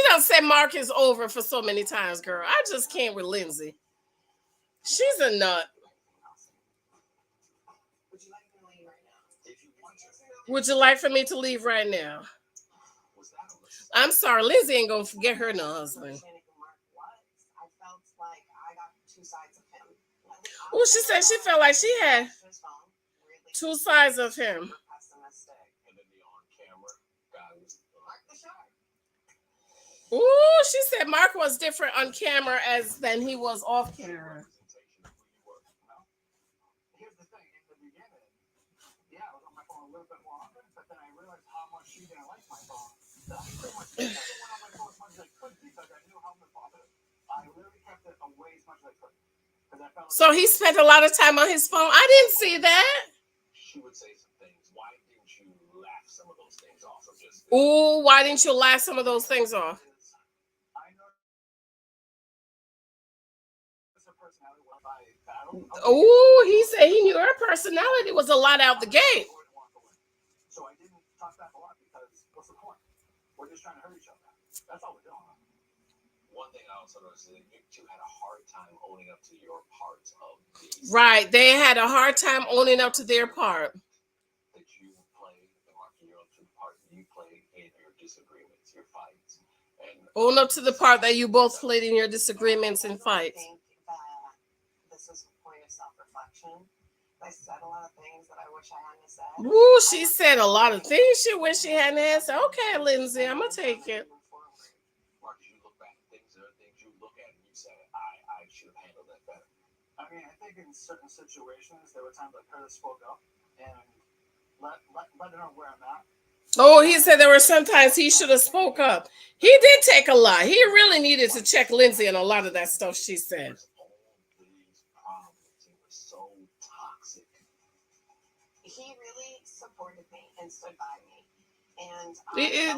done said Mark is over for so many times, girl. I just can't with Lindsey. She's a nut. Would you like me to leave right now? If you want to. Would you like for me to leave right now? Was that a mistake? I'm sorry, Lindsey ain't gonna forget her no husband. Understanding who Mark was, I felt like I got two sides of him. Oh, she said she felt like she had His phone, weirdly two sides of him. pessimistic. And then the on-camera guy was. Mark the shark. Ooh, she said Mark was different on camera than he was off camera. Representation of who you were. Well, here's the thing. In the beginning, yeah, I was on my phone a little bit more often, but then I realized how much she didn't like my phone. So I pretty much never went on my phone as much as I could because I knew how much bothered it. I literally kept it away as much as I could. Because I felt like So he spent a lot of time on his phone. I didn't see that. she would say some things. Why didn't you laugh some of those things off? Or just Ooh, why didn't you laugh some of those things off? I know it's a personality when I battle. Ooh, he said he knew her personality was a lot out the gate. So I didn't talk back a lot because what's the point? We're just trying to hurt each other. That's all we're doing. One thing I also noticed is that you two had a hard time owning up to your parts of these. Right, they had a hard time owning up to their part. That you play, the market your own two part you play in your disagreements, your fights. And Own up to the part that you both played in your disagreements and I fights. think that this is a point of self-reflection. I said a lot of things that I wish I hadn't said. Ooh, she said a lot of things she wish she hadn't had. So, okay, Lindsey, I'm gonna take it. Mark, as you look back at things, there are things you look at and you say, I should have handled that better. I mean, I think in certain situations there were times I could have spoke up and let her know where I'm at. Oh, he said there were sometimes he should have spoke up. He did take a lot. He really needed to check Lindsey on a lot of that stuff she said. All these problems, it was so toxic. He really supported me and stood by me. And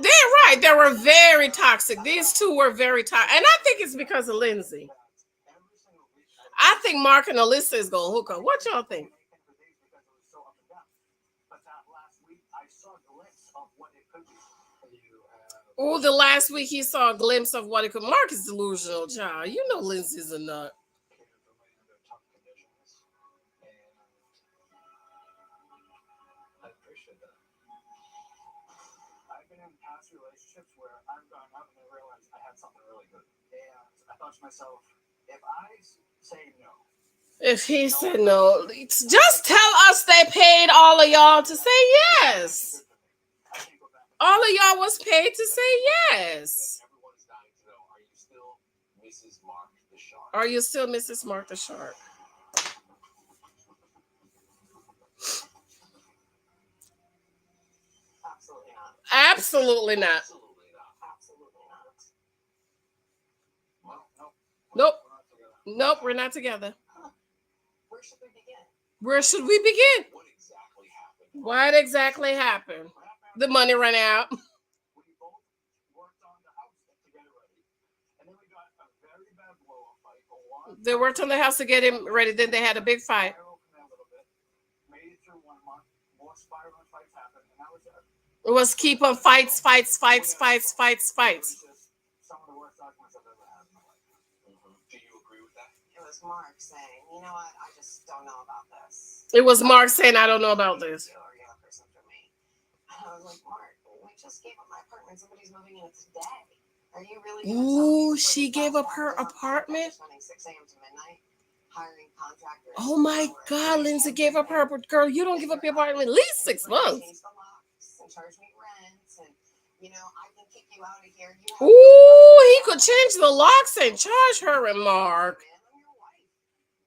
They're right. They were very toxic. These two were very toxic. And I think it's because of Lindsey. Every single week, I think Mark and Alyssa is going to hook up. What y'all think? But that last week, I saw a glimpse of what it could be. Oh, the last week he saw a glimpse of what it could. Mark is delusional, child. You know Lindsey's a nut. I appreciate that. I've been in past relationships where I've gone up and I realized I had something really good. And I thought to myself, if I say no, If he said no, just tell us they paid all of y'all to say yes. I can't go back. All of y'all was paid to say yes. Everyone's dying to know, are you still Mrs. Mark the Shark? Are you still Mrs. Mark the Shark? absolutely not. Absolutely not. Absolutely not. Absolutely not. Nope. We're not together. Nope, we're not together. Where should we begin? Where should we begin? What exactly happened? What exactly happened? The money ran out. We both worked on the house to get it ready. And then we got a very bad blow-up fight. They worked on the house to get him ready. Then they had a big fight. Spiral from there a little bit. Made it through 1 month. More spiraling fights happened. And that was it. It was keep on fights. It was just some of the worst arguments I've ever had in my life. Do you agree with that? It was Mark saying, you know what, I just don't know about this. It was Mark saying, I don't know about this. You're the person for me. And I was like, Mark, we just gave up my apartment. Somebody's moving in today. Are you really going to tell me? She gave up her apartment? Spending 6 a.m. to midnight, hiring contractors. Oh my God, Lindsey gave up her apartment. Girl, you don't give up your apartment at least 6 months. Change the locks and charge me rent, and you know I can kick you out of here. You have Ooh, he could change the locks and charge her and Mark. Man, I'm your wife.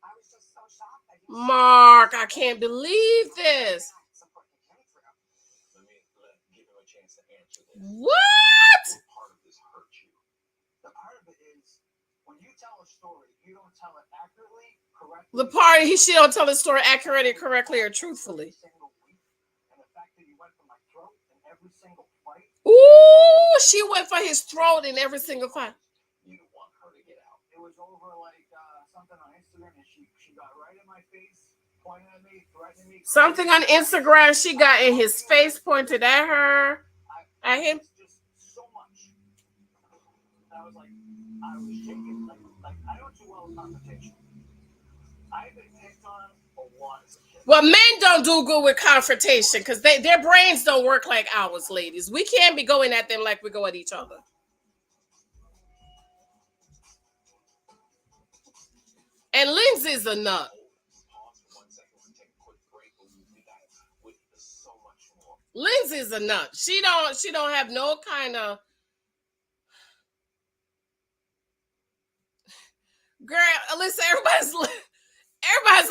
I was just so shocked that he Mark, I can't believe this. Support the came through. Let me What? part of this hurt you? The part of it is when you tell a story, you don't tell it accurately, correctly. The part she don't tell the story accurately, correctly, or truthfully. Single week, and the fact that you went for my throat in every single fight. Ooh, she went for his throat in every single fight. You didn't want her to get out. It was over like something on Instagram, and she got right in my face, pointing at me, threatening me. Something on Instagram, she got in his face, pointed at her, at him. Just so much. I was like, I was shaking. Like I don't do well with confrontation. I've been picked on a lot as a kid. Well, men don't do good with confrontation because their brains don't work like ours, ladies. We can't be going at them like we go at each other. And Lindsey's a nut. Pause for 1 second. We'll take a quick break. We'll be back with so much more. Lindsey's a nut. She don't have no kind of girl. Listen, everybody's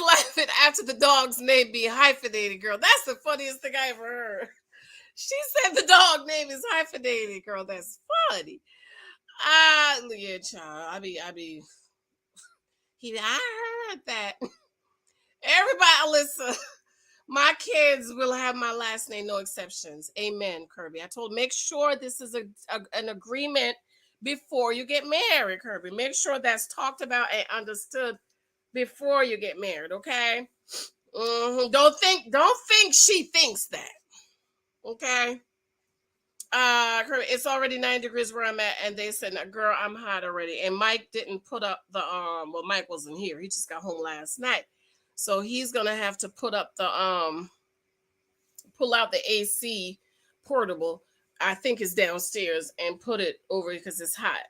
laughing after the dog's name be hyphenated, girl. That's the funniest thing I ever heard. She said the dog name is hyphenated, girl. That's funny. Yeah, child. I heard that. Everybody, listen. My kids will have my last name, no exceptions. Amen, Kirby. I told make sure this is an agreement before you get married, Kirby. Make sure that's talked about and understood before you get married, okay? Don't think she thinks that. Okay. Kirby, it's already 9 degrees where I'm at, and they said, girl, I'm hot already. And Mike didn't put up the well, Mike wasn't here. He just got home last night. So he's gonna have to put up the pull out the AC portable. I think it's downstairs and put it over because it's hot.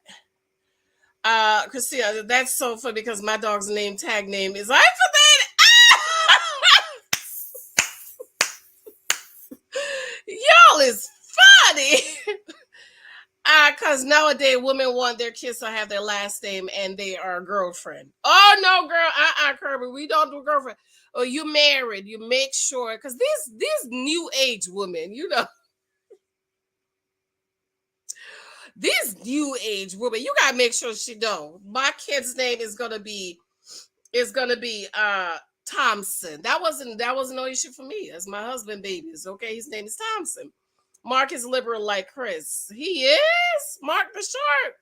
Christina, that's so funny because my dog's tag name is hyphenated. Y'all is funny. Because nowadays women want their kids to have their last name and they are a girlfriend. Oh no, girl, Kirby, we don't do girlfriend. Or you married, you make sure because these new age women, these new age women, you gotta make sure she know. My kid's name is gonna be Thompson. That wasn't no issue for me. That's my husband babies. Okay, his name is Thompson. Mark is liberal like Chris. He is Mark the Shark.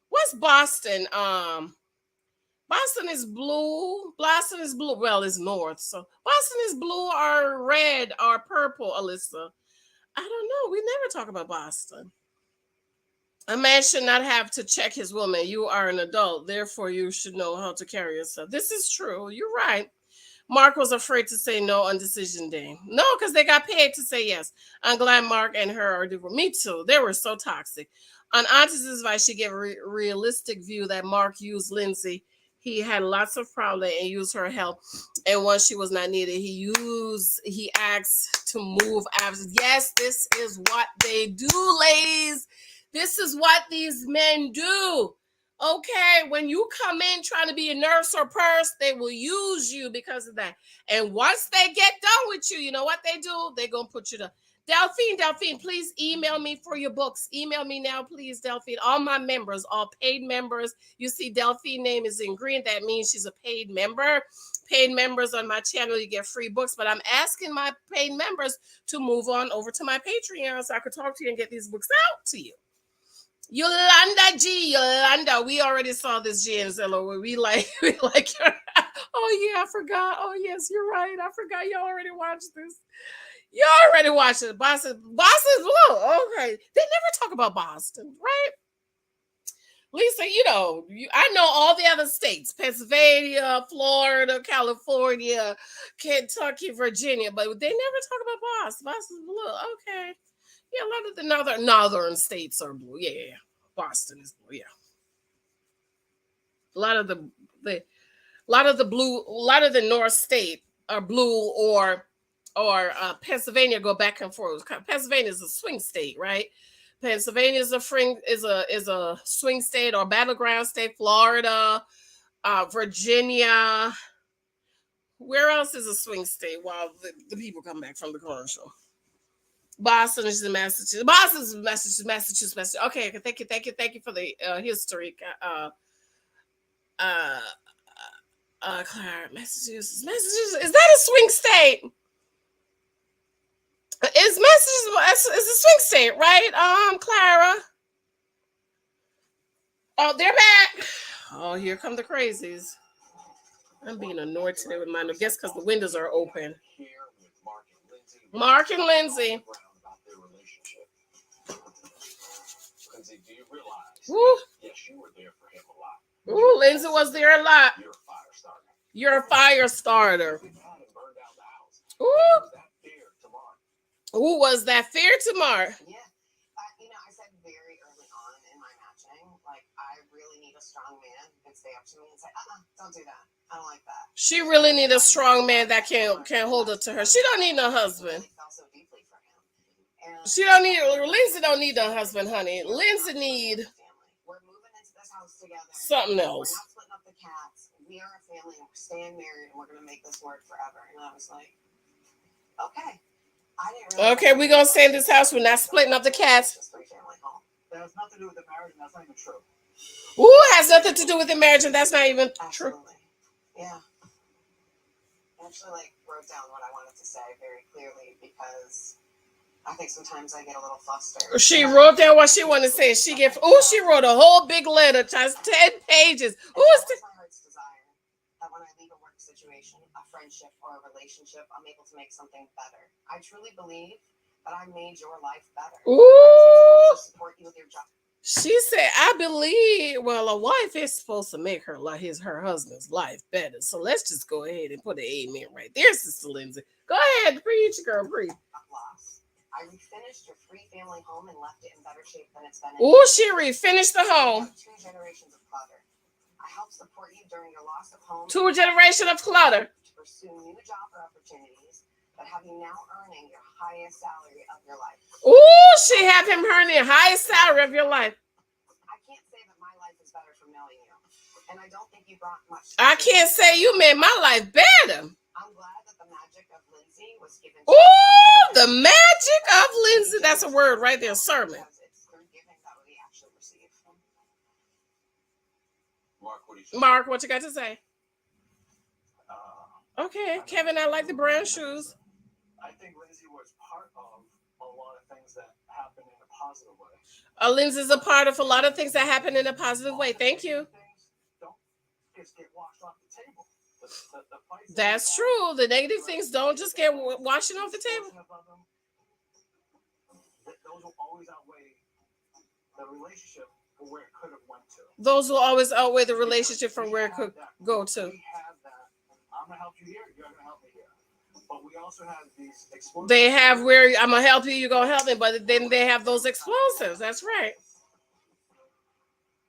What's Boston? Boston is blue. Boston is blue. Well, it's north. So Boston is blue or red or purple, Alyssa. I don't know. We never talk about Boston. A man should not have to check his woman. You are an adult. Therefore, you should know how to carry yourself. This is true. You're right. Mark was afraid to say no on decision day. No, because they got paid to say yes. I'm glad Mark and her are different. Me too. They were so toxic. On Auntie's advice, she gave a realistic view that Mark used Lindsey. He had lots of problems and used her help. And once she was not needed, he asked to move after. Yes, this is what they do, ladies. This is what these men do. Okay, when you come in trying to be a nurse or purse, they will use you because of that. And once they get done with you, you know what they do? They're going to put you to Delphine, please email me for your books. Email me now, please, Delphine. All my members, all paid members. You see Delphine name is in green. That means she's a paid member. Paid members on my channel, you get free books. But I'm asking my paid members to move on over to my Patreon so I could talk to you and get these books out to you. Yolanda, we already saw this GNZilla where we like your, oh yeah, I forgot. Oh yes, you're right. I forgot you already watched this. You already watched it. Boston's blue. Okay. They never talk about Boston, right? Lisa, I know all the other states, Pennsylvania, Florida, California, Kentucky, Virginia, but they never talk about Boston. Boston's blue. Okay. Yeah, a lot of the northern states are blue. Yeah. Boston is blue. Yeah. A lot of the north state are blue or Pennsylvania go back and forth. Pennsylvania is a swing state, right? Pennsylvania is a swing state or battleground state. Florida, Virginia. Where else is a swing state while the people come back from the commercial? Boston is the Massachusetts. Boston's Massachusetts. Okay, thank you for the history. Uh, Clara, Massachusetts. Is that a swing state? Is Massachusetts is a swing state, right? Clara. Oh, they're back. Oh, here come the crazies. I'm being annoyed today with mine. I guess because the windows are open. Mark and Lindsey. Lindsey, do you realize? Woo. Yes, you were there for him a lot. Ooh, Lindsey was there a lot. You're a fire starter. You're a fire starter. We've had him burn down the house. Ooh. Was that fair to Mark? Ooh, was that fair to Mark? Yeah. I said very early on in my matching, like, I really need a strong man who can stay up to me and say, don't do that. I don't like that. She really need a strong man that can hold her to her. She don't need no husband. I felt so deeply for him. And She don't need. Lindsey don't need no husband, honey. Lindsey need we're moving into this house together. something else. We're not splitting up the cats. We are a family and we're staying married and we're gonna make this work forever. And I was like, okay. I didn't really Okay, we're gonna stay in this house. We're not splitting up the cats. Just three-family home. That has nothing to do with the marriage, and that's not even true. Ooh, has nothing to do with the marriage, and that's not even true. Absolutely. Yeah. I actually wrote down what I wanted to say very clearly because I think sometimes I get a little flustered. She wrote down what she wanted to say. She wrote a whole big letter, just 10 pages. Ooh, It's my heart's desire that when I leave a work situation, a friendship, or a relationship, I'm able to make something better. I truly believe that I made your life better. Ooh. I was able to support you with your job. She said, I believe, well, a wife is supposed to make her husband's life better. So let's just go ahead and put an amen right there, Sister Lindsey. Go ahead, preach, girl, preach. Loss. I refinished your three-family home and left it in better shape than it's been. Ooh, she refinished the home. 2 generations of clutter. I helped support you during your loss of home. 2 generations of clutter. To pursue new job opportunities that have you now earning your highest salary of your life. Ooh, she have him earning the highest salary of your life. I can't say that my life is better from knowing you, and I don't think you brought much. I can't say you made my life better. I'm glad that the magic of Lindsey was given. Ooh, the magic of Lindsey. That's a word right there, sermon. It's through giving that we actually receive. Mark, what you got to say? Okay, Kevin, I like the brown shoes. I think Lindsey was part of a lot of things that happened in a positive way. Lindsey's a part of a lot of things that happen in a positive way. Thank you. Don't just get washed off the table. That's true. The negative things don't just get washing off the table. Those will always outweigh the relationship from where it could have went to. Those will always outweigh the relationship from where it could go to. We have that. I'm going to help you here. You're going to help me here. But we also have these explosives. They have where I'm going to help you, you're going to help me. But then they have those explosives. That's right.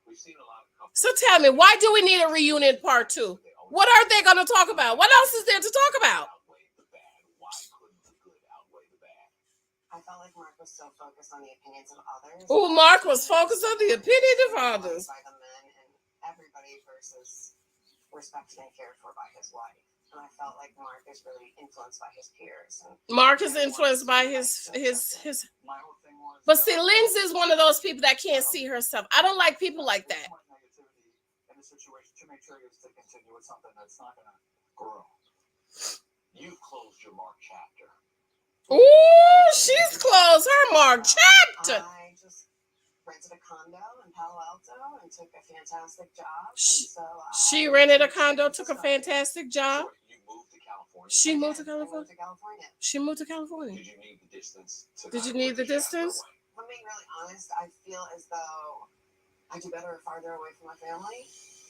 We've seen a lot of couples. So tell me, why do we need a reunion part 2? What are they going to talk about? What else is there to talk about? Why couldn't the good outweigh the bad? I felt like Mark was so focused on the opinions of others. Oh, Mark was focused on the opinion of others. By the men and everybody versus respected and cared for by his wife. And I felt like Mark is really influenced by his peers. And Mark is influenced by his. My whole thing was. But see, Lindsay is one of those people that can't see herself. I don't like people like that. Negativity in the situation, too many triggers to continue with something that's not going to grow. You've closed your Mark chapter. Ooh, she's closed her Mark chapter. I just rented a condo in Palo Alto and took a fantastic job. She rented a condo, took a fantastic job. So you moved to California. She moved to I moved California. to California. She moved to California. Did you need the distance? Did you need the distance? If I'm being really honest, I feel as though I do better farther away from my family.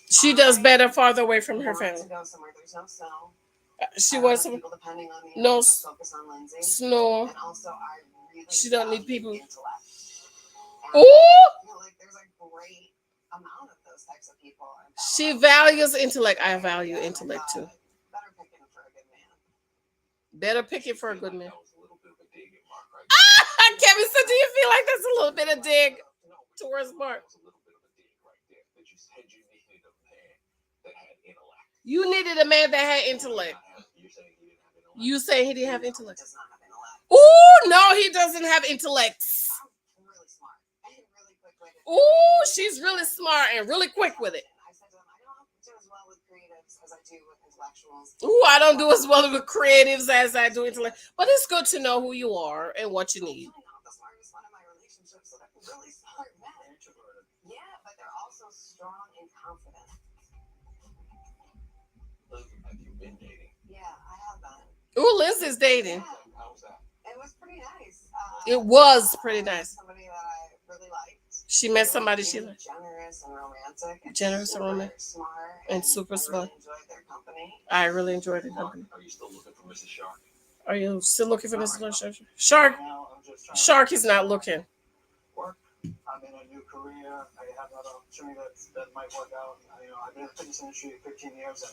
She does better farther away from her I want family. to go somewhere there's no snow. She I wants don't some have people depending on me. no Just focus on Lindsey. snow. And also, I really She don't need value people. intellect. And Ooh, I feel like there's a great amount of those types of people. she values intellect. I value intellect too. Better picking for a good man. Better pick it for a good man. That was a little bit of a dig at Mark right there. Kevin said, do you feel like that's a little bit of dig towards Mark? That was a little bit of a dig right there. That you said you needed a man that had intellect. You needed a man that had intellect. You're saying he didn't have intellect. You say he didn't have intellect. He does not have intellect. Oh no, he doesn't have intellects. I'm really smart and really quick-witted. Oh, she's really smart and really quick with it. I said to him, I don't do as well with creatives as I do with intellectuals. Ooh, I don't do as well with creatives as I do intellect. But it's good to know who you are and what you need. I'm not the smartest one in my relationship, so they're really smart men. Introverted. Yeah, but they're also strong and confident. Have you been dating? Yeah, I have been. Ooh, Liz is dating. How was that? It was pretty nice. It was pretty I met nice. Somebody that I really liked. She met somebody she liked. Generous and romantic. And Generous and super romantic. Smart. And super I smart. really enjoyed their company. I really enjoyed the company. Are you still looking for Mrs. Shark? Are you still looking for Mr. Shark? Shark, Now I'm just trying Shark is not looking. work. I'm in a new career. I have another opportunity that might work out. I've been in the fitness industry 15 years,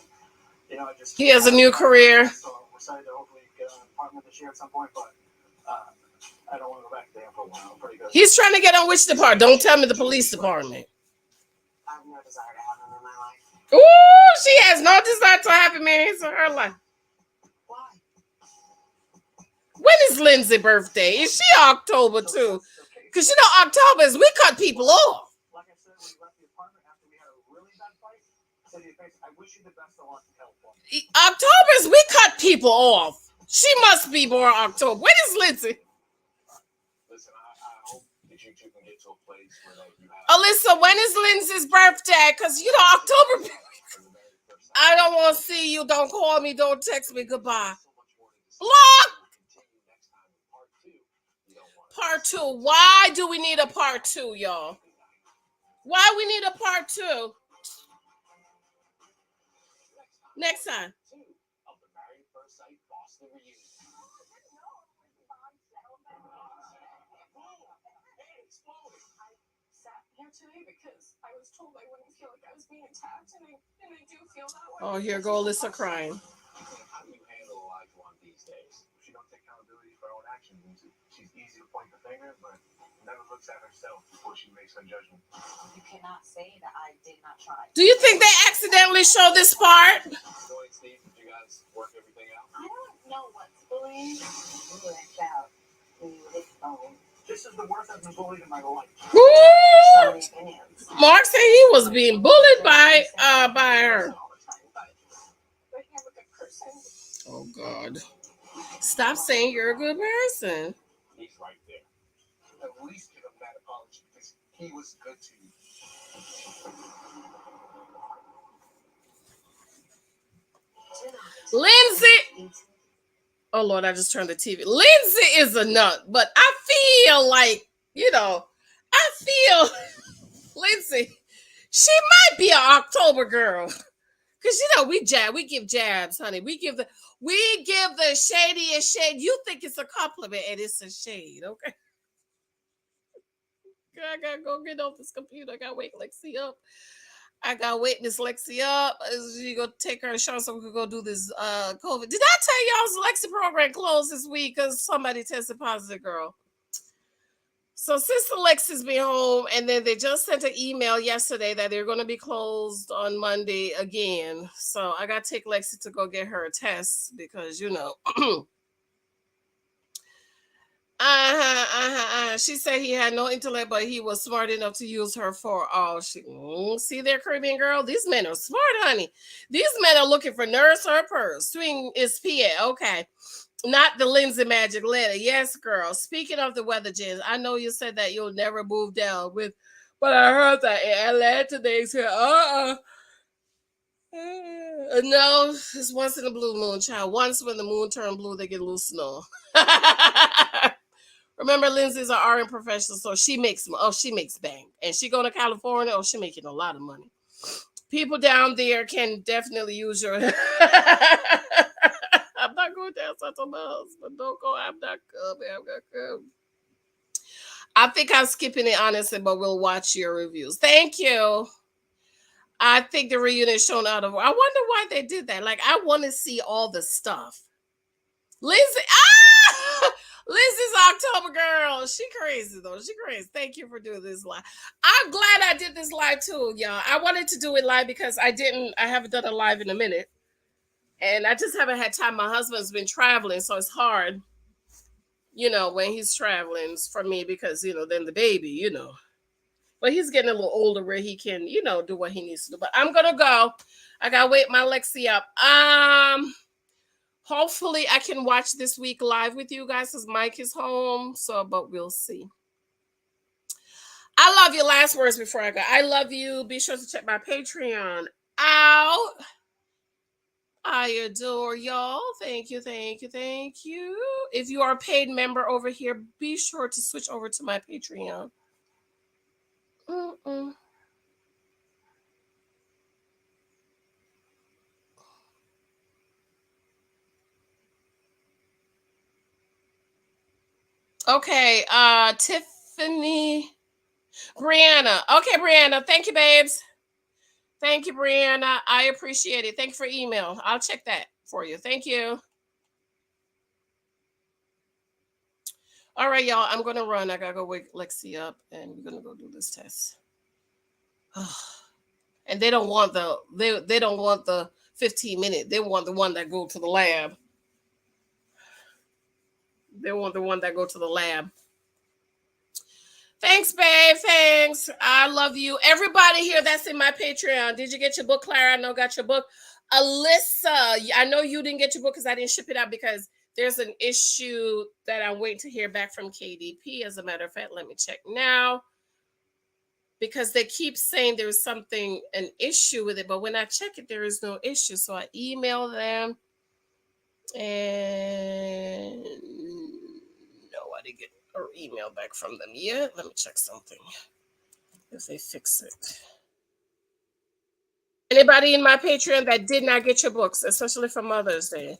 and I just He has a new career. So I'm excited to hopefully get an apartment this year at some point, but I don't want to go back there for a while. I'm pretty good. He's trying to get on which department? Don't tell me the police department. I have no desire to have him in my life. Ooh, she has no desire to have him in her life. Why? When is Lindsay's birthday? Is she October too? Because October is we cut people off. Like I said, when you left the apartment after we had a really bad fight, I said to your face, I wish you the best of luck in California. October is we cut people off. She must be born October. When is Lindsay? Listen, I hope that you two can get to a place where you have. Alyssa, when is Lindsay's birthday? Because October. I don't want to see you. Don't call me. Don't text me. Goodbye. Block. Part 2. Why do we need a part 2, y'all? Why we need a part 2? Next time. Of the Married First Sight Boston reunion. Sat here today because I was told I wouldn't feel like I was being attacked, and I do feel that way. Oh, here go Alyssa crying. How do you handle a live one these days? She don't take accountability for her own actions. She's easy to point the finger, but never looks at herself before she makes her judgment. You cannot say that I did not try. Do you think they accidentally show this part? So, Steve, did you guys work everything out? I don't know what's bullying. You lash out when you hit the phone. This is the worst I've been bullied in my life. Ooh, So many opinions. Mark said he was being bullied by her. But you're a good person. Oh God! Stop saying you're a good person. He's right there. At least give him that apology because he was good to you. Lindsay. Oh Lord, I just turned the TV. Lindsay is a nut, but I feel like I feel Lindsay. She might be an October girl. Cause we give jabs, honey. We give the shadiest shade. You think it's a compliment, and it's a shade, okay? I gotta go get off this computer. I gotta wake Lexi up. I gotta wake Miss Lexi up. She gonna take her insurance so we can go do this COVID. Did I tell y'all's Lexi program closed this week because somebody tested positive, girl? So Sister Lexi's been home, and then they just sent an email yesterday that they're going to be closed on Monday again. So I got to take Lexi to go get her a test because, she said he had no intellect, but he was smart enough to use her for all. See there, Caribbean girl? These men are smart, honey. These men are looking for nurse or purse. Swing is PA. Okay. Not the Lindsay magic letter. Yes, girl. Speaking of the weather, Jen, I know you said that you'll never move down with, but I heard that in Atlanta they said, no, it's once in a blue moon, child. Once when the moon turned blue, they get a little snow. Remember, Lindsay's an RN professional, so she makes bank. And she going to California, she making a lot of money. People down there can definitely use your... I'm not going down such a mouse, but don't go. I'm not coming. I think I'm skipping it, honestly, but we'll watch your reviews. Thank you. I think the reunion is shown out of... I wonder why they did that. Like, I want to see all the stuff. Lindsay... Lindsay's October girl. She crazy, though. She crazy. Thank you for doing this live. I'm glad I did this live, too, y'all. I wanted to do it live because I haven't done a live in a minute. And I just haven't had time. My husband's been traveling, so it's hard. when he's traveling for me because, then the baby, But he's getting a little older where he can, do what he needs to do. But I'm gonna go. I gotta wake my Lexi up. Hopefully I can watch this week live with you guys because Mike is home. So, but we'll see. I love you. Last words before I go. I love you. Be sure to check my Patreon out. I adore y'all. Thank you, thank you, thank you. If you are a paid member over here, be sure to switch over to my Patreon. Mm-mm. Okay, Tiffany, Brianna. Okay, Brianna. Thank you, babes. Thank you, Brianna. I appreciate it. Thank you for email. I'll check that for you. Thank you. All right, y'all. I'm gonna run. I gotta go wake Lexi up, and we're gonna go do this test. And they don't want they don't want the 15-minute. They want the one that go to the lab. They want the one that go to the lab. Thanks, babe. Thanks. I love you. Everybody here that's in my Patreon. Did you get your book, Clara? I know got your book. Alyssa, I know you didn't get your book because I didn't ship it out because there's an issue that I'm waiting to hear back from KDP. As a matter of fact, let me check now. Because they keep saying there's an issue with it, but when I check it, there is no issue. So I email them, and no, I didn't get an email back from them yet. Let me check something if they fix it. Anybody in my Patreon that did not get your books, especially for Mother's Day?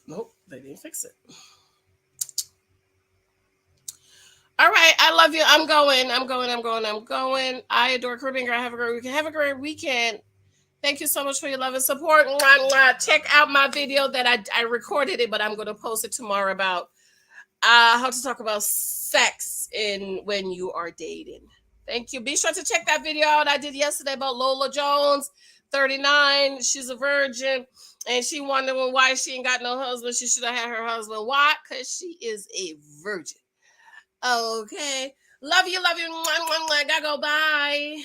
Nope, they didn't fix it. All right, I love you. I'm going. I adore Caribbean Girl. Have a great weekend. Have a great weekend. Thank you so much for your love and support. Check out my video that I recorded it, but I'm going to post it tomorrow about how to talk about sex when you are dating. Thank you. Be sure to check that video out I did yesterday about Lola Jones, 39. She's a virgin, and she wondering why she ain't got no husband. She should have had her husband. Why? Because she is a virgin. Okay. Love you. Gotta go. Bye.